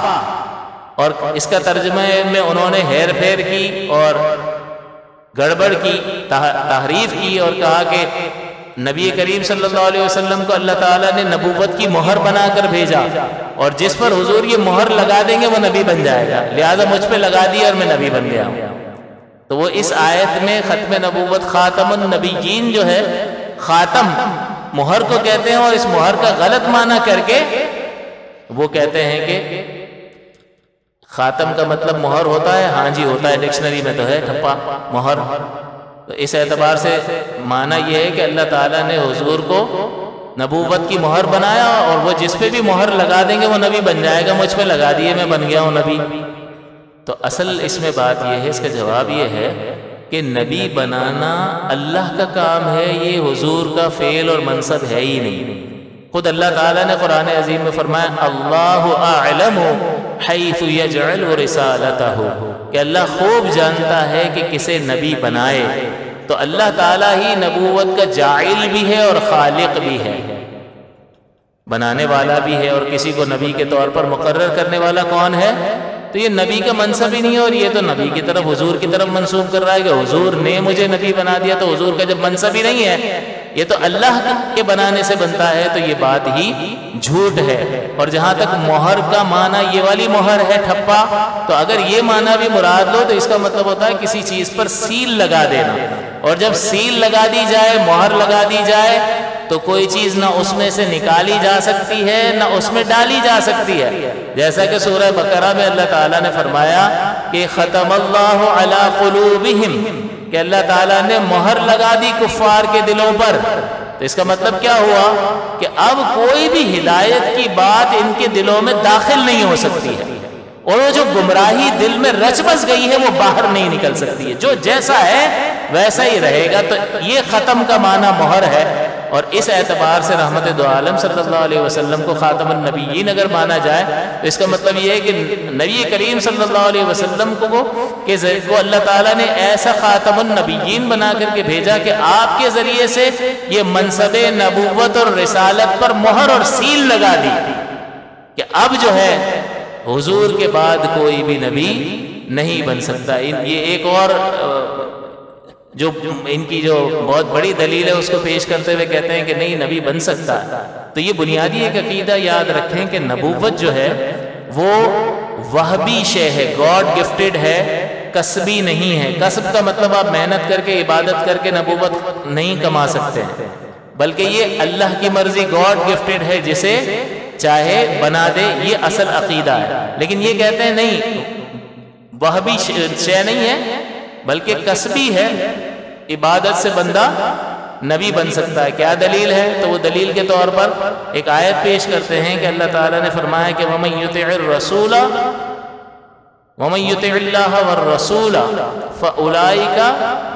Speaker 1: اور اس کا ترجمہ میں انہوں نے ہیر پھیر کی اور گڑبڑ کی، تحریف کی، اور کہا کہ نبی کریم صلی اللہ علیہ وسلم کو اللہ تعالیٰ نے نبوت کی مہر بنا کر بھیجا، اور جس پر حضور یہ مہر لگا دیں گے وہ نبی بن جائے گا، لہذا مجھ پہ لگا دی اور میں نبی بن گیا ہوں۔ تو وہ اس آیت میں ختم نبوت، خاتم النبیین جو ہے، خاتم مہر کو کہتے ہیں، اور اس مہر کا غلط معنی کر کے وہ کہتے ہیں کہ خاتم کا مطلب مہر ہوتا ہے، ہاں جی ہوتا ہے، ڈکشنری میں تو ہے ٹھپا مہر۔ تو اس اعتبار سے معنی یہ ہے کہ اللہ تعالیٰ نے حضور کو نبوت کی مہر بنایا، اور وہ جس پہ بھی مہر لگا دیں گے وہ نبی بن جائے گا، مجھ پہ لگا دیے میں بن گیا ہوں نبی۔ تو اصل اس میں بات یہ ہے، اس کا جواب یہ ہے کہ نبی بنانا اللہ کا کام ہے، یہ حضور کا فعل اور منصب ہے ہی نہیں۔ خود اللہ تعالیٰ نے قرآن عظیم میں فرمایا اللہ اعلم حیث یجعل رسالتہ، کہ اللہ خوب جانتا ہے کہ کسے نبی بنائے۔ تو اللہ تعالیٰ ہی نبوت کا جاعل بھی ہے اور خالق بھی ہے، بنانے والا بھی ہے، اور کسی کو نبی کے طور پر مقرر کرنے والا کون ہے؟ تو یہ نبی کا منصب ہی نہیں ہے، اور یہ تو نبی کی طرف، حضور کی طرف منسوب کر رہا ہے کہ حضور نے مجھے نبی بنا دیا۔ تو حضور کا جب منصب ہی نہیں ہے، یہ تو اللہ کے بنانے سے بنتا ہے، تو یہ بات ہی جھوٹ ہے۔ اور جہاں تک مہر کا معنی یہ والی مہر ہے ٹھپا، تو اگر یہ معنی بھی مراد لو تو اس کا مطلب ہوتا ہے کسی چیز پر سیل لگا دینا، اور جب سیل لگا دی جائے، مہر لگا دی جائے، تو کوئی چیز نہ اس میں سے نکالی جا سکتی ہے نہ اس میں ڈالی جا سکتی ہے۔ جیسا کہ سورہ بقرہ میں اللہ تعالیٰ نے فرمایا کہ ختم اللہ علی قلوبہم، کہ اللہ تعالیٰ نے مہر لگا دی کفار کے دلوں پر۔ تو اس کا مطلب کیا ہوا کہ اب کوئی بھی ہدایت کی بات ان کے دلوں میں داخل نہیں ہو سکتی ہے، اور وہ جو گمراہی دل میں رچ بس گئی ہے وہ باہر نہیں نکل سکتی ہے، جو جیسا ہے ویسا ہی رہے گا۔ تو یہ ختم کا معنی مہر ہے، اور اس اعتبار سے رحمت دو عالم صلی اللہ علیہ وسلم کو خاتم النبیین اگر مانا جائے تو اس کا مطلب یہ ہے کہ نبی کریم صلی اللہ علیہ وسلم کو اللہ تعالیٰ نے ایسا خاتم النبیین بنا کر کے بھیجا کہ آپ کے ذریعے سے یہ منصب نبوت اور رسالت پر مہر اور سیل لگا دی کہ اب جو ہے حضور کے بعد کوئی بھی نبی نہیں بن سکتا۔ یہ ایک اور جو ان کی جو بہت بڑی دلیل ہے اس کو پیش کرتے ہوئے کہتے ہیں کہ نہیں نبی بن سکتا۔ تو یہ بنیادی ایک عقیدہ یاد رکھیں کہ نبوت جو ہے وہ وہبی شے ہے، گاڈ گفٹڈ ہے، کسبی نہیں ہے۔ کسب کا مطلب آپ محنت کر کے عبادت کر کے نبوت نہیں کما سکتے ہیں، بلکہ یہ اللہ کی مرضی، گاڈ گفٹڈ ہے، جسے چاہے بنا دے، یہ اصل عقیدہ ہے۔ لیکن یہ کہتے ہیں نہیں وہبی شے نہیں ہے بلکہ کسبی ہے، عبادت سے بندہ نبی بن سکتا ہے۔ کیا دلیل ہے؟ تو وہ دلیل کے طور پر ایک آیت پیش کرتے ہیں کہ اللہ تعالیٰ نے فرمایا کہ وَمَن يُطِعِ الرَّسُولَ وَمَن يُطِعِ اللَّهَ وَالرَّسُولَ فَأُولَئِكَ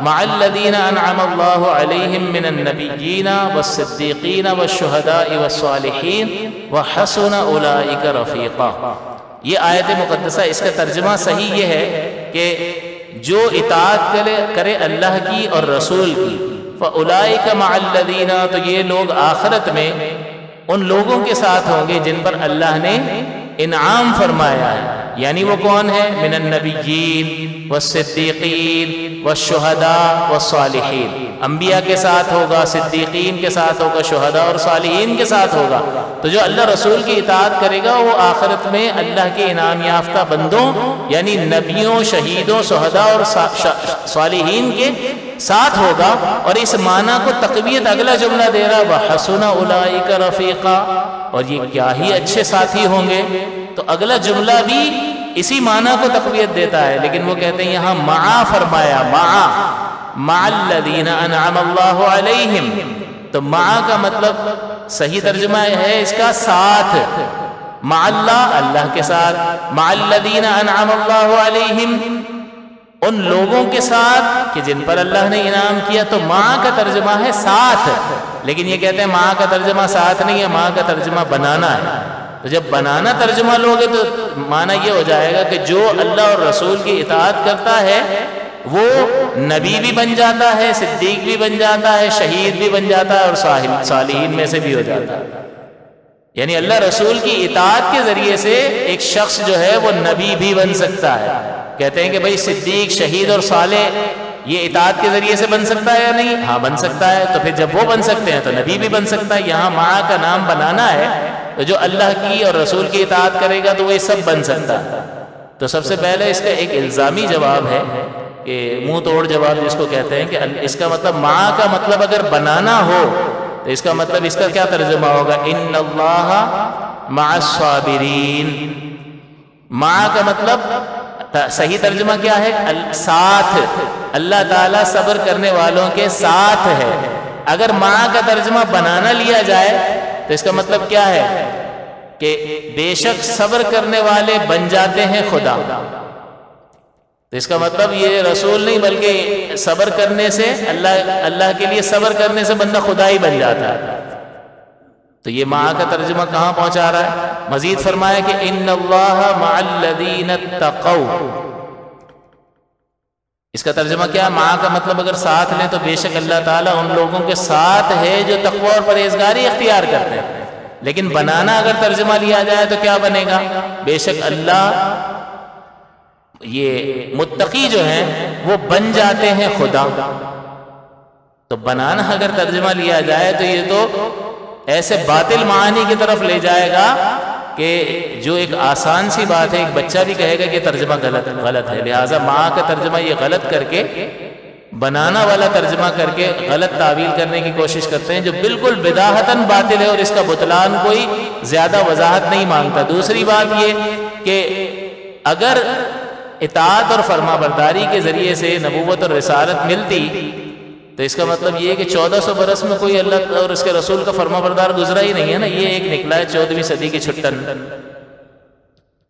Speaker 1: مَعَ الَّذِينَ أَنْعَمَ اللَّهُ عَلَيْهِم مِّنَ النَّبِيِّينَ وَالصِّدِّيقِينَ وَالشُّهَدَاءِ وَالصَّالِحِينَ وَحَسُنَ أُولَئِكَ رَفِيقًا۔ یہ آیت مقدسہ، اس کا ترجمہ صحیح یہ ہے کہ جو اطاعت کرے اللہ کی اور رسول کی، فَأُولَئِكَ مَعَ الَّذِينَ، تو یہ لوگ آخرت میں ان لوگوں کے ساتھ ہوں گے جن پر اللہ نے انعام فرمایا ہے۔ یعنی وہ کون ہے؟ من النبیین والصدیقین والشہداء والصالحین، انبیاء کے ساتھ ہوگا، صدیقین کے ساتھ ہوگا، شہداء اور صالحین کے ساتھ ہوگا۔ تو جو اللہ رسول کی اطاعت کرے گا وہ آخرت میں اللہ کے انعام یافتہ بندوں یعنی نبیوں، شہیدوں، شہداء اور صالحین کے ساتھ ہوگا۔ اور اس معنی کو تقویت اگلا جملہ دے رہا وَحَسُنَ أُولَئِكَ رَفِيقًا، اور یہ کیا ہی اچھے ساتھی ہوں گے۔ تو اگلا جملہ بھی اسی معنی کو تقویت دیتا ہے، لیکن وہ کہتے ہیں یہاں معا فرمایا، مع الذین انعم اللہ علیہم، تو معا کا مطلب صحیح ترجمہ ہے اس کا ساتھ، مع اللہ، اللہ کے ساتھ، مع الذین انعم اللہ علیہم، ان لوگوں کے ساتھ کہ جن پر اللہ نے انعام کیا۔ تو مع کا ترجمہ ہے ساتھ، لیکن یہ کہتے ہیں مع کا ترجمہ ساتھ نہیں ہے، مع کا ترجمہ بنانا ہے۔ تو جب بنانا ترجمہ لوگے تو معنی یہ ہو جائے گا کہ جو اللہ اور رسول کی اطاعت کرتا ہے وہ نبی بھی بن جاتا ہے، صدیق بھی بن جاتا ہے، شہید بھی بن جاتا ہے، اور صالحین میں سے بھی ہو جاتا ہے۔ یعنی اللہ رسول کی اطاعت کے ذریعے سے ایک شخص جو ہے وہ نبی بھی بن سکتا ہے۔ کہتے ہیں کہ بھئی صدیق، شہید اور صالح یہ اطاعت کے ذریعے سے بن سکتا ہے یا نہیں؟ ہاں بن سکتا ہے۔ تو پھر جب وہ بن سکتے ہیں تو نبی بھی بن سکتا ہے۔ یہاں معا کا نام بنانا ہے، تو جو اللہ کی اور رسول کی اطاعت کرے گا تو وہ یہ سب بن سکتا ہے۔ تو سب سے پہلے اس کا ایک الزامی جواب ہے کہ منہ توڑ جواب جس کو کہتے ہیں، کہ اس کا مطلب معا کا مطلب اگر بنانا ہو تو اس کا مطلب اس کا کیا ترجمہ ہوگا؟ ان اللہ مع الصابرین۔ معا کا مطلب صحیح ترجمہ کیا ہے؟ ساتھ، اللہ تعالیٰ صبر کرنے والوں کے ساتھ ہے۔ اگر معا کا ترجمہ بنانا لیا جائے تو اس کا مطلب کیا ہے؟ کہ بے شک صبر کرنے والے بن جاتے ہیں خدا۔ تو اس کا مطلب یہ رسول نہیں بلکہ صبر کرنے سے اللہ کے لیے صبر کرنے سے بندہ خدا ہی بن جاتا ہے۔ تو یہ معا کا ترجمہ کہاں پہنچا رہا ہے؟ مزید فرمایا کہ ان اللہ مع الذین اتقوا۔ اس کا ترجمہ کیا؟ معا کا مطلب اگر ساتھ لیں تو بے شک اللہ تعالیٰ ان لوگوں کے ساتھ ہے جو تقوی اور پرہیزگاری اختیار کرتے ہیں۔ لیکن بنانا اگر ترجمہ لیا جائے تو کیا بنے گا؟ بے شک اللہ، یہ متقی جو ہیں وہ بن جاتے ہیں خدا۔ تو بنانا اگر ترجمہ لیا جائے تو یہ تو ایسے باطل معانی کی طرف لے جائے گا کہ جو ایک آسان سی بات ہے، ایک بچہ بھی کہے گا کہ ترجمہ غلط ہے، لہٰذا معا کا ترجمہ یہ غلط کر کے بنانا والا ترجمہ کر کے غلط تعویل کرنے کی کوشش کرتے ہیں، جو بالکل بداہتاً باطل ہے اور اس کا بطلان کوئی زیادہ وضاحت نہیں مانگتا۔ دوسری بات یہ کہ اگر اطاعت اور فرما برداری کے ذریعے سے نبوت اور رسالت ملتی تو اس کا مطلب یہ ہے کہ 1400 برس میں کوئی اللہ اور اس کے رسول کا فرما بردار گزرا ہی نہیں ہے نا۔ یہ ایک نکلا ہے 14ویں صدی کی چھٹن،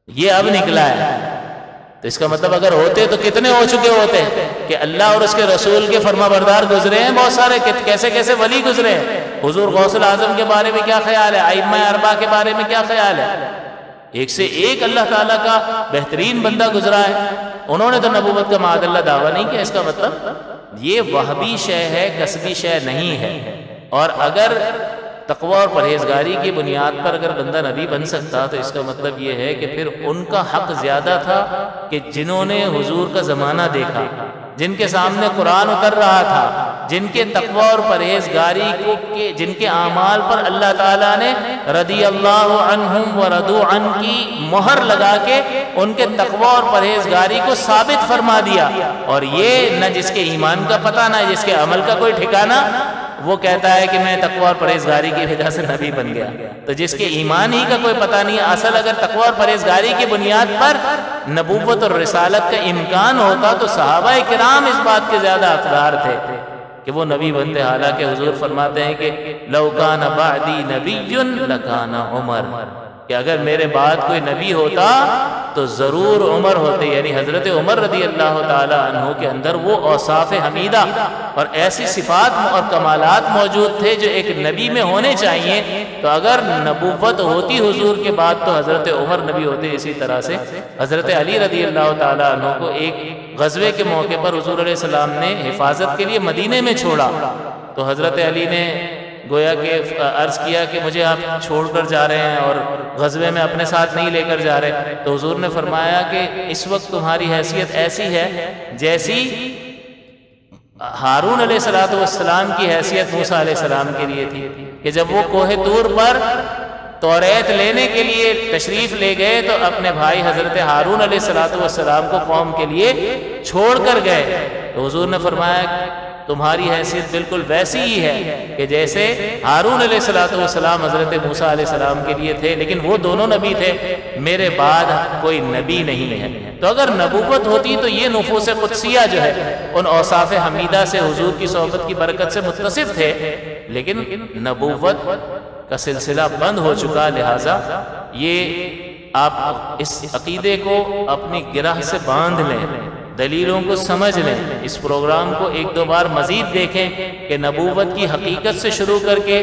Speaker 1: یہ اب نکلا ہے۔ تو اس کا مطلب اگر ہوتے تو کتنے ہو چکے ہوتے کہ اللہ اور اس کے رسول کے فرما بردار گزرے ہیں بہت سارے، کیسے کیسے ولی گزرے ہیں۔ حضور غوث الاعظم کے بارے میں کیا خیال ہے؟ ائمہ اربعہ کے بارے میں کیا خیال ہے؟ ایک سے ایک اللہ تعالیٰ کا بہترین بندہ گزرا ہے، انہوں نے تو نبوت کا معاذ اللہ دعویٰ نہیں کیا۔ اس کا مطلب یہ وہبی شے ہے، کسبی شے نہیں ہے۔ اور اگر تقوی اور پرہیزگاری کی بنیاد پر اگر بندہ نبی بن سکتا تو اس کا مطلب یہ ہے کہ پھر ان کا حق زیادہ تھا کہ جنہوں نے حضور کا زمانہ دیکھا، جن کے سامنے قرآن اتر رہا تھا، جن کے تقوی اور پرہیزگاری کے جن کے اعمال پر اللہ تعالیٰ نے رضی اللہ عنہم ورضوا عنہ کی مہر لگا کے ان کے تقوی اور پرہیزگاری کو ثابت فرما دیا۔ اور یہ نہ جس کے ایمان کا پتہ نہ جس کے عمل کا کوئی ٹھکانہ، وہ کہتا ہے کہ میں تقوی اور پرہیزگاری کی وجہ سے نبی بن گیا۔ تو جس کے ایمان ہی کا کوئی پتہ نہیں ہے، اصل اگر تقوی اور پرہیزگاری کی بنیاد پر نبوت اور رسالت کا امکان ہوتا تو صحابہ کرام اس بات کے زیادہ حقدار تھے کہ وہ نبی بنتے۔ حالانکہ حضور فرماتے ہیں کہ لو کان بعدی نبی لکان عمر، کہ اگر میرے بعد کوئی نبی ہوتا تو ضرور عمر ہوتے، یعنی حضرت عمر رضی اللہ تعالی عنہ کے اندر وہ اوصاف حمیدہ اور ایسی صفات اور کمالات موجود تھے جو ایک نبی میں ہونے چاہیے۔ تو اگر نبوت ہوتی حضور کے بعد تو حضرت عمر نبی ہوتے۔ اسی طرح سے حضرت علی رضی اللہ تعالی عنہ کو ایک غزوے کے موقع پر حضور علیہ السلام نے حفاظت کے لیے مدینے میں چھوڑا، تو حضرت علی نے گویا کہ عرض کیا کہ مجھے آپ چھوڑ کر جا رہے ہیں اور غزوے میں اپنے ساتھ نہیں لے کر جا رہے، تو حضور نے فرمایا کہ اس وقت تمہاری حیثیت ایسی ہے جیسی ہارون علیہ السلام کی حیثیت موسیٰ علیہ السلام کے لیے تھی، کہ جب وہ کوہ طور پر توریت لینے کے لیے تشریف لے گئے تو اپنے بھائی حضرت ہارون علیہ السلام کو قوم کے لیے چھوڑ کر گئے، تو حضور نے فرمایا تمہاری حیثیت بالکل ویسی ہی ہے کہ جیسے ہارون علیہ السلام حضرت موسیٰ علیہ السلام کے لیے تھے، لیکن وہ دونوں نبی تھے، میرے بعد کوئی نبی نہیں ہے۔ تو اگر نبوت ہوتی تو یہ نفوس قدسیہ جو ہے ان اوصاف حمیدہ سے حضور کی صحبت کی برکت سے متصف تھے، لیکن نبوت کا سلسلہ بند ہو چکا، لہٰذا یہ آپ اس عقیدے کو اپنی گرہ سے باندھ لیں، دلیلوں کو سمجھ لیں، اس پروگرام کو ایک دو بار مزید دیکھیں کہ نبوت کی حقیقت سے شروع کر کے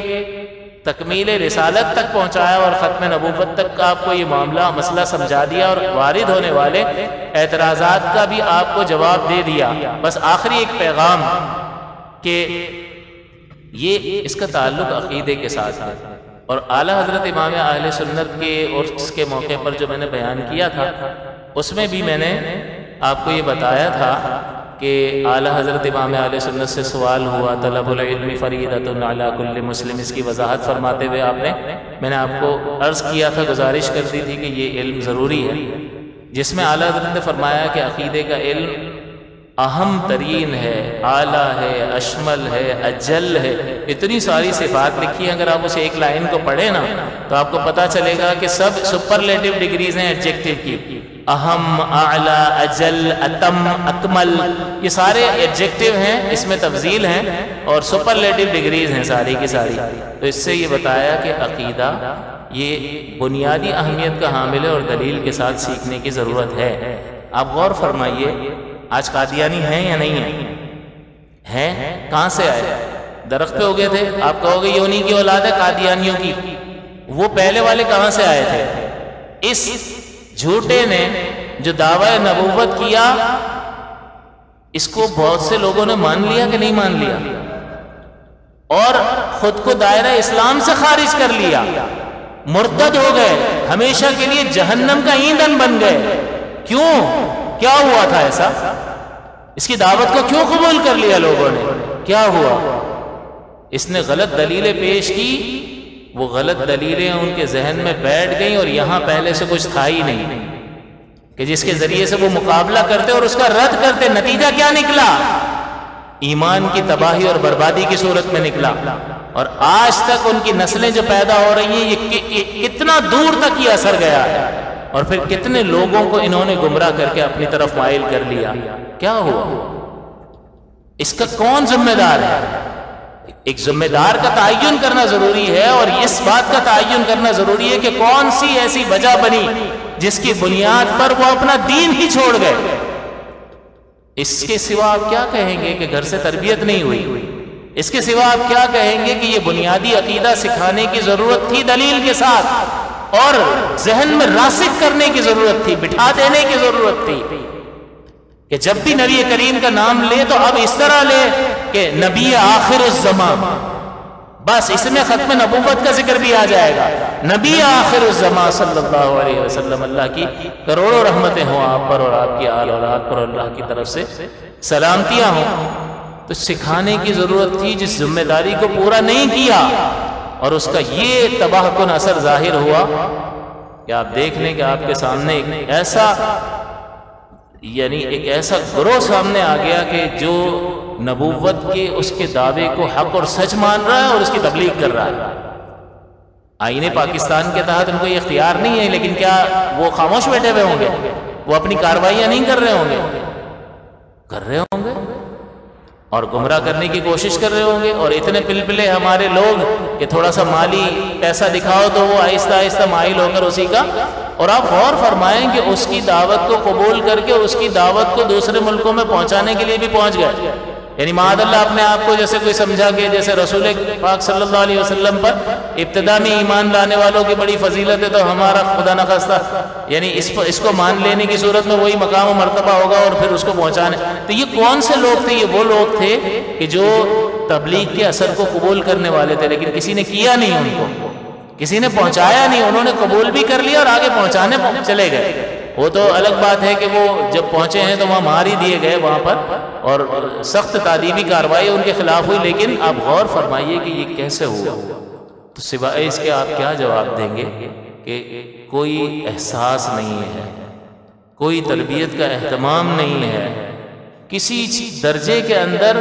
Speaker 1: تکمیل رسالت تک پہنچایا اور ختم نبوت تک کا آپ کو یہ معاملہ مسئلہ سمجھا دیا اور وارد ہونے والے اعتراضات کا بھی آپ کو جواب دے دیا۔ بس آخری ایک پیغام کہ یہ اس کا تعلق عقیدے کے ساتھ ہے، اور اعلیٰ حضرت امام اہل سنت کے اور اس کے موقع پر جو میں نے بیان کیا تھا اس میں بھی میں نے آپ کو یہ بتایا تھا کہ اعلیٰ حضرت امام اہل سنت سے سوال ہوا، طلب العلم فریضۃ علی کل مسلم، اس کی وضاحت فرماتے ہوئے میں نے آپ کو عرض کیا تھا، گزارش کر دی تھی کہ یہ علم ضروری ہے، جس میں اعلیٰ حضرت نے فرمایا کہ عقیدے کا علم اہم ترین ہے، اعلیٰ ہے، اشمل ہے، اجل ہے، اتنی ساری صفات لکھی ہیں۔ اگر آپ اسے ایک لائن کو پڑھیں نا تو آپ کو پتا چلے گا کہ سب سپرلیٹو ڈگریز ہیں ایڈجیکٹیو کی، اہم، اعلیٰ، اجل، اتم، اکمل، یہ سارے ایڈجیکٹیو ہیں، اس میں تفضیل ہیں اور سپرلیٹو ڈگریز ہیں ساری کی ساری۔ تو اس سے یہ بتایا کہ عقیدہ یہ بنیادی اہمیت کا حامل ہے اور دلیل کے ساتھ سیکھنے کی ضرورت ہے۔ آپ غور فرمائیے، آج قادیانی ہیں یا نہیں ہیں؟ کہاں سے آئے؟ درخت پہ اگے تھے؟ آپ کہو گے یہ انہی کی اولاد ہے قادیانیوں کی، وہ پہلے والے کہاں سے آئے تھے؟ اس جھوٹے نے جو دعویٰ نبوت کیا، اس کو بہت سے لوگوں نے مان لیا کہ نہیں مان لیا، اور خود کو دائرہ اسلام سے خارج کر لیا، مرتد ہو گئے، ہمیشہ کے لیے جہنم کا ایندھن بن گئے۔ کیوں؟ کیا ہوا تھا ایسا؟ اس کی دعوت کو کیوں قبول کر لیا لوگوں نے؟ کیا ہوا؟ اس نے غلط دلیلیں پیش کی، وہ غلط دلیلیں ان کے ذہن میں بیٹھ گئیں اور یہاں پہلے سے کچھ تھا ہی نہیں کہ جس کے ذریعے سے وہ مقابلہ کرتے اور اس کا رد کرتے۔ نتیجہ کیا نکلا؟ ایمان کی تباہی اور بربادی کی صورت میں نکلا، اور آج تک ان کی نسلیں جو پیدا ہو رہی ہیں، یہ کتنا دور تک یہ اثر گیا ہے، اور پھر کتنے لوگوں کو انہوں نے گمراہ کر کے اپنی طرف مائل کر لیا۔ کیا ہوا؟ اس کا کون ذمہ دار ہے؟ ایک ذمہ دار کا تعین کرنا ضروری ہے، اور اس بات کا تعین کرنا ضروری ہے کہ کون سی ایسی وجہ بنی جس کی بنیاد پر وہ اپنا دین ہی چھوڑ گئے۔ اس کے سوا آپ کیا کہیں گے کہ گھر سے تربیت نہیں ہوئی؟ اس کے سوا آپ کیا کہیں گے کہ یہ بنیادی عقیدہ سکھانے کی ضرورت تھی دلیل کے ساتھ، اور ذہن میں راسخ کرنے کی ضرورت تھی، بٹھا دینے کی ضرورت تھی کہ جب بھی نبی کریم کا نام لے تو اب اس طرح لے کہ نبی آخر الزمان، بس اس میں ختم نبوت کا ذکر بھی آ جائے گا، نبی آخر الزمان صلی اللہ علیہ وسلم۔ اللہ کی کروڑوں رحمتیں ہوں آپ پر اور آپ کی آل اولاد پر، اللہ کی طرف سے سلامتیاں ہوں۔ تو سکھانے کی ضرورت تھی، جس ذمہ داری کو پورا نہیں کیا، اور اس کا یہ تباہ کن اثر ظاہر ہوا کہ آپ دیکھ لیں کہ آپ کے سامنے ایک ایسا گروہ سامنے آ گیا کہ جو نبوت کے اس کے دعوے کو حق اور سچ مان رہا ہے اور اس کی تبلیغ کر رہا ہے۔ آئین پاکستان کے تحت ان کو یہ اختیار نہیں ہے، لیکن کیا وہ خاموش بیٹھے ہوئے ہوں گے؟ وہ اپنی کاروائیاں نہیں کر رہے ہوں گے؟ کر رہے ہوں گے، اور گمراہ کرنے کی کوشش کر رہے ہوں گے۔ اور اتنے پلپلے ہمارے لوگ کہ تھوڑا سا مالی پیسہ دکھاؤ تو وہ آہستہ آہستہ مائل ہو کر اسی کا، اور آپ غور فرمائیں کہ اس کی دعوت کو قبول کر کے اس کی دعوت کو دوسرے ملکوں میں پہنچانے کے لیے بھی پہنچ گئے۔ یعنی معاذ اللہ اپنے آپ کو جیسے کوئی سمجھا کہ جیسے رسول پاک صلی اللہ علیہ وسلم پر ابتدا میں ایمان لانے والوں کی بڑی فضیلت ہے، تو ہمارا خدا نخواستہ یعنی اس کو مان لینے کی صورت میں وہی مقام و مرتبہ ہوگا اور پھر اس کو پہنچانے۔ تو یہ کون سے لوگ تھے؟ یہ وہ لوگ تھے کہ جو تبلیغ کے اثر کو قبول کرنے والے تھے، لیکن کسی نے کیا نہیں، ان کو کسی نے پہنچایا نہیں، انہوں نے قبول بھی کر لیا اور آگے پہنچانے چلے گئے۔ وہ تو الگ بات ہے کہ وہ جب پہنچے ہیں تو وہاں مار ہی دیے گئے وہاں پر، اور سخت تعذیبی کارروائی ان کے خلاف ہوئی، لیکن آپ غور فرمائیے کہ یہ کیسے ہوا؟ تو سوائے اس کے آپ کیا جواب دیں گے کہ کوئی احساس نہیں ہے، کوئی تربیت کا اہتمام نہیں ہے، کسی درجے کے اندر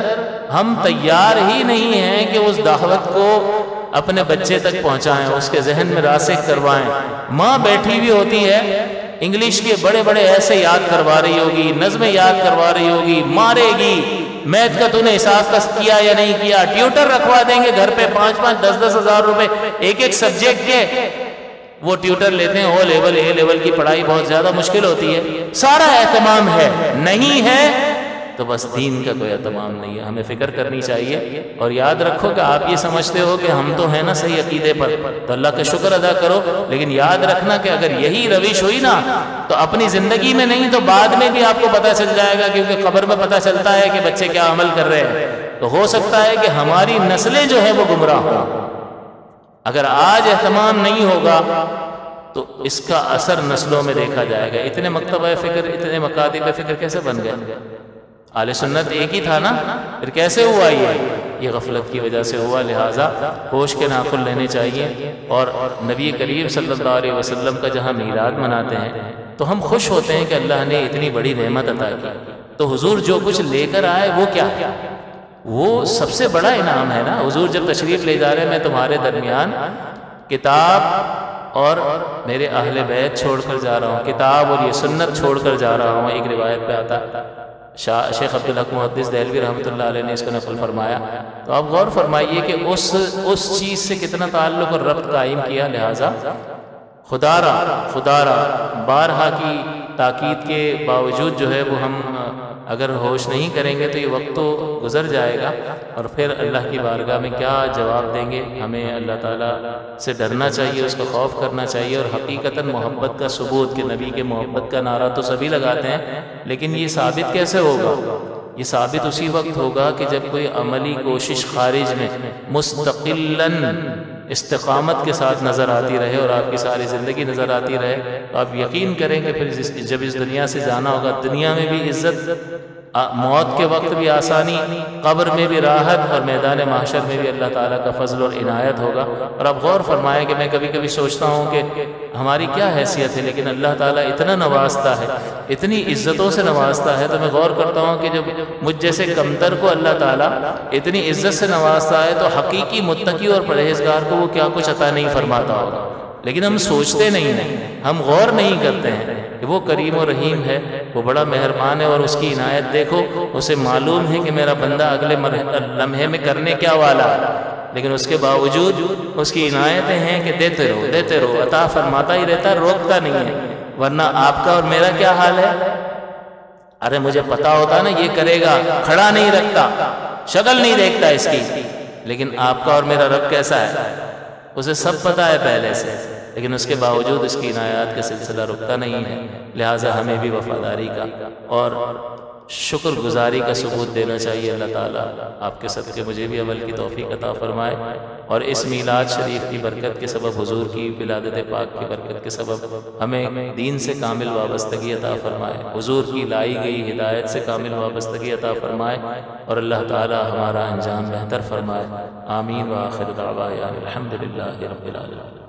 Speaker 1: ہم تیار ہی نہیں ہیں کہ اس دعوت کو اپنے بچے تک پہنچائیں، اس کے ذہن میں راسخ کروائیں۔ ماں بیٹھی ہوئی ہوتی ہے، انگلش کے بڑے بڑے ایسے یاد کروا رہی ہوگی، نظمیں یاد کروا رہی ہوگی، مارے گی، میتھ کا تو نے حساب کیا یا نہیں کیا، ٹیوٹر رکھوا دیں گے گھر پہ 5-5 10-10 ہزار روپے ایک سبجیکٹ کے، وہ ٹیوٹر لیتے ہیں، او لیول اے لیول کی پڑھائی بہت زیادہ مشکل ہوتی ہے، سارا اہتمام ہے، نہیں ہے تو بس دین کا کوئی اہتمام نہیں ہے۔ ہمیں فکر کرنی چاہیے، اور یاد رکھو کہ آپ یہ سمجھتے ہو کہ ہم تو ہیں نا صحیح عقیدے پر، تو اللہ کا شکر ادا کرو، لیکن یاد رکھنا کہ اگر یہی روش ہوئی نا تو اپنی زندگی میں نہیں تو بعد میں بھی آپ کو پتہ چل جائے گا، کیونکہ قبر میں پتہ چلتا ہے کہ بچے کیا عمل کر رہے ہیں، تو ہو سکتا ہے کہ ہماری نسلیں جو ہیں وہ گمراہ ہوں۔ اگر آج اہتمام نہیں ہوگا تو اس کا اثر نسلوں میں دیکھا جائے گا۔ اتنے مکتبہ فکر، اتنے مکاتب فکر کیسے بن گئے؟ اہل سنت ایک ہی تھا نا، پھر کیسے ہوا؟ یہ غفلت کی وجہ سے ہوا۔ لہٰذا ہوش کے ناخن لینے چاہیے، اور نبی کریم صلی اللہ علیہ وسلم کا جہاں میلاد مناتے ہیں تو ہم خوش ہوتے ہیں کہ اللہ نے اتنی بڑی نعمت عطا کی، تو حضور جو کچھ لے کر آئے وہ کیا؟ وہ سب سے بڑا انعام ہے نا۔ حضور جب تشریف لے جا رہے ہیں، میں تمہارے درمیان کتاب اور میرے اہل بیت چھوڑ کر جا رہا ہوں، کتاب اور یہ سنت چھوڑ کر جا رہا ہوں۔ ایک روایت پہ آتا، شیخ عبدالحق محدث دہلوی رحمۃ اللہ علیہ نے اس کو نقل فرمایا، تو آپ غور فرمائیے کہ اس چیز سے کتنا تعلق اور ربط قائم کیا۔ لہٰذا خدا را بارہا کی تاکید کے باوجود جو ہے وہ ہم اگر ہوش نہیں کریں گے تو یہ وقت تو گزر جائے گا، اور پھر اللہ کی بارگاہ میں کیا جواب دیں گے؟ ہمیں اللہ تعالیٰ سے ڈرنا چاہیے، اس کا خوف کرنا چاہیے، اور حقیقتاً محبت کا ثبوت کہ نبی کے محبت کا نعرہ تو سبھی لگاتے ہیں، لیکن یہ ثابت کیسے ہوگا؟ یہ ثابت اسی وقت ہوگا کہ جب کوئی عملی کوشش خارج میں مستقلاً استقامت کے ساتھ نظر آتی رہے اور آپ کی ساری زندگی نظر آتی رہے، تو آپ یقین کریں کہ پھر جب اس دنیا سے جانا ہوگا، دنیا میں بھی عزت، موت کے وقت بھی آسانی، قبر میں بھی راحت، اور میدان محشر میں بھی اللہ تعالیٰ کا فضل اور عنایت ہوگا۔ اور آپ غور فرمائیں کہ میں کبھی کبھی سوچتا ہوں کہ ہماری کیا حیثیت ہے، لیکن اللہ تعالیٰ اتنا نوازتا ہے، اتنی عزتوں سے نوازتا ہے، تو میں غور کرتا ہوں کہ جب مجھ جیسے کمتر کو اللہ تعالیٰ اتنی عزت سے نوازتا ہے تو حقیقی متقی اور پرہیزگار کو وہ کیا کچھ عطا نہیں فرماتا ہوگا، لیکن ہم سوچتے نہیں ہیں، ہم غور نہیں کرتے ہیں کہ وہ کریم و رحیم ہے، وہ بڑا مہربان ہے، اور اس کی عنایت دیکھو، اسے معلوم ہے کہ میرا بندہ اگلے لمحے میں کرنے کیا والا ہے، لیکن اس کے باوجود اس کی عنایتیں ہیں کہ دیتے رہو، عطا فرماتا ہی رہتا ہے، روکتا نہیں ہے۔ ورنہ آپ کا اور میرا کیا حال ہے؟ ارے مجھے پتا ہوتا نا یہ کرے گا، کھڑا نہیں رکھتا، شکل نہیں دیکھتا اس کی، لیکن آپ کا اور میرا رب کیسا ہے؟ اسے سب پتا ہے پہلے سے، لیکن اس کے باوجود اس کی عنایات کا سلسلہ رکتا نہیں ہے۔ لہٰذا ہمیں بھی وفاداری کا اور شکر گزاری کا ثبوت دینا چاہیے۔ اللہ تعالیٰ آپ کے صدقے مجھے بھی عمل کی توفیق عطا فرمائے، اور اس میلاد شریف کی برکت کے سبب، حضور کی ولادت پاک کی برکت کے سبب ہمیں دین سے کامل وابستگی عطا فرمائے، حضور کی لائی گئی ہدایت سے کامل وابستگی عطا فرمائے، اور اللہ تعالیٰ ہمارا انجام بہتر فرمائے۔ آمین وآخر دعوانا الحمدللہ رب العالمین۔